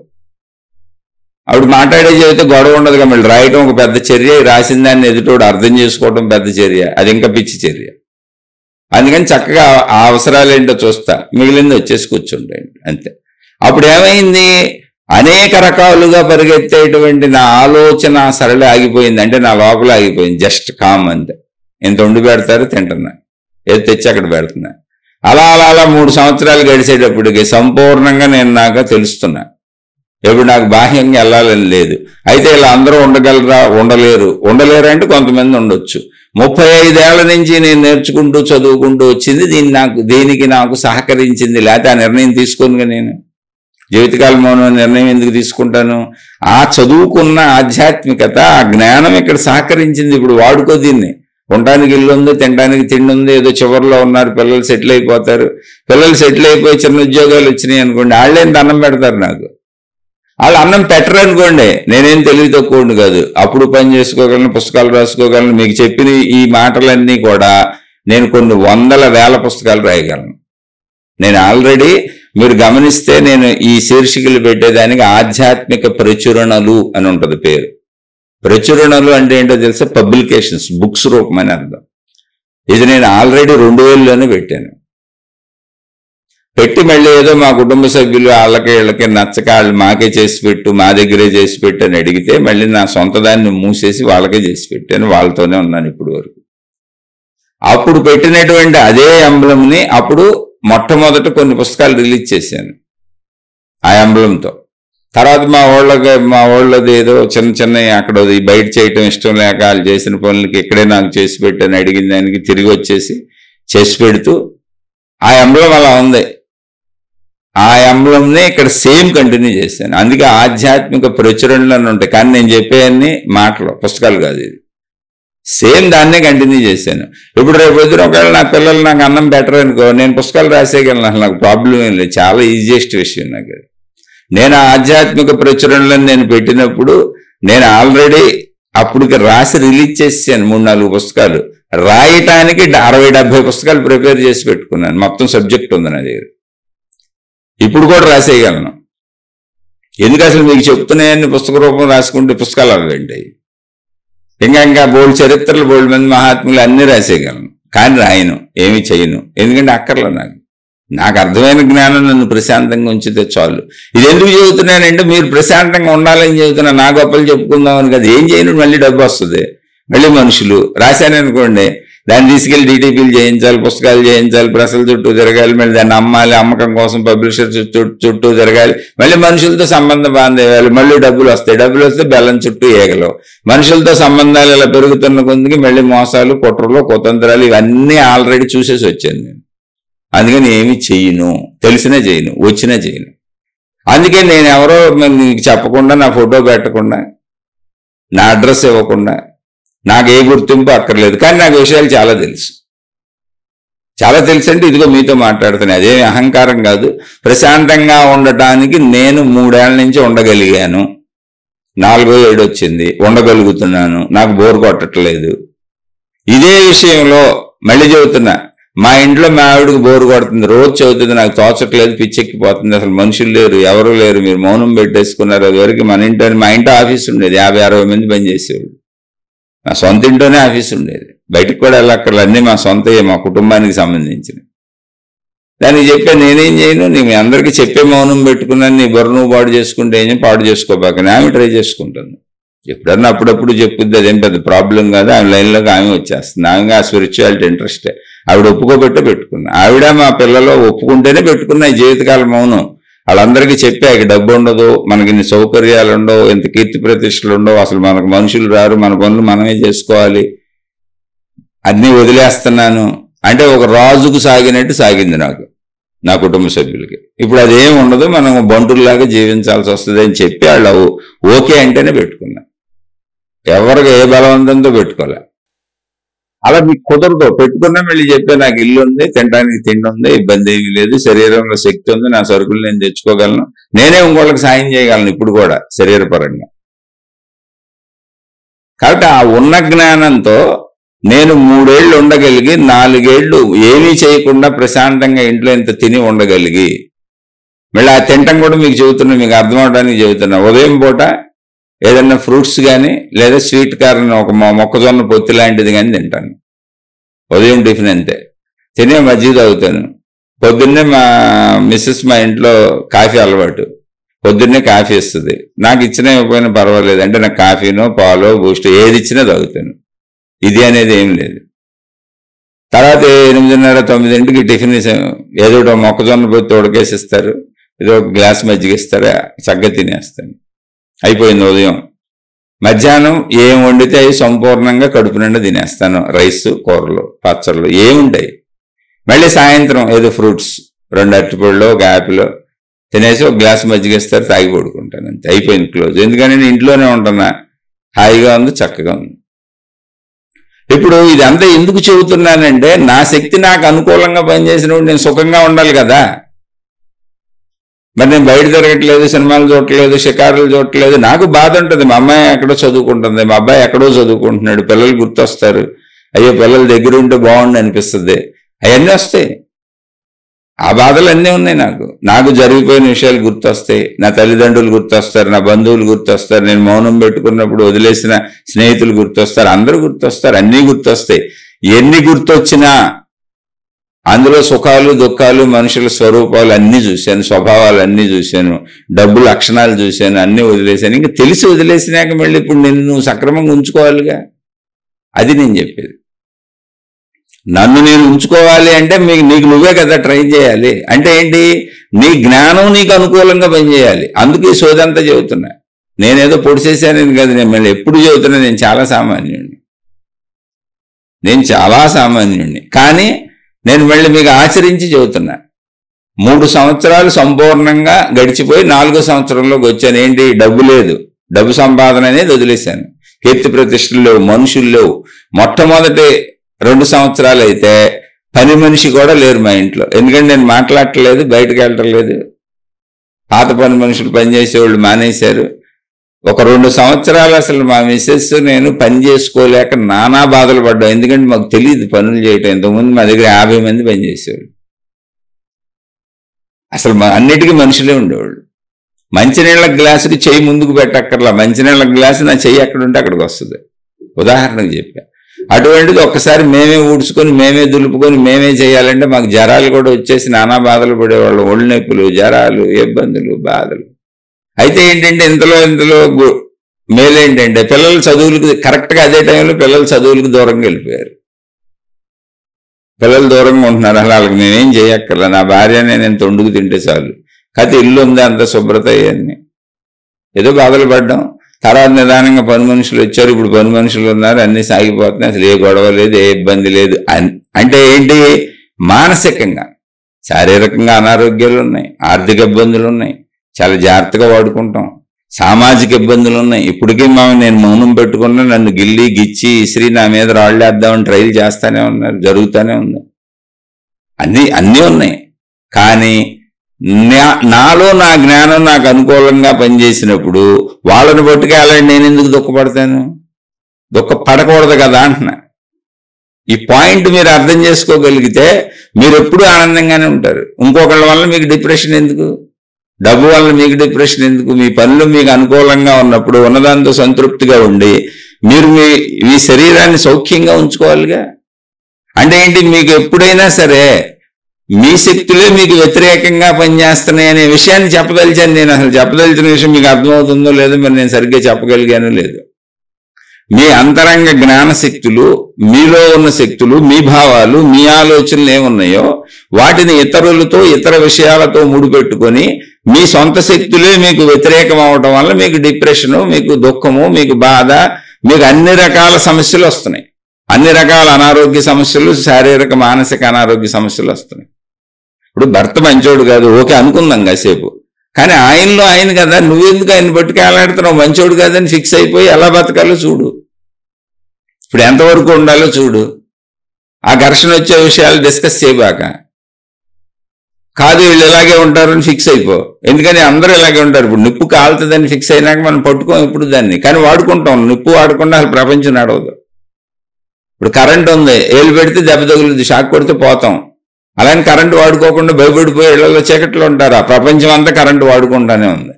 అప్పుడు మాట్లాడే చెబితే గొడవ ఉండదుగా. మళ్ళీ రాయటం ఒక పెద్ద చర్య, రాసిన దాన్ని ఎదుటోడు అర్థం చేసుకోవడం పెద్ద చర్య, అది ఇంకా పిచ్చి చర్య. అందుకని చక్కగా ఆ అవసరాలు ఏంటో చూస్తా, మిగిలింది వచ్చేసి కూర్చుంటాయండి అంతే. అప్పుడు ఏమైంది, అనేక రకాలుగా పరిగెత్తేటువంటి నా ఆలోచన సరళి ఆగిపోయింది. అంటే నా లోపల ఆగిపోయింది. జస్ట్ కామ్ అంతే. ఎంత వండి పెడతారు, తింటున్నా, ఏది తెచ్చి అక్కడ పెడుతున్నా. అలా అలా అలా 3 సంవత్సరాలు గడిచేటప్పటికి సంపూర్ణంగా నేను నాకు తెలుస్తున్నా. ఇప్పుడు నాకు బాహ్యంగా వెళ్ళాలని లేదు. అయితే ఇలా అందరూ ఉండగలరా, ఉండలేరు అంటే కొంతమంది ఉండొచ్చు. 35 ఏళ్ల నుంచి నేను నేర్చుకుంటూ చదువుకుంటూ వచ్చింది దీనికి నాకు సహకరించింది. లేకపోతే ఆ నిర్ణయం తీసుకునిగా నేను జీవితకాల మౌనం నిర్ణయం ఎందుకు తీసుకుంటాను? ఆ చదువుకున్న ఆధ్యాత్మికత, ఆ జ్ఞానం ఇక్కడ సహకరించింది. ఇప్పుడు వాడుకో దీన్ని. ఉండడానికి ఇల్లు ఉంది, తినడానికి తిండి ఉంది, ఏదో చివరిలో ఉన్నారు, పిల్లలు సెటిల్ అయిపోతారు. పిల్లలు సెటిల్ అయిపోయి చిన్న ఉద్యోగాలు వచ్చినాయి అనుకోండి, వాళ్ళేం అన్నం పెడతారు నాకు? వాళ్ళు అన్నం పెట్టరు అనుకోండి, నేనేం తెలివి తక్కువ కాదు, అప్పుడు పని చేసుకోగలను, పుస్తకాలు రాసుకోగలను. మీకు చెప్పిన ఈ మాటలన్నీ కూడా నేను కొన్ని వందల వేల పుస్తకాలు రాయగలను. నేను ఆల్రెడీ మీరు గమనిస్తే నేను ఈ శీర్షికలు పెట్టేదానికి ఆధ్యాత్మిక ప్రచురణలు అని ఉంటుంది పేరు. ప్రచురణలు అంటే ఏంటో తెలుసా? పబ్లికేషన్స్, బుక్స్ రూపం అని అర్థం. ఇది నేను ఆల్రెడీ 2000లోనే పెట్టాను. పెట్టి మళ్ళీ ఏదో మా కుటుంబ సభ్యులు వీళ్ళకి నచ్చక వాళ్ళు మాకే చేసి పెట్టు, మా దగ్గరే చేసి పెట్టు అని అడిగితే మళ్ళీ నా సొంత దాన్ని మూసేసి వాళ్ళకే చేసి పెట్టాను. వాళ్ళతోనే ఉన్నాను ఇప్పుడు వరకు. అప్పుడు పెట్టినటువంటి అదే ఎంబ్లంని అప్పుడు మొట్టమొదట కొన్ని పుస్తకాలు రిలీజ్ చేశాను ఆ ఎంబ్లంతో. తర్వాత మా వాళ్ళది ఏదో చిన్న చిన్న అక్కడ బయట చేయటం ఇష్టం లేక వాళ్ళు చేసిన పనులకి ఇక్కడే నాకు చేసి పెట్టని అడిగిన దానికి తిరిగి వచ్చేసి చేసి పెడుతూ ఆ ఎంబ్లం అలా ఉంది. ఆ ఎంబ్లంని ఇక్కడ సేమ్ కంటిన్యూ చేశాను. అందుకే ఆధ్యాత్మిక ప్రచురణలు అని ఉంటాయి, కానీ నేను చెప్పేవన్నీ మాటలు, పుస్తకాలు కాదు. ఇది సేమ్ దాన్నే కంటిన్యూ చేశాను. ఇప్పుడు రేపు పొద్దున ఒకవేళ నా పిల్లలు నాకు అన్నం బెటర్ అనుకో, నేను పుస్తకాలు రాసేయగలను, అసలు నాకు ప్రాబ్లం ఏం లేదు. చాలా ఈజియెస్ట్ విషయం నాకు అది. నేను ఆధ్యాత్మిక ప్రచురణలను నేను పెట్టినప్పుడు నేను ఆల్రెడీ అప్పటికి రాసి రిలీజ్ చేసాను 3-4 పుస్తకాలు. రాయటానికి 60-70 పుస్తకాలు ప్రిపేర్ చేసి పెట్టుకున్నాను. మొత్తం సబ్జెక్ట్ ఉంది నా దగ్గర. ఇప్పుడు కూడా రాసేయగలను. ఎందుకు అసలు మీకు చెప్తున్నాయని పుస్తక రూపం రాసుకుంటే పుస్తకాలు అవ్వండి. ఇంకా బోల్డ్ చరిత్రలు, బోల్డ్ మంది మహాత్ములు అన్నీ రాసేయగలను, కానీ రాయను, ఏమీ చేయను. ఎందుకంటే అక్కర్లే నాకు అర్థమైన జ్ఞానం నన్ను ప్రశాంతంగా ఉంచితే చాలు. ఇది ఎందుకు చెబుతున్నానంటే మీరు ప్రశాంతంగా ఉండాలని చెబుతున్నా, నా గొప్పలు చెప్పుకుందామని కదా. ఏం చేయను, మళ్ళీ డబ్బు వస్తుంది, మళ్ళీ మనుషులు. రాశాను అనుకోండి, దాన్ని తీసుకెళ్లి డీటీపీలు చేయించాలి, పుస్తకాలు చేయించాలి, ప్రెస్ల చుట్టూ తిరగాలి, మళ్ళీ దాన్ని అమ్మాలి, అమ్మకం కోసం పబ్లిషర్ చుట్టూ తిరగాలి, మళ్ళీ మనుషులతో సంబంధం బాంధేయాలి, మళ్ళీ డబ్బులు వస్తాయి. డబ్బులు వస్తే బెల్లం చుట్టూ ఏగలు. మనుషులతో సంబంధాలు ఇలా పెరుగుతున్న కొందికి మళ్ళీ మోసాలు, కుట్రలు, కుతంత్రాలు ఇవన్నీ ఆల్రెడీ చూసేసి వచ్చాను నేను. అందుకని ఏమి చెయ్యను, తెలిసినా చేయను, వచ్చినా చేయను. అందుకే నేను ఎవరో నీకు చెప్పకుండా, నా ఫోటో పెట్టకుండా, నా అడ్రస్ ఇవ్వకుండా, నాకు ఏ గుర్తింపు అక్కర్లేదు. కానీ నాకు విషయాలు చాలా తెలుసు. చాలా తెలుసు అంటే ఇదిగో మీతో మాట్లాడుతున్నాను. అదేమి అహంకారం కాదు. ప్రశాంతంగా ఉండటానికి నేను 3 ఏళ్ల నుంచి ఉండగలిగాను. 4వ ఏడు వచ్చింది, ఉండగలుగుతున్నాను. నాకు బోర్ కొట్టట్లేదు. ఇదే విషయంలో మళ్ళీ చెబుతున్నా, మా ఇంట్లో మా ఆవిడకి బోరు కొడుతుంది, రోజు చదువుతుంది, నాకు తోచట్లేదు, పిచ్చెక్కిపోతుంది, అసలు మనుషులు లేరు, ఎవరు లేరు, మీరు మౌనం పెట్టేసుకున్నారు. అది వరకు మా ఇంట్లో ఆఫీస్ ఉండేది, 50-60 మంది పనిచేసేవాళ్ళు. మా సొంత ఇంట్లోనే ఆఫీస్ ఉండేది, బయటకు కూడా వెళ్ళక్కర్లేదు, అన్నీ మా సొంతయే, మా కుటుంబానికి సంబంధించిన. దానికి చెప్పే నేనేం చేయను, నీ అందరికీ చెప్పే మౌనం పెట్టుకున్నాను. నీ బుర్ర నువ్వు పాడు చేసుకుంటే ఏం పాడు చేసుకోబాక, ఆమె ట్రై చేసుకుంటాను. ఎప్పుడన్నా అప్పుడప్పుడు చెప్పుద్ది, అదేం పెద్ద ప్రాబ్లం కాదు. ఆమె లైన్లోకి ఆమె వచ్చేస్తుంది. ఆమె ఆ స్పిరిచువాలిటీ ఇంట్రెస్టే. ఆవిడ ఒప్పుకోబెట్టే పెట్టుకున్నా. ఆవిడ మా పిల్లలు ఒప్పుకుంటేనే పెట్టుకున్నా ఈ జీవితకాలం మౌనం. వాళ్ళందరికీ చెప్పాక డబ్బు ఉండదు, మనకి ఇన్ని సౌకర్యాలు ఉండవు, ఇంత కీర్తి ప్రతిష్టలు ఉండవు, అసలు మనకు మనుషులు రారు, మన పనులు మనమే చేసుకోవాలి, అన్నీ వదిలేస్తున్నాను అంటే ఒక రాజుకు సాగినట్టు సాగింది నాకు, నా కుటుంబ సభ్యులకి. ఇప్పుడు అదేం ఉండదు, మనం బంటుల్లాగా జీవించాల్సి వస్తుంది అని చెప్పి వాళ్ళు ఓకే అంటేనే పెట్టుకున్నా. ఎవరికి ఏ బలవంతంతో పెట్టుకోలే. అలా మీకు కుదరదు. పెట్టుకున్నా మళ్ళీ చెప్పే నాకు ఇల్లు ఉంది, తినడానికి తిండి ఉంది, ఇబ్బంది ఏమీ లేదు, శరీరంలో శక్తి ఉంది, నా సరుకులు నేను తెచ్చుకోగలను, నేనే ఇంకోళ్ళకి సాయం చేయగలను ఇప్పుడు కూడా శరీరపరంగా. కాబట్టి ఆ ఉన్న జ్ఞానంతో నేను 3 ఏళ్ళు ఉండగలిగి, 4 ఏళ్ళు ఏమీ చేయకుండా ప్రశాంతంగా ఇంట్లో ఇంత తిని ఉండగలిగి, మళ్ళీ ఆ తినటం కూడా మీకు చెబుతున్నా, మీకు అర్థం అవడానికి చెబుతున్నా. ఉదయం పూట ఏదన్నా ఫ్రూట్స్ కానీ లేదా స్వీట్ కార్న్, ఒక మొక్కజొన్న పొత్తి లాంటిది కానీ తింటాను. ఉదయం టిఫిన్ అంతే. తినే మజ్జిగ తాగుతాను. పొద్దున్నే మా మిస్సెస్ మా ఇంట్లో కాఫీ అలవాటు, పొద్దున్నే కాఫీ ఇస్తుంది. నాకు ఇచ్చినా ఇవ్వకపోయినా పర్వాలేదు, అంటే నాకు కాఫీనో పాలో బూస్ట్ ఏది ఇచ్చినా తాగుతాను. ఇది అనేది ఏం లేదు. తర్వాత 8:30-9 టిఫిన్ ఏదో మొక్కజొన్న పొత్తి ఉడకేసిస్తారు, ఏదో ఒక గ్లాస్ మజ్జిగ ఇస్తారా, చక్కగా తినేస్తాను. అయిపోయింది ఉదయం. మధ్యాహ్నం ఏం వండితే అవి సంపూర్ణంగా కడుపు నిండా తినేస్తాను. రైస్, కూరలు, పచ్చళ్ళు ఏముంటాయి. మళ్ళీ సాయంత్రం ఏదో ఫ్రూట్స్, 2 అరటిపళ్ళు, ఒక యాపిల్, తినేసి ఒక గ్లాస్ మజ్జిగేస్తారు, తాగి పడుకుంటాను, అంతే, అయిపోయింది, క్లోజ్. ఎందుకని నేను ఇంట్లోనే ఉంటున్నా, హాయిగా ఉంది, చక్కగా ఉంది. ఇప్పుడు ఇదంతా ఎందుకు చెబుతున్నానంటే, నా శక్తి నాకు అనుకూలంగా పనిచేసినప్పుడు నేను సుఖంగా ఉండాలి కదా. మరి నేను బయట తిరగట్లేదు, సినిమాలు చూడట్లేదు, షికారులు చూడట్లేదు, నాకు బాధ ఉంటుంది. మా అమ్మాయి ఎక్కడో చదువుకుంటుంది, మా అబ్బాయి ఎక్కడో చదువుకుంటున్నాడు, పిల్లలు గుర్తొస్తారు, అయ్యో పిల్లల దగ్గర ఉంటే బాగుండి అనిపిస్తుంది, అవన్నీ వస్తాయి. ఆ బాధలు అన్నీ ఉన్నాయి. నాకు జరిగిపోయిన విషయాలు గుర్తొస్తాయి, నా తల్లిదండ్రులు గుర్తొస్తారు, నా బంధువులు గుర్తొస్తారు, నేను మౌనం పెట్టుకున్నప్పుడు వదిలేసిన స్నేహితులు గుర్తొస్తారు, అందరూ గుర్తొస్తారు, అన్నీ గుర్తొస్తాయి. ఎన్ని గుర్తొచ్చినా అందులో సుఖాలు దుఃఖాలు, మనుషుల స్వరూపాలు అన్నీ చూశాను, స్వభావాలు అన్నీ చూశాను, డబ్బు లక్షణాలు చూశాను, అన్నీ వదిలేశాను. ఇంకా తెలిసి వదిలేసినాక మళ్ళీ ఇప్పుడు నువ్వు సక్రమంగా ఉంచుకోవాలిగా. అది నేను చెప్పేది. నన్ను నేను ఉంచుకోవాలి అంటే నీకు నువ్వే కదా ట్రై చేయాలి. అంటే ఏంటి, నీ జ్ఞానం నీకు అనుకూలంగా పనిచేయాలి. అందుకే ఈ సోదంతా చెబుతున్నా. నేనేదో పొడిసేసానని కదా, నేను మళ్ళీ ఎప్పుడు చెబుతున్నా, నేను చాలా సామాన్యుడిని. కానీ నేను మళ్ళీ మీకు ఆచరించి చెబుతున్నా. 3 సంవత్సరాలు సంపూర్ణంగా గడిచిపోయి 4వ సంవత్సరంలోకి వచ్చాను. ఏంటి, డబ్బు లేదు, డబ్బు సంపాదన అనేది వదిలేశాను, కీర్తి ప్రతిష్టలు లేవు, మనుషులు లేవు. మొట్టమొదటి 2 సంవత్సరాలు అయితే పని మనిషి కూడా లేరు మా ఇంట్లో. ఎందుకంటే నేను మాట్లాడట్లేదు, బయటకు వెళ్ళట్లేదు. పాత పని మనుషులు పనిచేసేవాళ్ళు మానేశారు. ఒక 2 సంవత్సరాలు అసలు మా మిస్సెస్ నేను పని చేసుకోలేక నానా బాధలు పడ్డాం. ఎందుకంటే మాకు తెలియదు పనులు చేయటం. ఇంతకుముందు మా దగ్గర 50 మంది పనిచేసేవాళ్ళు. అసలు అన్నిటికీ మనుషులే ఉండేవాళ్ళు. మంచినీళ్ళ గ్లాసుకి చెయ్యి ముందుకు పెట్టక్కర్లా, మంచినీళ్ళ గ్లాసు నా చెయ్యి ఎక్కడుంటే అక్కడికి వస్తుంది. ఉదాహరణకు చెప్పా. అటువంటిది ఒక్కసారి మేమే ఊడ్చుకొని, మేమే దులుపుకొని, మేమే చేయాలంటే మాకు జ్వరాలు కూడా వచ్చేసి నానా బాధలు పడేవాళ్ళు. ఒళ్ళు నొప్పులు, జ్వరాలు, ఇబ్బందులు, బాధలు. అయితే ఏంటంటే ఇంతలో మేలేంటంటే పిల్లలు చదువులకు కరెక్ట్గా అదే టైంలో పిల్లలు చదువులకు దూరంగా వెళ్ళిపోయారు. పిల్లలు దూరంగా ఉంటున్నారు. అసలు వాళ్ళకి నేనేం చేయక్కర్లా, నా భార్య నేను తొండుకు తింటే చాలు. కాకపోతే ఇల్లు ఉంది, అంత శుభ్రత అయ్యాన్ని. ఏదో బాధలు పడ్డాం. తర్వాత నిదానంగా పని మనుషులు వచ్చారు, ఇప్పుడు పని మనుషులు ఉన్నారు, అన్నీ సాగిపోతున్నాయి. అసలు ఏ గొడవ లేదు, ఏ ఇబ్బంది లేదు. అంటే ఏంటి, మానసికంగా శారీరకంగా అనారోగ్యాలు ఉన్నాయి, ఆర్థిక ఇబ్బందులు ఉన్నాయి, చాలా జాగ్రత్తగా వాడుకుంటాం. సామాజిక ఇబ్బందులు ఉన్నాయి. ఇప్పటికీ నేను మౌనం పెట్టుకున్నా, నన్ను గిల్లి గిచ్చి ఇసిరి నా మీద రాళ్ళేద్దామని ట్రైల్ చేస్తానే ఉన్నారు, జరుగుతూనే ఉంది. అన్నీ ఉన్నాయి. కానీ నాలో నా జ్ఞానం నాకు అనుకూలంగా పనిచేసినప్పుడు వాళ్ళని పట్టుకెళ్ళండి, నేను ఎందుకు దుఃఖపడతాను? దుఃఖపడకూడదు కదా అంటున్నా. ఈ పాయింట్ మీరు అర్థం చేసుకోగలిగితే మీరు ఎప్పుడూ ఆనందంగానే ఉంటారు. ఇంకొకళ్ళ వల్ల మీకు డిప్రెషన్ ఎందుకు? డబ్బు వల్ల మీకు డిప్రెషన్ ఎందుకు? మీ పనులు మీకు అనుకూలంగా ఉన్నప్పుడు ఉన్నదాంతో సంతృప్తిగా ఉండి మీరు మీ శరీరాన్ని సౌఖ్యంగా ఉంచుకోవాలిగా. అంటే ఏంటి, మీకు ఎప్పుడైనా సరే మీ శక్తులే మీకు వ్యతిరేకంగా పనిచేస్తున్నాయి అనే విషయాన్ని చెప్పదలిచాను నేను. అసలు చెప్పదలిచిన విషయం మీకు అర్థమవుతుందో లేదో మరి నేను సరిగ్గా చెప్పగలిగానో లేదు. మీ అంతరంగ జ్ఞాన శక్తులు, మీలో ఉన్న శక్తులు, మీ భావాలు, మీ ఆలోచనలు ఏమున్నాయో వాటిని ఇతరులతో, ఇతర విషయాలతో ముడిపెట్టుకొని మీ సొంత శక్తులే మీకు వ్యతిరేకం అవడం వల్ల మీకు డిప్రెషను, మీకు దుఃఖము, మీకు బాధ, మీకు అన్ని రకాల సమస్యలు వస్తున్నాయి. అన్ని రకాల అనారోగ్య సమస్యలు, శారీరక మానసిక అనారోగ్య సమస్యలు వస్తున్నాయి. ఇప్పుడు భర్త మంచోడు కాదు, ఓకే అనుకుందాం కాసేపు. కానీ ఆయనలో ఆయన కదా, నువ్వెందుకు ఆయన పట్టుకెళ్ళాడుతున్నావు? మంచోడు కాదని ఫిక్స్ అయిపోయి ఎలా బతకాలో చూడు. ఇప్పుడు ఎంతవరకు ఉండాలో చూడు. ఆ ఘర్షణ వచ్చే విషయాలు డిస్కస్ చేయబాక. కాదు వీళ్ళు ఇలాగే ఉంటారని ఫిక్స్ అయిపో. ఎందుకని అందరూ ఇలాగే ఉంటారు. ఇప్పుడు నిప్పు కాలుతుందని ఫిక్స్ అయినాక మనం పట్టుకోం ఇప్పుడు దాన్ని, కానీ వాడుకుంటాం. నిప్పు వాడకుండా అసలు ప్రపంచం నడవదు. ఇప్పుడు కరెంట్ ఉంది, ఏళ్ళు పెడితే దెబ్బ తగులుతుంది, షాక్ కొడితే పోతాం. అలానే కరెంటు వాడుకోకుండా భయపడిపోయి ఇళ్లలో చీకట్లో ఉంటారు. ఆ ప్రపంచం అంతా కరెంటు వాడుకుంటానే ఉంది.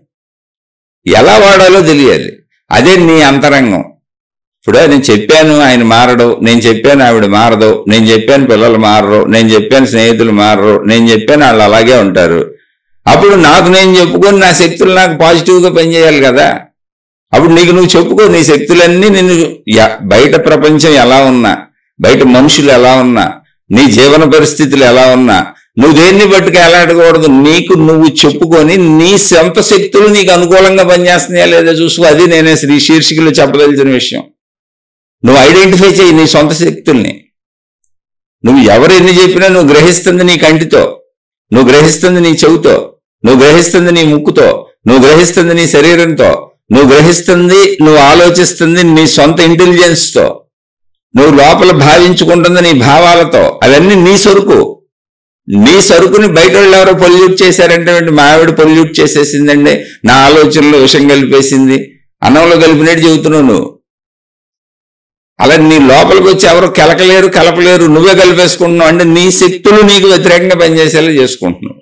ఎలా వాడాలో తెలియాలి. అదే నీ అంతరంగం. ఇప్పుడు నేను చెప్పాను ఆయన మారడు, నేను చెప్పాను ఆవిడ మారదు, నేను చెప్పాను పిల్లలు మారరు, నేను చెప్పాను స్నేహితులు మారరు, నేను చెప్పాను వాళ్ళు అలాగే ఉంటారు. అప్పుడు నాకు నేను చెప్పుకొని నా శక్తులు నాకు పాజిటివ్గా పనిచేయాలి కదా. అప్పుడు నీకు నువ్వు చెప్పుకో, నీ శక్తులన్నీ నిన్ను బయట ప్రపంచం ఎలా ఉన్నా, బయట మనుషులు ఎలా ఉన్నా, నీ జీవన పరిస్థితులు ఎలా ఉన్నా నువ్వు దేన్ని బట్టుకు ఎలాడకూడదు. నీకు నువ్వు చెప్పుకొని నీ సొంత శక్తులు నీకు అనుకూలంగా పనిచేస్తున్నాయా లేదా చూసుకో. అది నేనే శీర్షికలో చెప్పదలిచిన విషయం. నువ్వు ఐడెంటిఫై చేయి నీ సొంత శక్తుల్ని. నువ్వు ఎవరు ఎన్ని చెప్పినా నువ్వు గ్రహిస్తుంది నీ కంటితో, నువ్వు గ్రహిస్తుంది నీ చెవితో, నువ్వు గ్రహిస్తుంది నీ ముక్కుతో, నువ్వు గ్రహిస్తుంది నీ శరీరంతో, నువ్వు గ్రహిస్తుంది, నువ్వు ఆలోచిస్తుంది నీ సొంత ఇంటెలిజెన్స్తో, నువ్వు లోపల భావించుకుంటుంది నీ భావాలతో. అవన్నీ నీ సరుకు. నీ సరుకుని బయట వాళ్ళు ఎవరో పొల్యూట్ చేశారంటే మా ఆవిడ పొల్యూట్ చేసేసిందండి, నా ఆలోచనలో విషం కలిపేసింది, అన్నంలో కలిపినట్టు చెబుతున్నావు నువ్వు. అలా నీ లోపలికి వచ్చి ఎవరు కెలకలేరు, కలపలేరు, నువ్వే కలిపేసుకుంటున్నావు. అంటే నీ శక్తులు నీకు వ్యతిరేకంగా పనిచేసేలా చేసుకుంటున్నావు.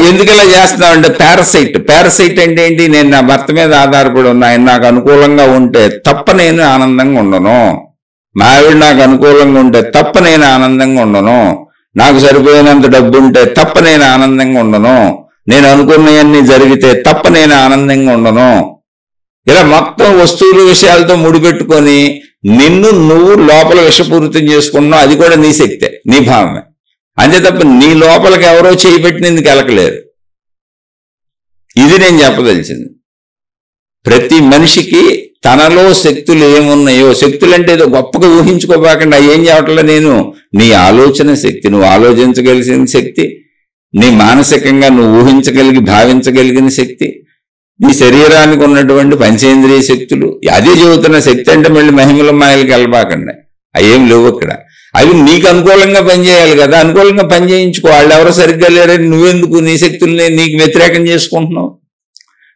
ఎందుకు ఇలా చేస్తున్నావు అంటే పారసైట్ అంటే ఏంటి? నేను నా భర్త మీద ఆధారపడి ఉన్నా, ఆయన నాకు అనుకూలంగా ఉంటే తప్ప నేను ఆనందంగా ఉండను, మా ఆవిడ నాకు అనుకూలంగా ఉంటే తప్ప నేను ఆనందంగా ఉండను, నాకు సరిపోయినంత డబ్బు ఉంటే తప్ప నేను ఆనందంగా ఉండను, నేను అనుకున్నవన్నీ జరిగితే తప్ప నేను ఆనందంగా ఉండను. ఇలా మొత్తం వస్తువులు విషయాలతో ముడిపెట్టుకొని నిన్ను నువ్వు లోపల విషపూరితం చేసుకున్నావు. అది కూడా నీ శక్తే, నీ భావమే. అంతే తప్ప నీ లోపలికి ఎవరో చేయిపెట్టినందుకు కెలకలేరు. ఇది నేను చెప్పదలిచింది. ప్రతి మనిషికి తనలో శక్తులు ఏమున్నాయో, శక్తులు అంటే ఏదో గొప్పగా ఊహించుకోబాకండి. ఏం చెప్పట్లే నేను, నీ ఆలోచన శక్తి, నువ్వు ఆలోచించగలిగిన శక్తి, నీ మానసికంగా నువ్వు ఊహించగలిగి భావించగలిగిన శక్తి, నీ శరీరానికి ఉన్నటువంటి పంచేంద్రియ శక్తులు, అదే చెబుతున్న శక్తి. అంటే మళ్ళీ మహిమల మాయలకి వెళ్ళబాకండి, అవి ఏం లేవు అక్కడ. అవి నీకు అనుకూలంగా పనిచేయాలి కదా, అనుకూలంగా పనిచేయించుకో. వాళ్ళు ఎవరో సరిగ్గా లేరని నువ్వెందుకు నీ శక్తుల్ని నీకు వ్యతిరేకం చేసుకుంటున్నావు?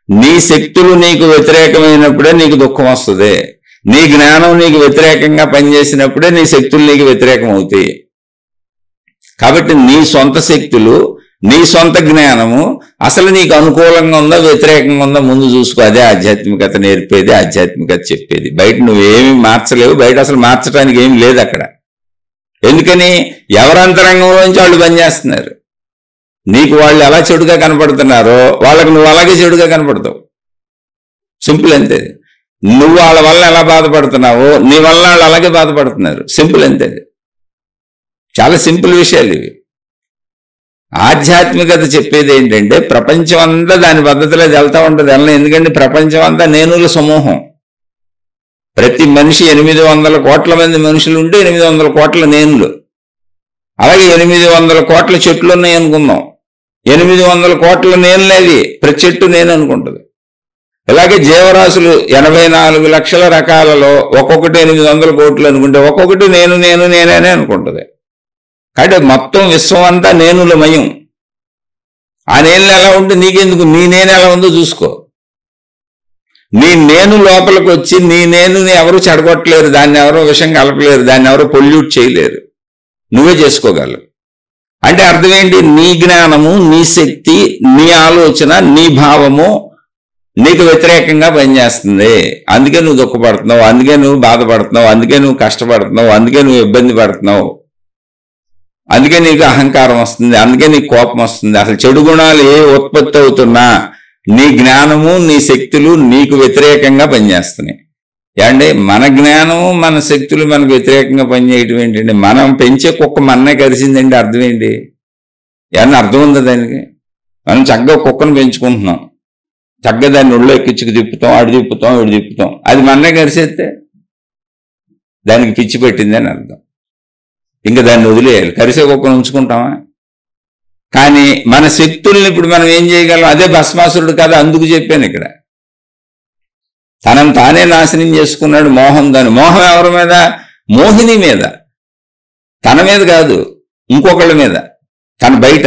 నీ శక్తులు నీకు వ్యతిరేకమైనప్పుడే నీకు దుఃఖం వస్తుంది. నీ జ్ఞానం నీకు వ్యతిరేకంగా పనిచేసినప్పుడే నీ శక్తులు నీకు వ్యతిరేకం అవుతాయి. కాబట్టి నీ సొంత శక్తులు, నీ సొంత జ్ఞానము అసలు నీకు అనుకూలంగా ఉందా వ్యతిరేకంగా ఉందా ముందు చూసుకో. అదే ఆధ్యాత్మికత నేర్పేది, ఆధ్యాత్మికత చెప్పేది. బయట నువ్వేమీ మార్చలేవు, బయట అసలు మార్చడానికి ఏం లేదు అక్కడ. ఎందుకని? ఎవరంతరంగంలోంచి వాళ్ళు పనిచేస్తున్నారు. నీకు వాళ్ళు ఎలా చెడుగా కనపడుతున్నారో వాళ్ళకి నువ్వు అలాగే చెడుగా కనపడతావు. సింపుల్ అంతే. నువ్వు వాళ్ళ వల్ల ఎలా బాధపడుతున్నావో నీ వల్ల వాళ్ళు అలాగే బాధపడుతున్నారు. సింపుల్ అంతే. చాలా సింపుల్ విషయాలు ఇవి. ఆధ్యాత్మికత చెప్పేది ఏంటంటే ప్రపంచం అంతా దాని పద్ధతిలో వెళ్తూ ఉంటుంది. ఎందుకంటే ప్రపంచం అంతా నేనుల సమూహం. ప్రతి మనిషి 800 కోట్ల మంది మనుషులు ఉంటే 800 కోట్ల నేనులు. అలాగే 800 కోట్ల చెట్లు ఉన్నాయి అనుకుందాం. 800 కోట్ల నేనులేవి, ప్రతి చెట్టు నేను అనుకుంటుంది. ఇలాగే జీవరాశులు 84 లక్షల రకాలలో ఒక్కొక్కటి 800 కోట్లు అనుకుంటే ఒక్కొక్కటి నేనే అనుకుంటుంది. కాబట్టి మొత్తం విశ్వం అంతా నేనులమయం. ఆ నేనులు ఎలా ఉంటే నీకెందుకు? నీ నేను ఎలా ఉందో చూసుకో. నీ నేను లోపలికి వచ్చి నీ నేనుని ఎవరు చెడగొట్టలేరు, దాన్ని ఎవరో విషయం కలపలేరు, దాన్ని ఎవరో పొల్యూట్ చేయలేరు, నువ్వే చేసుకోగలవు. అంటే అర్థం ఏంటి? నీ జ్ఞానము, నీ శక్తి, నీ ఆలోచన, నీ భావము నీకు వ్యతిరేకంగా పనిచేస్తుంది. అందుకే నువ్వు దుఃఖపడుతున్నావు, అందుకే నువ్వు బాధపడుతున్నావు, అందుకే నువ్వు కష్టపడుతున్నావు, అందుకే నువ్వు ఇబ్బంది పడుతున్నావు, అందుకే నీకు అహంకారం వస్తుంది, అందుకే నీకు కోపం వస్తుంది. అసలు చెడు గుణాలు ఏ ఉత్పత్తి అవుతున్నా నీ జ్ఞానము, నీ శక్తులు నీకు వ్యతిరేకంగా పనిచేస్తున్నాయి. అంటే మన జ్ఞానము, మన శక్తులు మనకు వ్యతిరేకంగా పనిచేయటం ఏంటంటే మనం పెంచే కుక్క మన్నే కరిసిందండి. అర్థం ఏంటి? ఏమన్నా అర్థం ఉందా దానికి? మనం చక్కగా కుక్కను పెంచుకుంటున్నాం, చక్కగా దాన్ని ఒళ్ళో ఎక్కించుకు తిప్పుతాం, అడు తిప్పుతాం, ఇడు తిప్పుతాం. అది మన్నే కరిసేస్తే దానికి పిచ్చి పెట్టిందని అర్థం. ఇంకా దాన్ని వదిలేయాలి. కరిసే కుక్కను ఉంచుకుంటామా? కానీ మన శక్తుల్ని ఇప్పుడు మనం ఏం చేయగలం? అదే భస్మాసురుడు కదా, అందుకు చెప్పాను ఇక్కడ. తనను తానే నాశనం చేసుకున్నాడు మోహం. దాని మోహం ఎవరి మీద? మోహిని మీద. తన మీద కాదు, ఇంకొకళ్ళ మీద, తన బయట.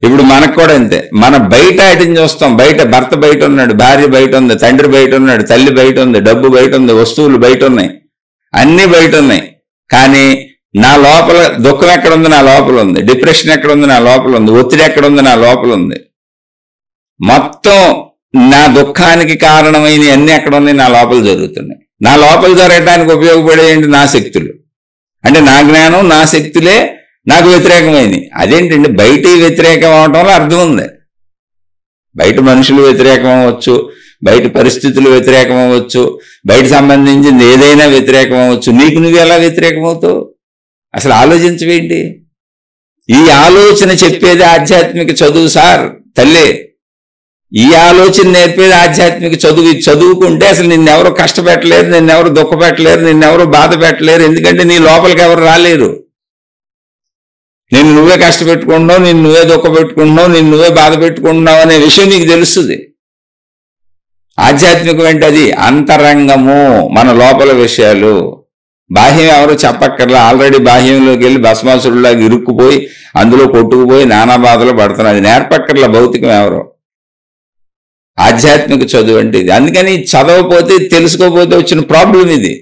ఇప్పుడు మనకు కూడా అంతే. మన బయట వాటిని చూస్తాం. బయట భర్త బయట ఉన్నాడు, భార్య బయట ఉంది, తండ్రి బయట ఉన్నాడు, తల్లి బయట ఉంది, డబ్బు బయట ఉంది, వస్తువులు బయట ఉన్నాయి, అన్నీ బయట ఉన్నాయి. కానీ నా లోపల దుఃఖం ఎక్కడుంది? నా లోపల ఉంది. డిప్రెషన్ ఎక్కడుంది? నా లోపల ఉంది. ఒత్తిడి ఎక్కడుంది? నా లోపల ఉంది. మొత్తం నా దుఃఖానికి కారణమైన అన్ని ఎక్కడ ఉన్నాయి? నా లోపల జరుగుతున్నాయి. నా లోపల జరగడానికి ఉపయోగపడేయండి నా శక్తులు. అంటే నా జ్ఞానం, నా శక్తులే నాకు వ్యతిరేకమైనవి. అదేంటండి? బయట వ్యతిరేకం అవటంలో అర్థం ఉంది. బయట మనుషులు వ్యతిరేకం అవ్వచ్చు, బయట పరిస్థితులు వ్యతిరేకం అవ్వచ్చు, బయట సంబంధించింది ఏదైనా వ్యతిరేకం అవ్వచ్చు. నీకు నువ్వు ఎలా వ్యతిరేకం అవుతావు? అసలు ఆలోచించవేంటి? ఈ ఆలోచన చెప్పేది ఆధ్యాత్మిక చదువు సార్, తల్లి. ఈ ఆలోచన నేర్పేది ఆధ్యాత్మిక చదువు. చదువుకుంటే అసలు నిన్నెవరు కష్టపెట్టలేరు, నిన్నెవరు దుఃఖపెట్టలేరు, నిన్నెవరు బాధ పెట్టలేరు. ఎందుకంటే నీ లోపలికి ఎవరు రాలేరు. నేను నువ్వే కష్టపెట్టుకుంటున్నావు, నేను నువ్వే దుఃఖపెట్టుకుంటున్నావు, నేను నువ్వే బాధ పెట్టుకుంటున్నావు అనే విషయం నీకు తెలుస్తుంది. ఆధ్యాత్మికం అంటే అది అంతరంగము, మన లోపల విషయాలు. బాహ్యం ఎవరు చెప్పక్కర్లా, ఆల్రెడీ బాహ్యంలోకి వెళ్ళి భస్మాసురులాగా ఇరుక్కుపోయి అందులో కొట్టుకుపోయి నానా బాధలు పడుతున్నారు. అది నేర్పక్కర్లా భౌతికం ఎవరు. ఆధ్యాత్మిక చదువు అంటే ఇది. అందుకని చదవకపోతే తెలుసుకోకపోతే వచ్చిన ప్రాబ్లం ఇది.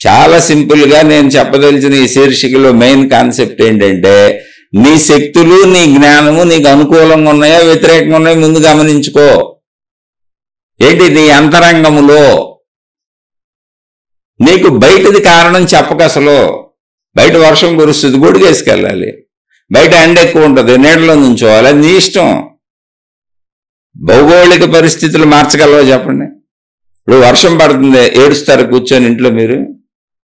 చాలా సింపుల్గా నేను చెప్పదలిచిన ఈ శీర్షికలో మెయిన్ కాన్సెప్ట్ ఏంటంటే, నీ శక్తులు నీ జ్ఞానము నీకు అనుకూలంగా ఉన్నాయా వ్యతిరేకంగా ఉన్నాయో ముందు గమనించుకో. ఏంటి నీ అంతరంగములో. నీకు బయటది కారణం చెప్పక, అసలు బయట వర్షం కురుస్తుంది గొడుగేసుకెళ్ళాలి, బయట ఎండ ఎక్కువ ఉంటుంది నీడలో నుంచోవాలి, అది నీ ఇష్టం. భౌగోళిక పరిస్థితులు మార్చగలవా చెప్పండి. ఇప్పుడు వర్షం పడుతుంది ఏడుస్తారు కూర్చొని ఇంట్లో, మీరు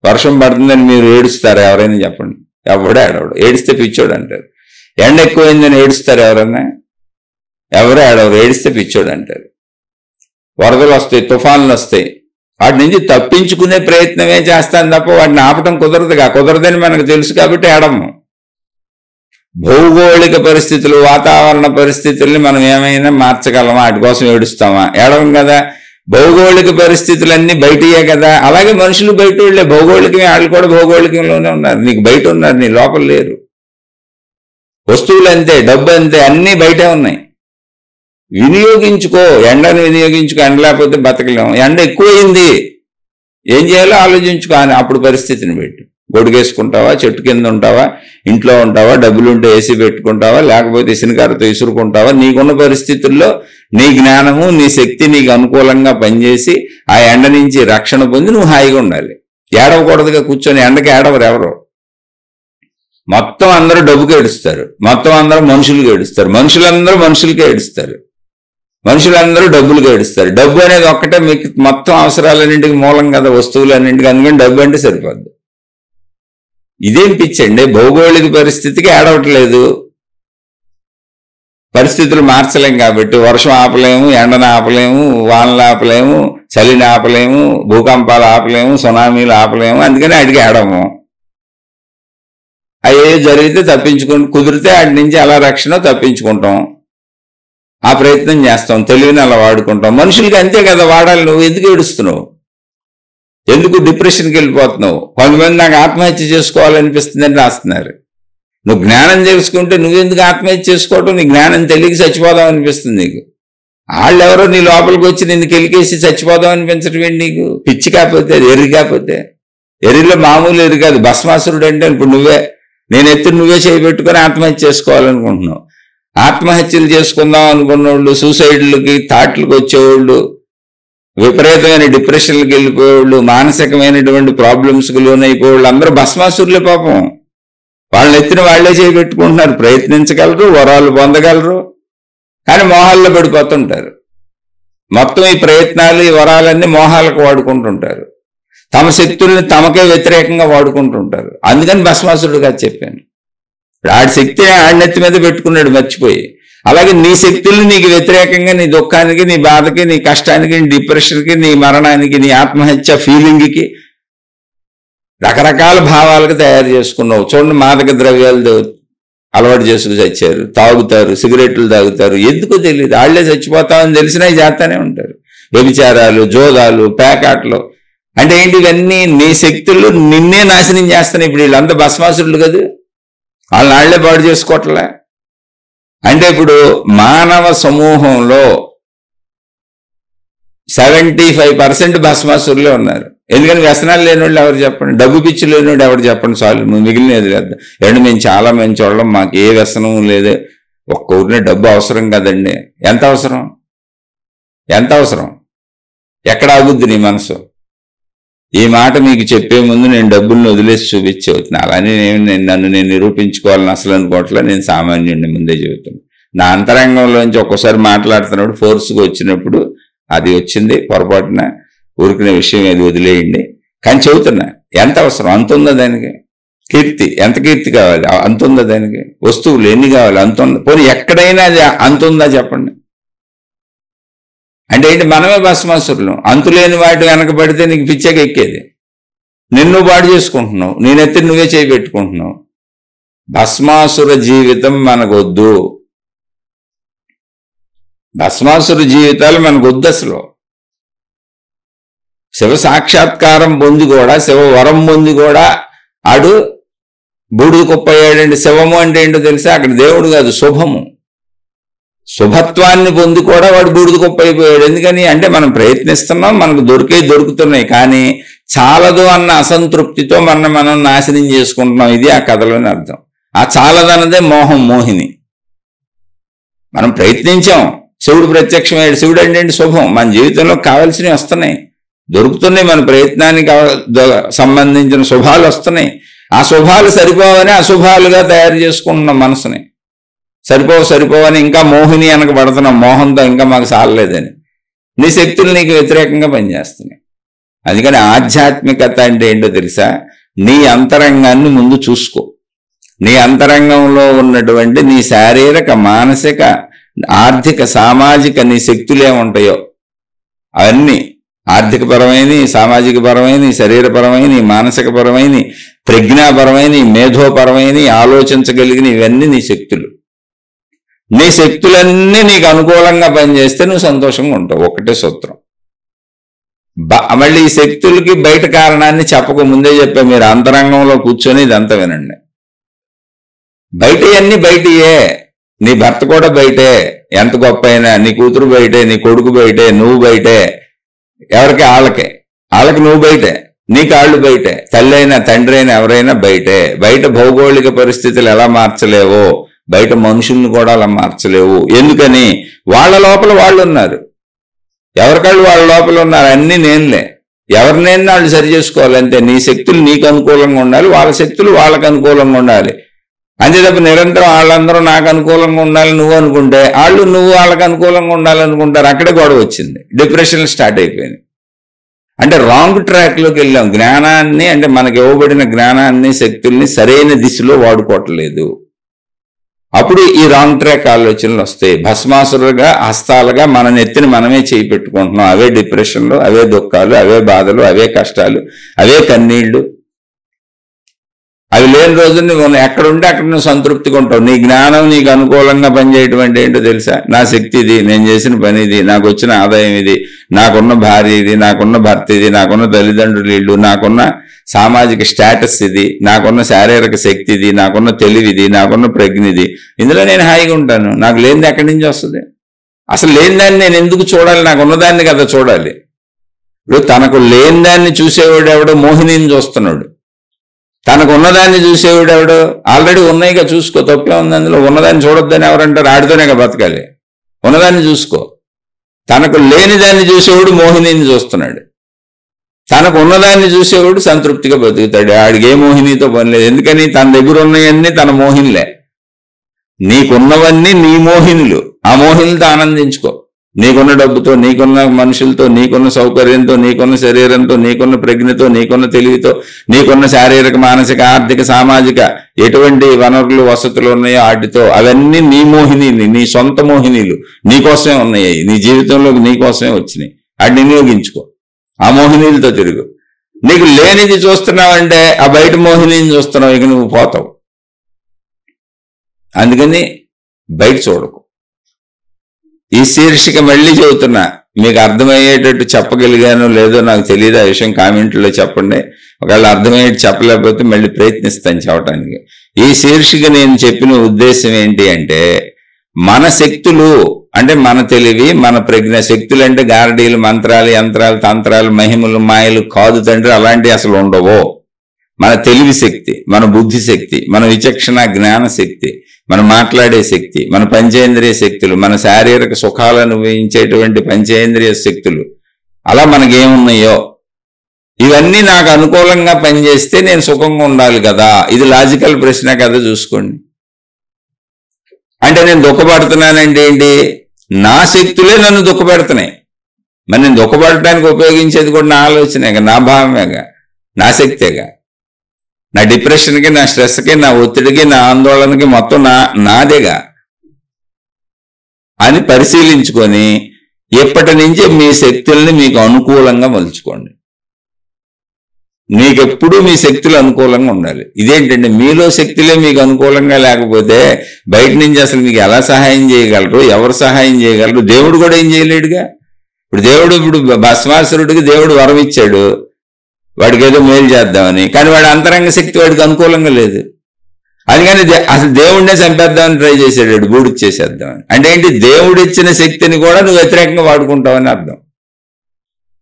వర్షం పడుతుందని మీరు ఏడుస్తారా ఎవరైనా చెప్పండి? ఎవడే ఆడవడు. ఏడిస్తే పిచ్చోడు అంటారు. ఎండ ఎక్కువైందని ఏడుస్తారు ఎవరైనా? ఎవరే ఆడవరు. ఏడిస్తే పిచ్చోడు అంటారు. వరదలు వస్తాయి, తుఫాన్లు వస్తాయి, వాటి నుంచి తప్పించుకునే ప్రయత్నమే చేస్తాను తప్ప వాటిని ఆపటం కుదరదుగా. కుదరదని మనకు తెలుసు కాబట్టి ఆడము. భౌగోళిక పరిస్థితులు, వాతావరణ పరిస్థితుల్ని మనం ఏమైనా మార్చగలమా? వాటి కోసం ఏడుస్తామా? ఏడవం కదా. భౌగోళిక పరిస్థితులన్నీ బయటయే కదా. అలాగే మనుషులు బయట వాళ్ళే, భౌగోళికమే, వాళ్ళు కూడా భౌగోళికంలోనే ఉన్నారు. నీకు బయట ఉన్నారు, నీ లోపల లేరు. వస్తువులు అంతే, డబ్బు అంతే, అన్నీ బయటే ఉన్నాయి. వినియోగించుకో, ఎండను వినియోగించుకో. ఎండ లేకపోతే బతకలేము. ఎండ ఎక్కువైంది, ఏం చేయాలో ఆలోచించుకో. అని అప్పుడు పరిస్థితిని పెట్టి గొడుగేసుకుంటావా, చెట్టు కింద ఉంటావా, ఇంట్లో ఉంటావా, డబ్బులుంటే ఏసీ పెట్టుకుంటావా, లేకపోతే ఇసునకారతో ఇసురుకుంటావా. నీకున్న పరిస్థితుల్లో నీ జ్ఞానము నీ శక్తి నీకు అనుకూలంగా పనిచేసి ఆ ఎండ నుంచి రక్షణ పొంది నువ్వు హాయిగా ఉండాలి. ఏడవకూడదుగా కూర్చొని. ఎండకి ఏడవరు ఎవరు. మొత్తం అందరూ డబ్బుకి ఏడుస్తారు, మొత్తం అందరూ మనుషులకి ఏడుస్తారు, మనుషులందరూ మనుషులకే ఏడుస్తారు, మనుషులందరూ డబ్బులుగా ఏడుస్తారు. డబ్బు అనేది ఒక్కటే మీకు మొత్తం అవసరాలన్నింటికి మూలం కదా, వస్తువులన్నింటికి. అందుకని డబ్బు అంటే సరిపోద్ది. ఇదేం పిచ్చండి. భౌగోళిక పరిస్థితికి ఏడవట్లేదు. పరిస్థితులు మార్చలేం కాబట్టి వర్షం ఆపలేము, ఎండను ఆపలేము, వానలు ఆపలేము, చలిని ఆపలేము, భూకంపాలు ఆపలేము, సునామీలు ఆపలేము. అందుకని అడిగి ఏడము. అవి జరిగితే కుదిరితే వాటి నుంచి అలా రక్షణ తప్పించుకుంటాం. ఆ ప్రయత్నం చేస్తాం, తెలివిని అలా వాడుకుంటాం. మనుషులకి అంతే కదా వాడాలి. నువ్వు ఎందుకు ఏడుస్తున్నావు? ఎందుకు డిప్రెషన్కి వెళ్ళిపోతున్నావు? కొంతమంది నాకు ఆత్మహత్య చేసుకోవాలనిపిస్తుందని రాస్తున్నారు. నువ్వు జ్ఞానం తెలుసుకుంటే నువ్వెందుకు ఆత్మహత్య చేసుకోవటం? నీ జ్ఞానం తెలియక చచ్చిపోదాం అనిపిస్తుంది నీకు. వాళ్ళెవరో నీ లోపలికి వచ్చి నిన్ను కెలికేసి చచ్చిపోదాం అనిపించడం ఏంటి నీకు? పిచ్చి కాకపోతే, అది ఎర్రి కాకపోతే. ఎర్రిలో మామూలు ఎర్రి కాదు. భస్మాసురుడు అంటే ఇప్పుడు నేను నువ్వే చేయబెట్టుకొని ఆత్మహత్య చేసుకోవాలనుకుంటున్నావు. ఆత్మహత్యలు చేసుకుందాం అనుకున్నోళ్ళు, సూసైడ్లకి థాట్లకు వచ్చేవాళ్ళు, విపరీతమైన డిప్రెషన్లకు వెళ్ళిపోయేవాళ్ళు, మానసికమైనటువంటి ప్రాబ్లమ్స్కి లోనైపోయేవాళ్ళు అందరూ భస్మాసురులే పాపం. వాళ్ళని ఎత్తిన వాళ్లే చేయబెట్టుకుంటున్నారు. ప్రయత్నించగలరు, వరాలు పొందగలరు, కానీ మోహాల్లో పడిపోతుంటారు. మొత్తం ఈ ప్రయత్నాలు, ఈ వరాలన్నీ మోహాలకు వాడుకుంటుంటారు. తమ శక్తుల్ని తమకే వ్యతిరేకంగా వాడుకుంటుంటారు. అందుకని భస్మాసురుడుగా చెప్పాను. ఆడి శక్తి ఆడినెత్తి మీద పెట్టుకున్నాడు మర్చిపోయి. అలాగే నీ శక్తుల్ని నీకు వ్యతిరేకంగా, నీ దుఃఖానికి, నీ బాధకి, నీ కష్టానికి, నీ డిప్రెషన్కి, నీ మరణానికి, నీ ఆత్మహత్య ఫీలింగ్కి, రకరకాల భావాలకు తయారు చేసుకున్నావు. చూడండి, మాదక ద్రవ్యాలు అలవాటు చేసుకు చచ్చారు, తాగుతారు, సిగరెట్లు తాగుతారు. ఎందుకో తెలియదు, వాళ్లే చచ్చిపోతామని తెలిసినా చేస్తానే ఉంటారు. వ్యభిచారాలు, జోదాలు, పేకాట్లు. అంటే ఏంటి? ఇవన్నీ నీ శక్తులు నిన్నే నాశనం చేస్తున్నాయి. ఇప్పుడు వీళ్ళంతా భస్మాసురులు కదా, వాళ్ళే పాడు చేసుకోవట్లే. అంటే ఇప్పుడు మానవ సమూహంలో 75% భస్మాసురులే ఉన్నారు. ఎందుకని వ్యసనాలు లేని వాళ్ళు ఎవరు చెప్పండి? డబ్బు పిచ్చి లేని వాడు ఎవరు చెప్పండి? చాలు, మిగిలినది లేదు. మేము చాలా మంచి వాళ్ళం, మాకు ఏ వ్యసనం లేదు. ఒక్క ఊరినే డబ్బు అవసరం కదండి. ఎంత అవసరం? ఎంత అవసరం? ఎక్కడ ఆగుద్ది నీ మనసు? ఈ మాట మీకు చెప్పే ముందు నేను డబ్బుల్ని వదిలేసి చూపించి అవుతున్నా. అలానే నన్ను నేను నిరూపించుకోవాలని అసలు అనుకోవట్లే. నేను సామాన్యుడిని ముందే చెబుతాను. నా అంతరంగంలోంచి ఒక్కోసారి మాట్లాడుతున్నప్పుడు ఫోర్స్గా వచ్చినప్పుడు అది వచ్చింది పొరపాటున, ఊరికిన విషయం అది వదిలేయండి. కానీ చెబుతున్నా, ఎంత అవసరం? అంత ఉందా దానికి? కీర్తి, ఎంత కీర్తి కావాలి? అంత ఉందా దానికి? వస్తువులు ఎన్ని కావాలి? అంత ఉందా? పోనీ ఎక్కడైనా అది అంత ఉందా చెప్పండి? అంటే ఏంటి? మనమే భస్మాసురులు. అంతులేని వాటి వెనకబడితే నీకు పిచ్చాక ఎక్కేది. నిన్ను పాడు చేసుకుంటున్నావు, నేనెత్తి నువ్వే చేయి పెట్టుకుంటున్నావు. భస్మాసుర జీవితం మనకొద్దు. భస్మాసుర జీవితాలు మనకొద్దు. అసలు శివ సాక్షాత్కారం పొంది కూడా, శివ వరం పొంది కూడా ఆడు బూడిద కుప్పయ్యాడండి. శివము అంటే ఏంటో తెలుసా? అక్కడ దేవుడు కాదు, శుభము. శుభత్వాన్ని పొంది కూడా వాడు బూడిద కుప్పైపోయాడు. ఎందుకని అంటే మనం ప్రయత్నిస్తున్నాం, మనకు దొరుకుతున్నాయి, కానీ చాలదు అన్న అసంతృప్తితో మనం నాశనం చేసుకుంటున్నాం. ఇది ఆ కథలోని అర్థం. ఆ చాలదన్నదే మోహం, మోహిని. మనం ప్రయత్నించాం, శివుడు ప్రత్యక్షమయ్యాడు. శివుడు అంటే శుభం. మన జీవితంలో కావాల్సినవి వస్తున్నాయి, దొరుకుతున్నాయి. మన ప్రయత్నానికి సంబంధించిన శుభాలు వస్తున్నాయి. ఆ శుభాలు సరిపోవని అశుభాలుగా తయారు చేసుకుంటున్నాం మనసుని. సరిపోవని ఇంకా మోహిని అనకబడుతున్నాం. మోహంతో ఇంకా మాకు సాలలేదని నీ శక్తులు నీకు వ్యతిరేకంగా పనిచేస్తున్నాయి. అందుకని ఆధ్యాత్మికత అంటే ఏంటో తెలుసా? నీ అంతరంగాన్ని ముందు చూసుకో. నీ అంతరంగంలో ఉన్నటువంటి నీ శారీరక, మానసిక, ఆర్థిక, సామాజిక నీ శక్తులు ఏముంటాయో అవన్నీ, ఆర్థికపరమైన, సామాజికపరమైన, శరీరపరమైన, మానసికపరమైన, ప్రజ్ఞాపరమైన, మేధోపరమైన, ఆలోచించగలిగిన ఇవన్నీ నీ శక్తులు. నీ శక్తులన్నీ నీకు అనుకూలంగా పనిచేస్తే నువ్వు సంతోషంగా ఉంటావు. ఒకటే సూత్రం. మళ్ళీ ఈ శక్తులకి బయట కారణాన్ని చెప్పక ముందే చెప్పా. మీరు అంతరంగంలో కూర్చొని ఇదంతా వినండి. బయటయన్నీ బయటయే. నీ భర్త కూడా బయటే, ఎంత గొప్ప అయినా. నీ కూతురు బయటే, నీ కొడుకు బయటే, నువ్వు బయటే. ఎవరికి? వాళ్ళకి నువ్వు బయటే, నీ కాళ్ళు బయటే. తల్లి అయినా తండ్రి అయినా ఎవరైనా బయటే. బయట భౌగోళిక పరిస్థితులు ఎలా మార్చలేవో బయట మనుషుల్ని కూడా అలా మార్చలేవు. ఎందుకని? వాళ్ళ లోపల వాళ్ళు ఉన్నారు. ఎవరికాళ్ళు వాళ్ళ లోపల ఉన్నారు. అన్నీ నేనులే. ఎవరినైనా వాళ్ళు సరి చేసుకోవాలంటే నీ శక్తులు నీకు అనుకూలంగా ఉండాలి, వాళ్ళ శక్తులు వాళ్ళకు అనుకూలంగా ఉండాలి. అంతే తప్ప నిరంతరం వాళ్ళందరూ నాకు అనుకూలంగా ఉండాలి నువ్వు అనుకుంటే, వాళ్ళు నువ్వు వాళ్ళకి అనుకూలంగా ఉండాలనుకుంటారు. అక్కడే గొడవ వచ్చింది, డిప్రెషన్ స్టార్ట్ అయిపోయింది. అంటే రాంగ్ ట్రాక్లోకి వెళ్ళాం. జ్ఞానాన్ని, అంటే మనకి ఇవ్వబడిన జ్ఞానాన్ని, శక్తుల్ని సరైన దిశలో వాడుకోవట్లేదు. అప్పుడు ఈ రాంగ్ ట్రాక్ ఆలోచనలు వస్తాయి. భస్మాసురుగా, హస్తాలుగా మన నెత్తిని మనమే చేయి పెట్టుకుంటున్నాం. అవే డిప్రెషన్లు, అవే దుఃఖాలు, అవే బాధలు, అవే కష్టాలు, అవే కన్నీళ్లు. అవి లేని రోజు నువ్వు ఎక్కడుంటే అక్కడ నువ్వు సంతృప్తిగా ఉంటావు. నీ జ్ఞానం నీకు అనుకూలంగా పనిచేయటువంటి ఏంటో తెలుసా? నా శక్తి ఇది, నేను చేసిన పని ఇది, నాకు వచ్చిన ఆదాయం ఇది, నాకున్న భార్య ఇది, నాకున్న భర్త ఇది, నాకున్న తల్లిదండ్రులు ఇళ్ళు, నాకున్న సామాజిక స్టేటస్ ఇది, నాకున్న శారీరక శక్తి ఇది, నాకున్న తెలివి ఇది, నాకున్న ప్రజ్ఞ ఇది. ఇందులో నేను హాయిగా ఉంటాను. నాకు లేనిది ఎక్కడి నుంచి వస్తుంది? అసలు లేని దాన్ని నేను ఎందుకు చూడాలి? నాకు ఉన్నదాన్ని కదా చూడాలి. ఇప్పుడు తనకు లేని దాన్ని చూసేవాడు ఎవడో మోహినిని చూస్తున్నాడు. తనకు ఉన్నదాన్ని చూసేవాడు ఎవడో ఆల్రెడీ ఉన్నాయిగా చూసుకో. తప్పే ఉంది అందులో. ఉన్నదాన్ని చూడొద్దని ఎవరంటారు? ఆడితోనే బతకాలి. ఉన్నదాన్ని చూసుకో. తనకు లేని దాన్ని చూసేవాడు మోహినిని చూస్తున్నాడు. తనకు ఉన్నదాన్ని చూసేవాడు సంతృప్తిగా బతుకుతాడు. ఆడికి ఏ మోహినితో పని లేదు. ఎందుకని? తన దగ్గర ఉన్నాయన్నీ తన మోహినిలే. నీకున్నవన్నీ నీ మోహినులు. ఆ మోహినులతో ఆనందించుకో. నీకున్న డబ్బుతో, నీకున్న మనుషులతో, నీకున్న సౌకర్యంతో, నీకున్న శరీరంతో, నీకున్న ప్రజ్ఞతో, నీకున్న తెలివితో, నీకున్న శారీరక, మానసిక, ఆర్థిక, సామాజిక ఎటువంటి వనరులు, వసతులు ఉన్నాయో వాటితో, అవన్నీ నీ మోహినీలు, నీ సొంత మోహినీలు. నీకోసమే ఉన్నాయి. నీ జీవితంలోకి నీకోసమే వచ్చినాయి. వాటిని వినియోగించుకో. ఆ మోహినీలతో తిరుగు. నీకు లేనిది చూస్తున్నావంటే ఆ బయట మోహినీని చూస్తున్నావు, ఇక నువ్వు పోతావు. అందుకని బయట చూడకు. ఈ శీర్షిక మళ్ళీ చెబుతున్నా, మీకు అర్థమయ్యేటట్టు చెప్పగలిగానో లేదో నాకు తెలియదు. ఆ విషయం కామెంట్లో చెప్పండి. ఒకవేళ అర్థమయ్యేట్టు చెప్పలేకపోతే మళ్ళీ ప్రయత్నిస్తాను చెప్పడానికి. ఈ శీర్షిక నేను చెప్పిన ఉద్దేశం ఏంటి అంటే, మన శక్తులు అంటే మన తెలివి, మన ప్రజ్ఞ. శక్తులు అంటే గారడీలు, మంత్రాలు, యంత్రాలు, తంత్రాలు, మహిమలు, మాయలు కాదు తండ్రి. అలాంటివి అసలు ఉండవు. మన తెలివి శక్తి, మన బుద్ధి శక్తి, మన విచక్షణ జ్ఞాన శక్తి, మనం మాట్లాడే శక్తి, మన పంచేంద్రియ శక్తులు, మన శారీరక సుఖాలను అనుభవించేటువంటి పంచేంద్రియ శక్తులు, అలా మనకేమున్నాయో ఇవన్నీ నాకు అనుకూలంగా పనిచేస్తే నేను సుఖంగా ఉండాలి కదా. ఇది లాజికల్ ప్రశ్న కదా. చూసుకోండి. అంటే నేను దుఃఖపడుతున్నానంటే ఏంటి? నా శక్తులే నన్ను దుఃఖపెడుతున్నాయి. మరి నేను దుఃఖపడటానికి ఉపయోగించేది కూడా నా ఆలోచనేగా, నా భావమేగా, నా శక్తేగా. నా డిప్రెషన్కి, నా స్ట్రెస్కి, నా ఒత్తిడికి, నా ఆందోళనకి మొత్తం నాదేగా అని పరిశీలించుకొని ఎప్పటి నుంచి మీ శక్తుల్ని మీకు అనుకూలంగా మలుచుకోండి. నీకెప్పుడు మీ శక్తులు అనుకూలంగా ఉండాలి. ఇదేంటండి, మీలో శక్తులే మీకు అనుకూలంగా లేకపోతే బయట నుంచి అసలు మీకు ఎలా సహాయం చేయగలరు, ఎవరు సహాయం చేయగలరు? దేవుడు కూడా ఏం చేయలేడుగా. ఇప్పుడు భస్మాసురుడికి దేవుడు వరం ఇచ్చాడు, వాడికి ఏదో మేలు చేద్దామని, కానీ వాడి అంతరంగ శక్తి వాడికి అనుకూలంగా లేదు. అందుకని అసలు దేవుడినే చంపేద్దామని ట్రై చేసాడు, బూడికి చేసేద్దామని. అంటే ఏంటి, దేవుడు ఇచ్చిన శక్తిని కూడా నువ్వు వ్యతిరేకంగా వాడుకుంటావని అర్థం.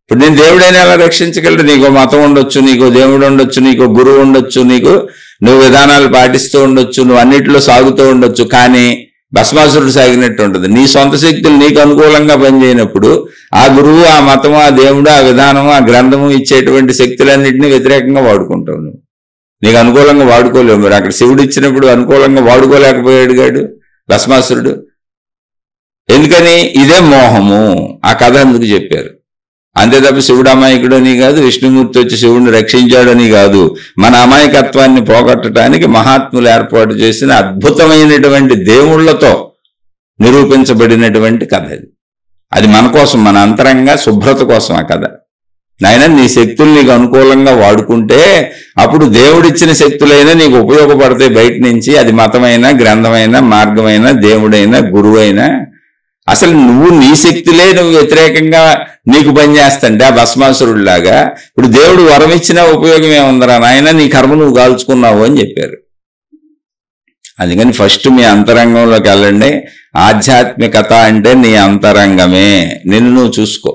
ఇప్పుడు నేను దేవుడైనా ఎలా రక్షించగలడు? నీకో మతం ఉండొచ్చు, నీకో దేవుడు ఉండొచ్చు, నీకో గురువు ఉండొచ్చు, నువ్వు విధానాలు పాటిస్తూ ఉండొచ్చు, నువ్వు అన్నిటిలో సాగుతూ ఉండొచ్చు, కానీ భస్మాసురుడు సాగినట్టు ఉంటుంది. నీ సొంత శక్తులు నీకు అనుకూలంగా పనిచేయనప్పుడు ఆ గురువు, ఆ మతము, ఆ దేవుడు, ఆ విధానము, ఆ గ్రంథము ఇచ్చేటువంటి శక్తులన్నింటినీ వ్యతిరేకంగా వాడుకుంటావు. నువ్వు నీకు అనుకూలంగా వాడుకోలేవు. మరి అక్కడ శివుడు ఇచ్చినప్పుడు అనుకూలంగా వాడుకోలేకపోయాడు గాడు భస్మాసురుడు. ఎందుకని? ఇదే మోహము. ఆ కథ అందుకు చెప్పారు. అంతే తప్ప శివుడు అమాయకుడని కాదు, విష్ణుమూర్తి వచ్చి శివుడిని రక్షించాడని కాదు. మన అమాయకత్వాన్ని పోగొట్టడానికి మహాత్ములు ఏర్పాటు చేసిన అద్భుతమైనటువంటి దేవుళ్లతో నిరూపించబడినటువంటి కథ ఇది. అది మన కోసం, మన అంతరంగ శుభ్రత కోసం ఆ కథ. నాయన, నీ శక్తులు నీకు అనుకూలంగా వాడుకుంటే అప్పుడు దేవుడిచ్చిన శక్తులైనా నీకు ఉపయోగపడతాయి బయట నుంచి. అది మతమైనా, గ్రంథమైనా, మార్గమైనా, దేవుడైనా, గురువైనా. అసలు నువ్వు నీ శక్తులే నువ్వు వ్యతిరేకంగా నీకు పనిచేస్తుంటే ఆ భస్మాసురుడిలాగా, ఇప్పుడు దేవుడు వరం ఇచ్చినా ఉపయోగం ఏముందరా నాయన, నీ కర్మ నువ్వు కాల్చుకున్నావు అని చెప్పారు. అందుకని ఫస్ట్ మీ అంతరంగంలోకి వెళ్ళండి. ఆధ్యాత్మికత అంటే నీ అంతరంగమే. నిన్ను నువ్వు చూసుకో.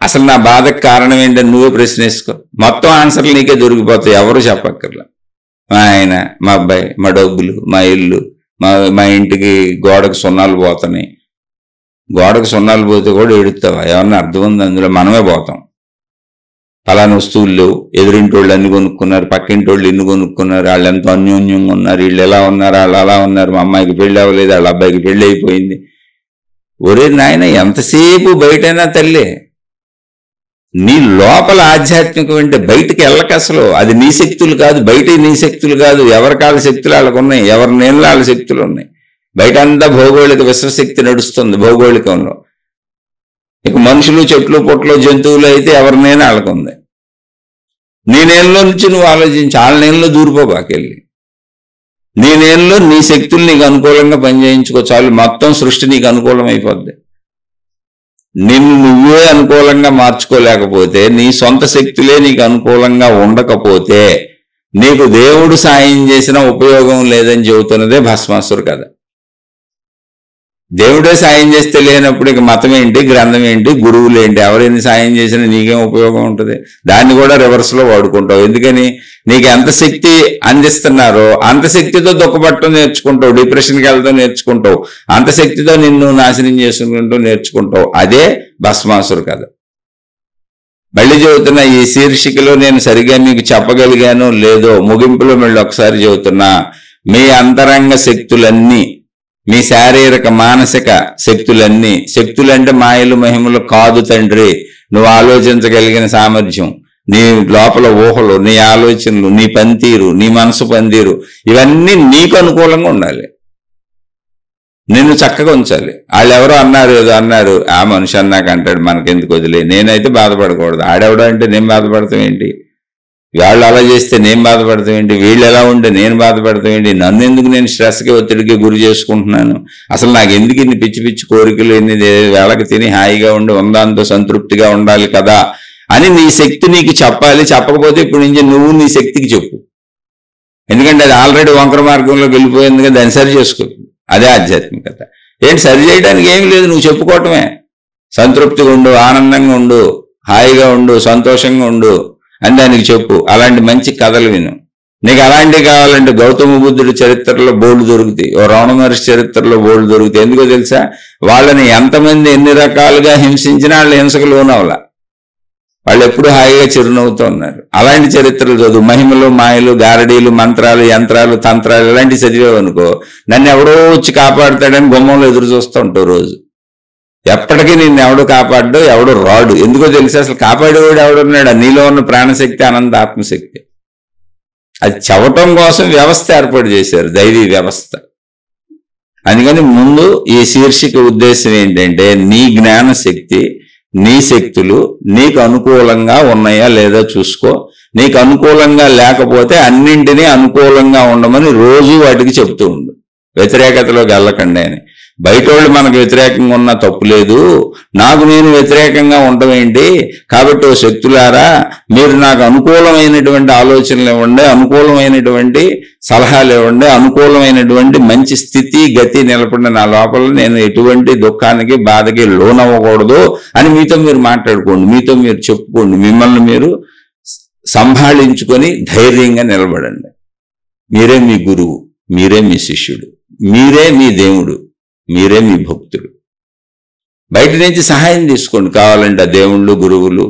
అసలు నా బాధకు కారణం ఏంటని నువ్వే ప్రశ్నించుకో. మొత్తం ఆన్సర్లు నీకే దొరికిపోతాయి, ఎవరు చెప్పక్కర్లా. మా ఆయన, మా అబ్బాయి, మా డబ్బులు, మా ఇల్లు, మా ఇంటికి గోడకు సున్నాలు పోతున్నాయి. గోడకు సున్నాలు పోతే కూడా ఏడుస్తావా? ఏమన్నా అర్థం ఉంది అందులో? మనమే పోతాం. ఫలానా వస్తువులు లేవు, ఎదురింటోళ్ళు అన్ని కొనుక్కున్నారు, పక్కింటోళ్ళు ఇన్ని కొనుక్కున్నారు, వాళ్ళు ఎంతో అన్యోన్యంగా ఉన్నారు, వీళ్ళు ఎలా ఉన్నారు, వాళ్ళు అలా ఉన్నారు, మా అమ్మాయికి పెళ్ళి అవ్వలేదు, వాళ్ళ అబ్బాయికి పెళ్ళి అయిపోయింది. ఒరే నాయన, ఎంతసేపు బయటైనా తల్లే. నీ లోపల ఆధ్యాత్మికం అంటే బయటికి వెళ్ళక. అసలు అది నీ శక్తులు కాదు, బయట నీ శక్తులు కాదు. ఎవరి కాళ్ళ శక్తులు వాళ్ళకు ఉన్నాయి, ఎవరి నేను వాళ్ళ శక్తులు ఉన్నాయి. బయట అంతా భౌగోళిక విశ్వశక్తి నడుస్తుంది భౌగోళికంలో. ఇక మనుషులు, చెట్లు, పుట్టలు, జంతువులు అయితే ఎవరి నేను వాళ్ళకు ఉంది. నీ నేలలో నుంచి నువ్వు ఆలోచించి వాళ్ళ నేలలో దూరిపోబాకెళ్ళి. నీ నేలలో నీ శక్తులు నీకు అనుకూలంగా పనిచేయించుకో చాలు. మొత్తం సృష్టి నీకు అనుకూలం అయిపోద్ది. నిన్ను నువ్వే అనుకూలంగా మార్చుకోలేకపోతే, నీ సొంత శక్తులే నీకు అనుకూలంగా ఉండకపోతే నీకు దేవుడు సాయం చేసిన ఉపయోగం లేదని చెబుతున్నదే భస్మాసురు కథ. దేవుడే సాయం చేస్తే లేనప్పుడు ఇక మతం ఏంటి, గ్రంథం ఏంటి, గురువులు ఏంటి? ఎవరైనా సాయం చేసినా నీకేం ఉపయోగం ఉంటుంది? దాన్ని కూడా రివర్స్లో వాడుకుంటావు. ఎందుకని? నీకు ఎంత శక్తి అందిస్తున్నారో అంత శక్తితో దుఃఖపడటం నేర్చుకుంటావు, డిప్రెషన్కి వెళ్తాం నేర్చుకుంటావు, అంత శక్తితో నిన్ను నాశనం చేసుకుంటూ నేర్చుకుంటావు. అదే భస్మాసురు కథ. మళ్ళీ చెబుతున్నా, ఈ శీర్షికలో నేను సరిగా మీకు చెప్పగలిగానో లేదో ముగింపులో మళ్ళీ ఒకసారి చెబుతున్నా. మీ అంతరంగ శక్తులన్నీ, మీ శారీరక మానసిక శక్తులన్నీ, శక్తులంటే మాయలు మహిమలు కాదు తండ్రి. నువ్వు ఆలోచించగలిగిన సామర్థ్యం, నీ లోపల ఊహలు, నీ ఆలోచనలు, నీ పనితీరు, నీ మనసు పనితీరు, ఇవన్నీ నీకు అనుకూలంగా ఉండాలి. నిన్ను చక్కగా ఉంచాలి. వాళ్ళు ఎవరో అన్నారు, ఏదో అన్నారు, ఆ మనిషి అన్నాక అంటాడు, మనకెందుకు వదిలే, నేనైతే బాధపడకూడదు. ఆడెవడో అంటే నేను బాధపడతాం ఏంటి? వాళ్ళు అలా చేస్తే నేను బాధపడతాం ఏంటి? వీళ్ళు ఎలా ఉంటే నేను బాధపడతాం ఏంటి? నన్ను ఎందుకు నేను స్ట్రెస్కి, ఒత్తిడికి గురి చేసుకుంటున్నాను? అసలు నాకు ఎందుకు ఇన్ని పిచ్చి పిచ్చి కోరికలు, ఎన్ని వేళకి తిని హాయిగా ఉండి ఉందాంతో సంతృప్తిగా ఉండాలి కదా అని నీ శక్తి నీకు చెప్పాలి. చెప్పకపోతే ఇప్పుడు నుంచి నువ్వు నీ శక్తికి చెప్పు. ఎందుకంటే అది ఆల్రెడీ వంకర మార్గంలోకి వెళ్ళిపోయింది కదా, దాన్ని సరి చేసుకో. అదే ఆధ్యాత్మికత. ఏంటి సరి చేయడానికి ఏమి లేదు, నువ్వు చెప్పుకోవటమే. సంతృప్తిగా ఉండు, ఆనందంగా ఉండు, హాయిగా ఉండు, సంతోషంగా ఉండు అని దానికి చెప్పు. అలాంటి మంచి కథలు విను. నీకు అలాంటివి కావాలంటే గౌతమ బుద్ధుడి చరిత్రలో బోల్డ్ దొరుకుతాయి, ఓ రమణ మహర్షి చరిత్రలో బోల్డ్ దొరుకుతాయి. ఎందుకో తెలుసా? వాళ్ళని ఎంతమంది ఎన్ని రకాలుగా హింసించినా వాళ్ళు హింసకు లోనవల, వాళ్ళు ఎప్పుడు హాయిగా చిరునవ్వుతూ ఉన్నారు. అలాంటి చరిత్రలు చదువు. మహిమలు, మాయలు, గారడీలు, మంత్రాలు, యంత్రాలు, తంత్రాలు ఇలాంటివి చదివావు అనుకో, నన్ను ఎవడో వచ్చి కాపాడుతాడని గుమ్మంలో ఎదురు చూస్తూ ఉంటావు రోజు. ఎప్పటికీ నిన్ను ఎవడు కాపాడు, ఎవడు రాడు. ఎందుకో తెలుసా? అసలు కాపాడేవాడు ఎవడున్నాడు? నీలో ఉన్న ప్రాణశక్తి, అనంత ఆత్మశక్తి. అది చవటం కోసం వ్యవస్థ ఏర్పాటు చేశారు, దైవీ వ్యవస్థ. అందుకని ముందు ఈ శీర్షిక ఉద్దేశం ఏంటంటే, నీ జ్ఞానశక్తి, నీ శక్తులు నీకు అనుకూలంగా ఉన్నాయా లేదా చూసుకో. నీకు అనుకూలంగా లేకపోతే అన్నింటినీ అనుకూలంగా ఉండమని రోజు వాటికి చెప్తూ ఉండు. వ్యతిరేకతలోకి వెళ్ళకండి అని. బయట వాళ్ళు మనకు వ్యతిరేకంగా ఉన్నా తప్పు లేదు, నాకు నేను వ్యతిరేకంగా ఉండటం ఏంటి? కాబట్టి ఓ శక్తులారా, మీరు నాకు అనుకూలమైనటువంటి ఆలోచనలు ఇవ్వండి, అనుకూలమైనటువంటి సలహాలు ఇవ్వండి, అనుకూలమైనటువంటి మంచి స్థితి గతి నిలబడిన నా లోపల నేను ఎటువంటి దుఃఖానికి బాధకి లోనవ్వకూడదు అని మీతో మీరు మాట్లాడుకోండి, మీతో మీరు చెప్పుకోండి, మిమ్మల్ని మీరు సంభాళించుకొని ధైర్యంగా నిలబడండి. మీరే మీ గురువు, మీరే మీ శిష్యుడు, మీరే మీ దేవుడు, మీరే మీ భక్తుడు. బయట నుంచి సహాయం తీసుకోండి కావాలంటే ఆ దేవుళ్ళు గురువులు.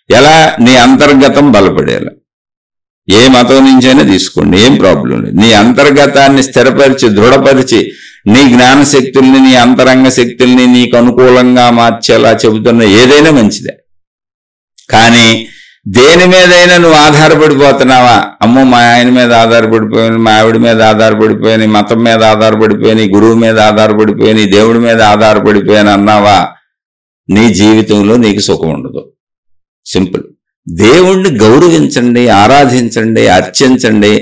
ఎలా? నీ అంతర్గతం బలపడేలా. ఏ మతం నుంచైనా తీసుకోండి, ఏం ప్రాబ్లం లేదు. నీ అంతర్గతాన్ని స్థిరపరిచి దృఢపరిచి నీ జ్ఞానశక్తుల్ని నీ అంతరంగ శక్తుల్ని నీకు అనుకూలంగా మార్చేలా చెబుతున్న ఏదైనా మంచిదే. కానీ దేని మీదైనా నువ్వు ఆధారపడిపోతున్నావా? అమ్మో మా ఆయన మీద ఆధారపడిపోయాను, మా ఆవిడ మీద ఆధారపడిపోయాను, మతం మీద ఆధారపడిపోయాను, గురువు మీద ఆధారపడిపోయాను, దేవుడి మీద ఆధారపడిపోయాను అన్నావా, నీ జీవితంలో నీకు సుఖం ఉండదు. సింపుల్. దేవుణ్ణి గౌరవించండి, ఆరాధించండి, అర్చించండి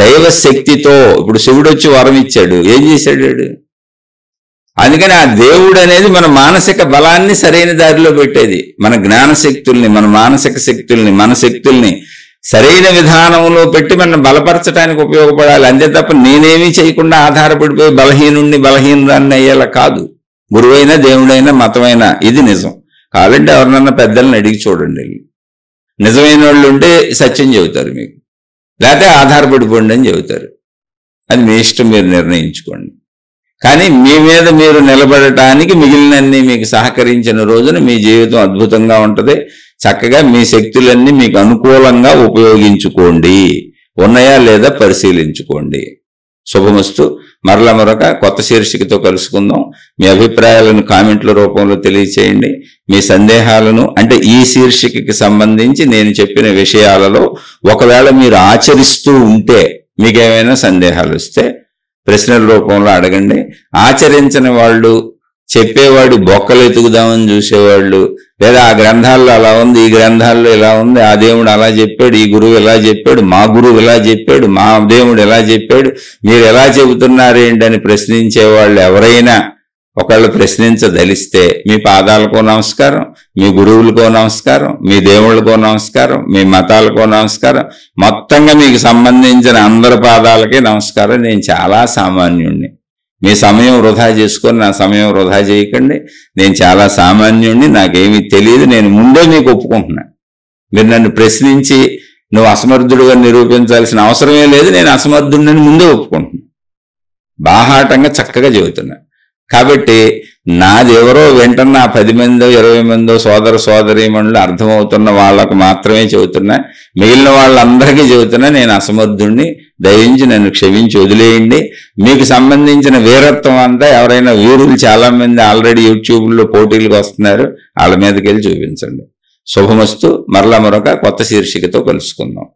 దైవశక్తితో. ఇప్పుడు శివుడు వచ్చి వరం ఇచ్చాడు, ఏం చేశాడు? అందుకని ఆ దేవుడు అనేది మన మానసిక బలాన్ని సరైన దారిలో పెట్టేది. మన జ్ఞానశక్తుల్ని, మన మానసిక శక్తుల్ని, మన శక్తుల్ని సరైన విధానంలో పెట్టి మనం బలపరచడానికి ఉపయోగపడాలి. అంతే తప్ప నేనేమీ చేయకుండా ఆధారపడిపోయి బలహీనురాన్ని అయ్యేలా కాదు. గురువైనా దేవుడైనా మతమైనా ఇది నిజం. కావాలంటే ఎవరినన్నా పెద్దల్ని అడిగి చూడండి. నిజమైన వాళ్ళు ఉంటే సత్యం చెబుతారు మీకు, లేకపోతే ఆధారపడిపోండి అని చెబుతారు. అది మీ ఇష్టం, మీరు నిర్ణయించుకోండి. కానీ మీ మీద మీరు నిలబడటానికి మిగిలినన్ని మీకు సహకరించిన రోజున మీ జీవితం అద్భుతంగా ఉంటుంది. చక్కగా మీ శక్తులన్నీ మీకు అనుకూలంగా ఉపయోగించుకోండి. ఉన్నాయా లేదా పరిశీలించుకోండి. శుభమస్తు. మరలా మరొక కొత్త శీర్షికతో కలుసుకుందాం. మీ అభిప్రాయాలను కామెంట్ల రూపంలో తెలియచేయండి. మీ సందేహాలను, అంటే ఈ శీర్షికకి సంబంధించి నేను చెప్పిన విషయాలలో ఒకవేళ మీరు ఆచరిస్తూ ఉంటే మీకేమైనా సందేహాలు వస్తే ప్రశ్నల రూపంలో అడగండి. ఆచరించని వాళ్ళు, చెప్పేవాడు బొక్కలు ఎతుకుదామని చూసేవాళ్ళు, లేదా ఆ గ్రంథాల్లో అలా ఉంది, ఈ గ్రంథాల్లో ఇలా ఉంది, ఆ దేవుడు అలా చెప్పాడు, ఈ గురువు ఇలా చెప్పాడు, మా గురువు ఇలా చెప్పాడు, మా దేవుడు ఎలా చెప్పాడు, మీరు ఎలా చెబుతున్నారేంటని ప్రశ్నించేవాళ్ళు ఎవరైనా ఒకళ్ళు ప్రశ్నించదలిస్తే మీ పాదాలకో నమస్కారం, మీ గురువులకో నమస్కారం, మీ దేవుళ్ళకో నమస్కారం, మీ మతాలకో నమస్కారం, మొత్తంగా మీకు సంబంధించిన అందరి పాదాలకే నమస్కారం. నేను చాలా సామాన్యుణ్ణి. మీ సమయం వృధా చేసుకొని నా సమయం వృధా చేయకండి. నేను చాలా సామాన్యుణ్ణి, నాకేమీ తెలియదు. నేను ముందే మీకు ఒప్పుకుంటున్నా. మీరు నన్ను ప్రశ్నించి నువ్వు అసమర్థుడుగా నిరూపించాల్సిన అవసరమే లేదు. నేను అసమర్థుడిని ముందే ఒప్పుకుంటున్నా. బాహాటంగా చక్కగా చెబుతున్నా. కాబట్టి నాదెవరో వెంటనే 10 మందో 20 మందో సోదర సోదరీమణులు అర్థమవుతున్న వాళ్ళకు మాత్రమే చెబుతున్నా. మిగిలిన వాళ్ళందరికీ చెబుతున్నా నేను అసమర్థుణ్ణి, దయించి నన్ను క్షమించి వదిలేయండి. మీకు సంబంధించిన వీరత్వం అంతా ఎవరైనా వీరులు చాలా మంది ఆల్రెడీ యూట్యూబ్లో పోటీలకు వస్తున్నారు, వాళ్ళ మీదకి వెళ్ళి చూపించండి. శుభమస్తు. మరలా మరొక కొత్త శీర్షికతో కలుసుకుందాం.